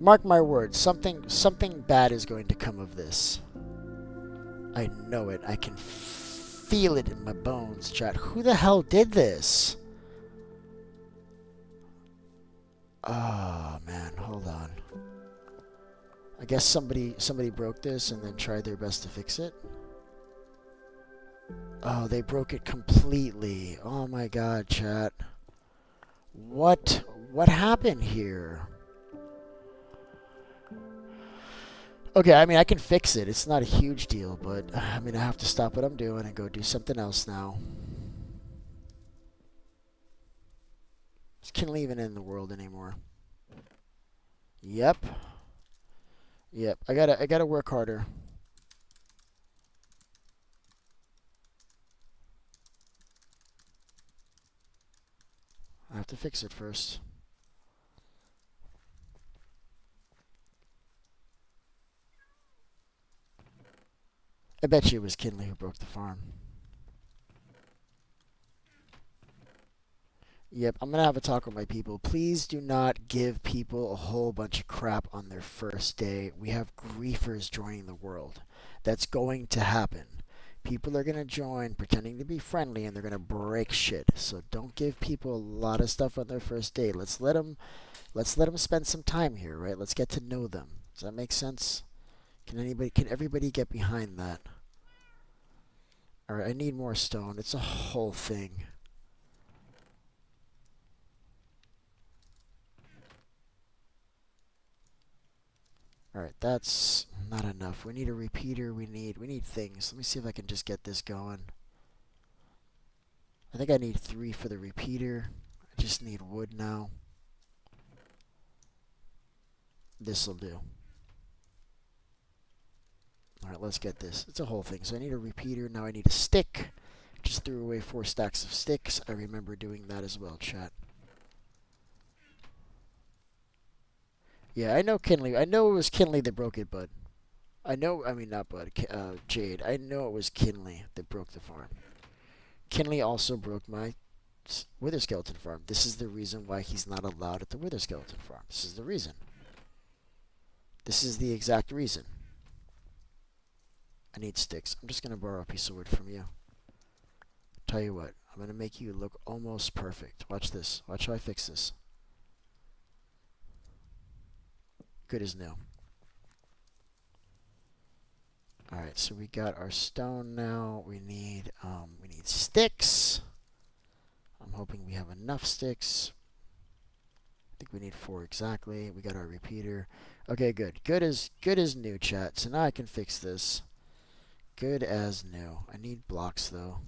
Mark my words, something bad is going to come of this. I know it. I can feel it in my bones, chat. Who the hell did this? Oh man, hold on. I guess somebody broke this and then tried their best to fix it. Oh, they broke it completely. Oh my god, chat. What happened here? Okay, I mean, I can fix it. It's not a huge deal, but I mean, I have to stop what I'm doing and go do something else now. Is Kinley even in the world anymore? Yep. Yep. I gotta work harder. I have to fix it first. I bet you it was Kinley who broke the farm. Yep, I'm gonna have a talk with my people. Please do not give people a whole bunch of crap on their first day. We have griefers joining the world. That's going to happen. People are gonna join pretending to be friendly and they're gonna break shit. So don't give people a lot of stuff on their first day. Let's let them spend some time here, right? Let's get to know them. Does that make sense? Can everybody get behind that? Alright, I need more stone. It's a whole thing. Alright, that's not enough. We need a repeater. We need things. Let me see if I can just get this going. I think I need 3 for the repeater. I just need wood now. This'll do. Alright, let's get this. It's a whole thing. So I need a repeater. Now I need a stick. Just threw away 4 stacks of sticks. I remember doing that as well, chat. Yeah, I know Kinley. I know it was Kinley that broke it, Bud. I mean, not Bud. Jade. I know it was Kinley that broke the farm. Kinley also broke my Wither Skeleton farm. This is the reason why he's not allowed at the Wither Skeleton farm. This is the reason. This is the exact reason. I need sticks. I'm just going to borrow a piece of wood from you. Tell you what. I'm going to make you look almost perfect. Watch this. Watch how I fix this. Good as new. Alright, so we got our stone now. We need sticks. I'm hoping we have enough sticks. I think we need 4 exactly. We got our repeater. Okay, good. Good as new, chat. So now I can fix this. Good as new. I need blocks though.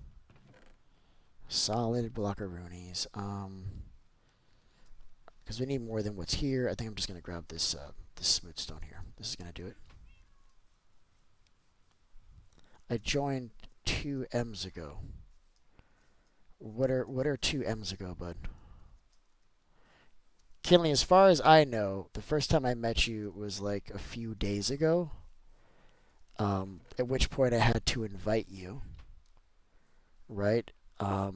Solid blockaroonies. Because we need more than what's here. I think I'm just gonna grab this this smooth stone here. This is gonna do it. I joined 2 M's ago. What are 2 M's ago, bud? Kinley, as far as I know, the first time I met you was like a few days ago. At which point I had to invite you. Right? Our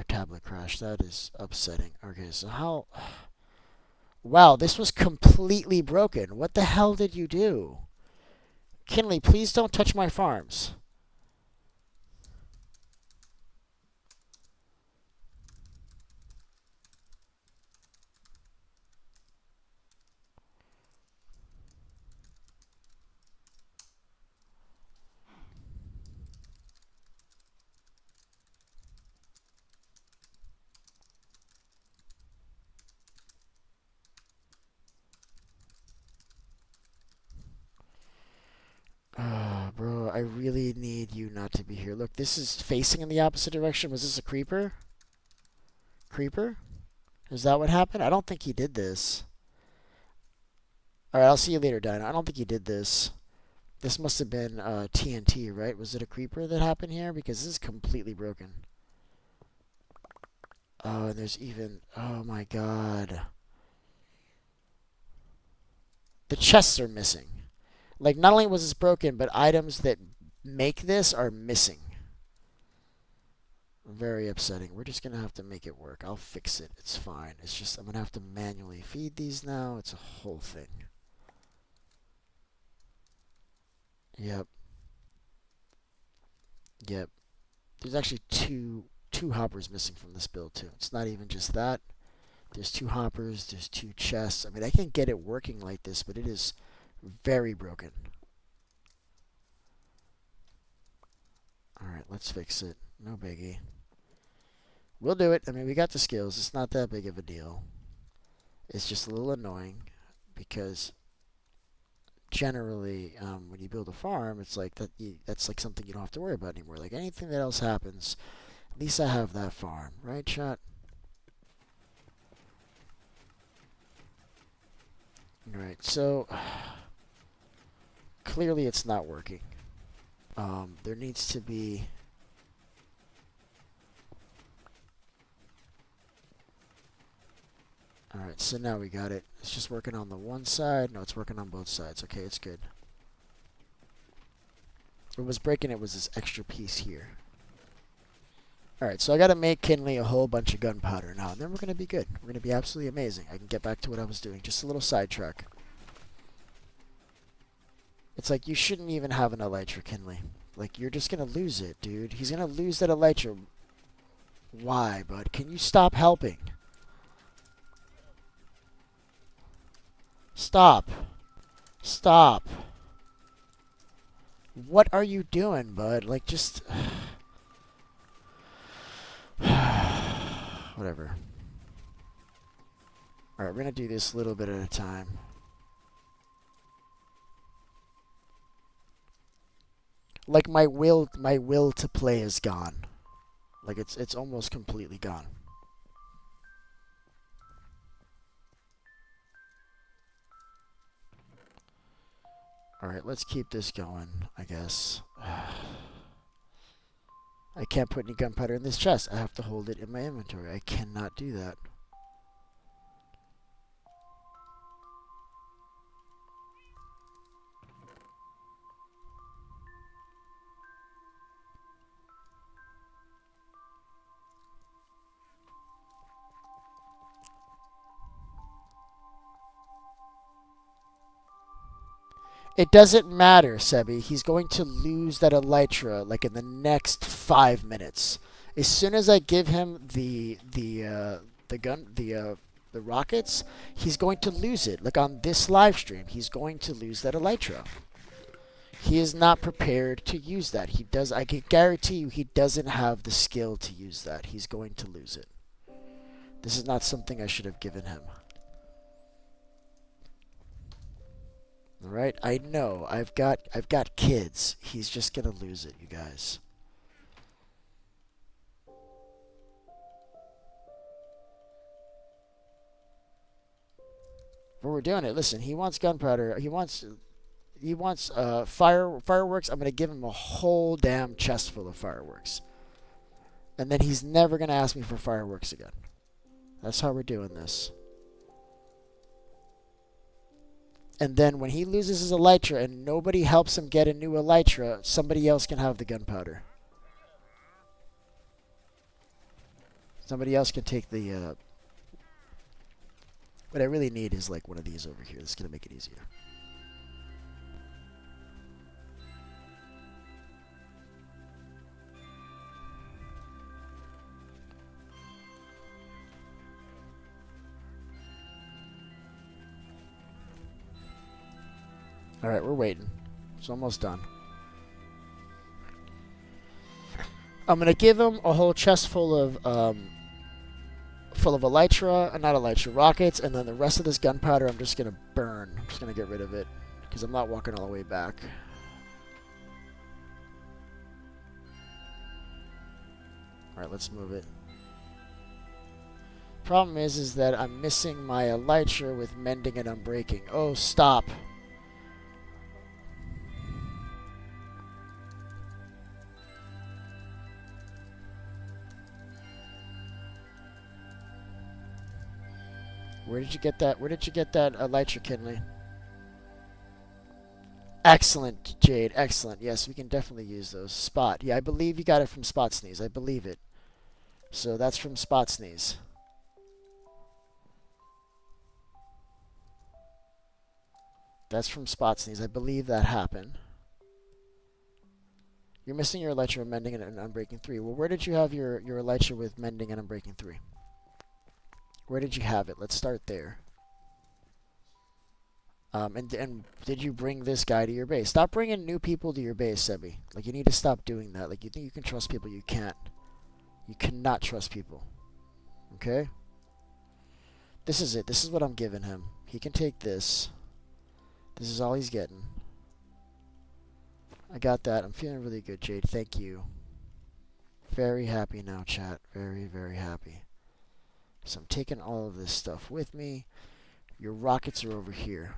tablet crashed. That is upsetting. Okay, so how... Wow, this was completely broken. What the hell did you do? Kinley, please don't touch my farms. Bro, I really need you not to be here. Look, this is facing in the opposite direction. Was this a creeper? Creeper? Is that what happened? I don't think he did this. Alright, I'll see you later, Dinah. I don't think he did this. This must have been TNT, right? Was it a creeper that happened here? Because this is completely broken. Oh, and there's even... Oh my god. The chests are missing. Like, not only was this broken, but items that make this are missing. Very upsetting. We're just going to have to make it work. I'll fix it. It's fine. It's just I'm going to have to manually feed these now. It's a whole thing. Yep. Yep. There's actually two hoppers missing from this build too. It's not even just that. There's 2 hoppers. There's 2 chests. I mean, I can get it working like this, but it is very broken. Alright, let's fix it. No biggie. We'll do it. I mean, we got the skills. It's not that big of a deal. It's just a little annoying because generally, when you build a farm, it's like that's like something you don't have to worry about anymore. Like anything that else happens, at least I have that farm, right, chat? Alright, so clearly it's not working. There needs to be... Alright, so now we got it. It's just working on the one side. No, it's working on both sides. Okay, it's good. What was breaking it was this extra piece here. Alright, so I gotta make Kinley a whole bunch of gunpowder now, and then we're gonna be good. We're gonna be absolutely amazing. I can get back to what I was doing. Just a little sidetrack. It's like, you shouldn't even have an elytra, Kinley. Like, you're just gonna lose it, dude. He's gonna lose that elytra. Why, bud? Can you stop helping? Stop. Stop. What are you doing, bud? Like, just... Whatever. Alright, we're gonna do this a little bit at a time. Like, my will to play is gone. Like, it's almost completely gone. Alright, let's keep this going, I guess. I can't put any gunpowder in this chest. I have to hold it in my inventory. I cannot do that. It doesn't matter, Sebi. He's going to lose that elytra like in the next 5 minutes. As soon as I give him the rockets, he's going to lose it. Like on this live stream, he's going to lose that elytra. He is not prepared to use that. He does. I can guarantee you, he doesn't have the skill to use that. He's going to lose it. This is not something I should have given him. Alright, I know. I've got kids. He's just gonna lose it, you guys. But we're doing it. Listen, he wants gunpowder. He wants fireworks. I'm gonna give him a whole damn chest full of fireworks. And then he's never gonna ask me for fireworks again. That's how we're doing this. And then when he loses his elytra and nobody helps him get a new elytra, somebody else can have the gunpowder. Somebody else can take the... What I really need is like one of these over here. That's going to make it easier. Alright, we're waiting. It's almost done. I'm going to give him a whole chest full of elytra, not elytra, rockets, and then the rest of this gunpowder I'm just going to burn. I'm just going to get rid of it, because I'm not walking all the way back. Alright, let's move it. Problem is that I'm missing my elytra with mending and unbreaking. Oh, stop. Where did you get that? Where did you get that elytra, Kinley? Excellent, Jade. Excellent. Yes, we can definitely use those. Spot. Yeah, I believe you got it from Spot Sneeze. I believe it. So that's from Spot Sneeze. That's from Spot Sneeze. I believe that happened. You're missing your Elytra Mending and Unbreaking 3. Well, where did you have your Elytra with Mending and Unbreaking 3? Where did you have it? Let's start there. And did you bring this guy to your base? Stop bringing new people to your base, Sebi. Like, you need to stop doing that. Like, you think you can trust people, you can't. You cannot trust people. Okay? This is it. This is what I'm giving him. He can take this. This is all he's getting. I got that. I'm feeling really good, Jade. Thank you. Very happy now, chat. Very, very happy. So I'm taking all of this stuff with me. Your rockets are over here.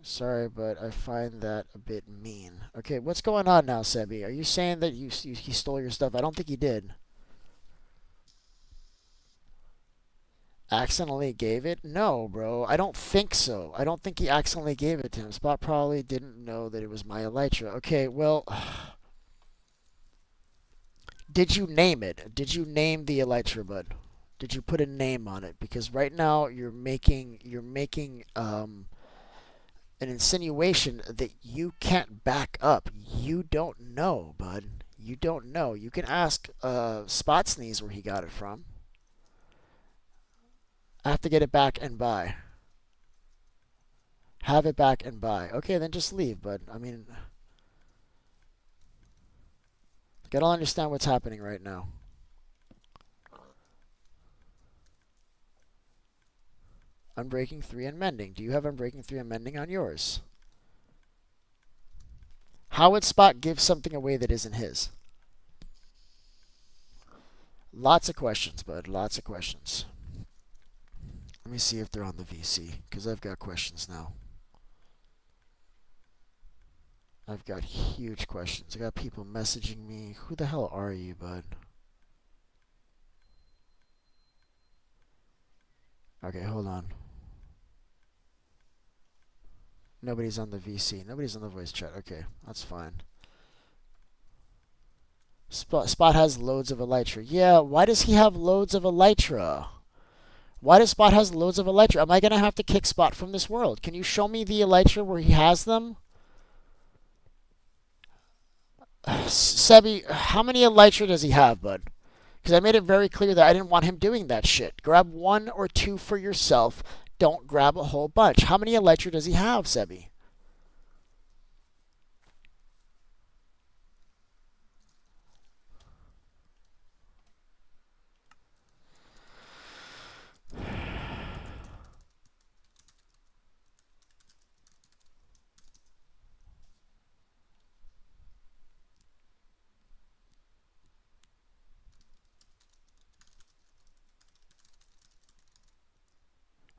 Sorry, but I find that a bit mean. Okay, what's going on now, Sebi? Are you saying that he stole your stuff? I don't think he did. Accidentally gave it? No, bro. I don't think so. I don't think he accidentally gave it to him. Spot probably didn't know that it was my Elytra. Okay, well... Did you name it? Did you name the Elytra, bud? Did you put a name on it? Because right now you're making an insinuation that you can't back up. You don't know, bud. You don't know. You can ask Spot Sneeze where he got it from. I have to get it back and buy. Have it back and buy. Okay, then just leave, bud. I mean, I don't understand what's happening right now. Unbreaking 3 and Mending. Do you have Unbreaking 3 and Mending on yours? How would Spot give something away that isn't his? Lots of questions, bud. Lots of questions. Let me see if they're on the VC, because I've got questions now. I've got huge questions. I got people messaging me. Who the hell are you, bud? Okay, hold on. Nobody's on the VC. Nobody's on the voice chat. Okay, that's fine. Spot has loads of Elytra. Yeah, why does he have loads of Elytra? Why does Spot has loads of Elytra? Am I going to have to kick Spot from this world? Can you show me the Elytra where he has them? Sebi, how many Elytra does he have, bud? Because I made it very clear that I didn't want him doing that shit. Grab 1 or 2 for yourself. Don't grab a whole bunch. How many Elytra does he have, Sebi?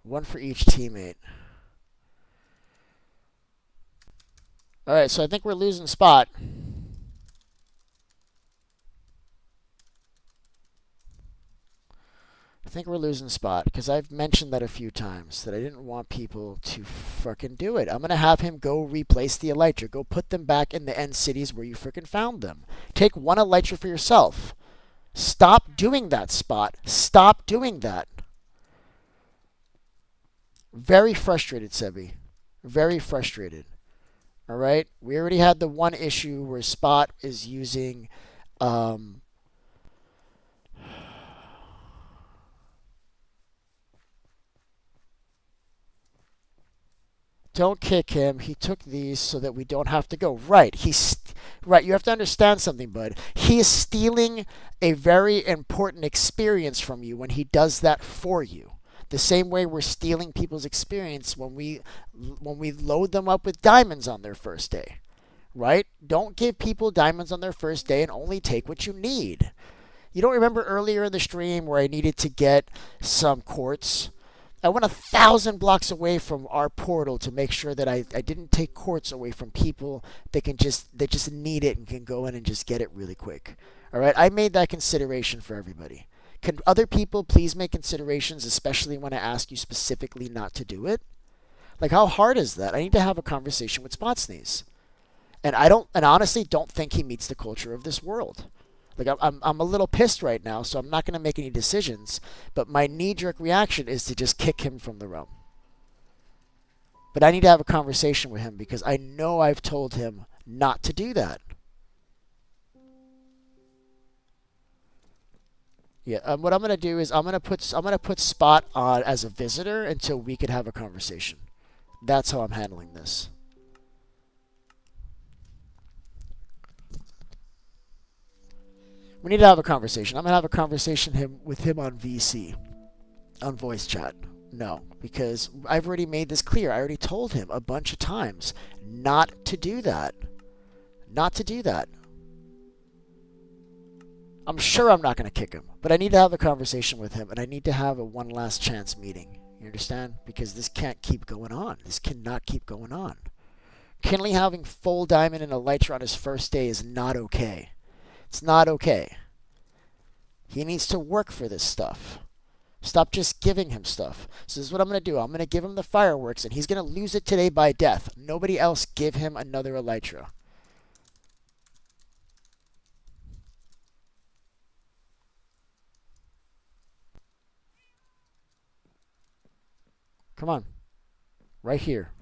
One for each teammate. Alright, so I think we're losing Spot. I think we're losing Spot, because I've mentioned that a few times, that I didn't want people to fucking do it. I'm going to have him go replace the Elytra. Go put them back in the end cities where you freaking found them. Take 1 Elytra for yourself. Stop doing that, Spot. Stop doing that. Very frustrated, Sebi. Very frustrated. Alright? We already had the one issue where Spot is using... Don't kick him. He took these so that we don't have to go. Right. Right. You have to understand something, bud. He is stealing a very important experience from you when he does that for you. The same way we're stealing people's experience when we load them up with diamonds on their first day. Right? Don't give people diamonds on their first day and only take what you need. You don't remember earlier in the stream where I needed to get some quartz? I went 1,000 blocks away from our portal to make sure that I didn't take quartz away from people that just need it and can go in and just get it really quick. All right, I made that consideration for everybody. Can other people please make considerations, especially when I ask you specifically not to do it? Like, how hard is that? I need to have a conversation with Spotsneeze. And honestly don't think he meets the culture of this world. Like, I'm a little pissed right now, so I'm not going to make any decisions. But my knee-jerk reaction is to just kick him from the realm. But I need to have a conversation with him because I know I've told him not to do that. Yeah, what I'm going to do is I'm going to put Spot on as a visitor until we could have a conversation. That's how I'm handling this. We need to have a conversation. I'm going to have a conversation with him on VC, on voice chat. No, because I've already made this clear. I already told him a bunch of times not to do that. Not to do that. I'm sure I'm not going to kick him, but I need to have a conversation with him, and I need to have a one last chance meeting. You understand? Because this can't keep going on. This cannot keep going on. Kinley having full diamond and elytra on his first day is not okay. It's not okay. He needs to work for this stuff. Stop just giving him stuff. So this is what I'm going to do. I'm going to give him the fireworks, and he's going to lose it today by death. Nobody else give him another elytra. Come on. Right here.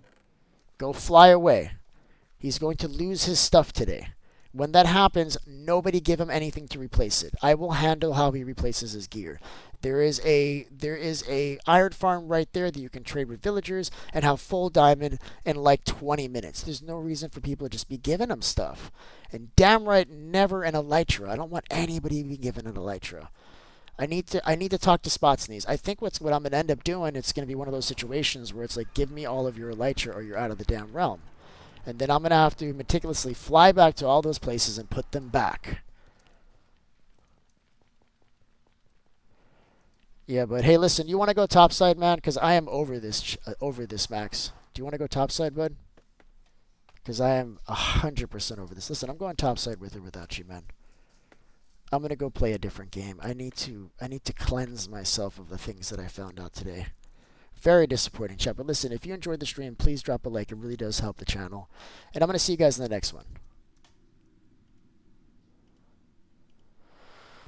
Go fly away. He's going to lose his stuff today. When that happens, nobody give him anything to replace it. I will handle how he replaces his gear. There is a iron farm right there that you can trade with villagers and have full diamond in like 20 minutes. There's no reason for people to just be giving him stuff. And damn right, never an elytra. I don't want anybody being given an elytra. I need to talk to Spotsneeze. I think what I'm gonna end up doing, it's gonna be one of those situations where it's like, give me all of your elytra or you're out of the damn realm. And then I'm going to have to meticulously fly back to all those places and put them back. Yeah, but hey, listen, you want to go topside, man? Because I am over this, Max. Do you want to go topside, bud? Because I am 100% over this. Listen, I'm going topside with or without you, man. I'm going to go play a different game. I need to cleanse myself of the things that I found out today. Very disappointing, chat. But listen, if you enjoyed the stream, please drop a like. It really does help the channel. And I'm going to see you guys in the next one.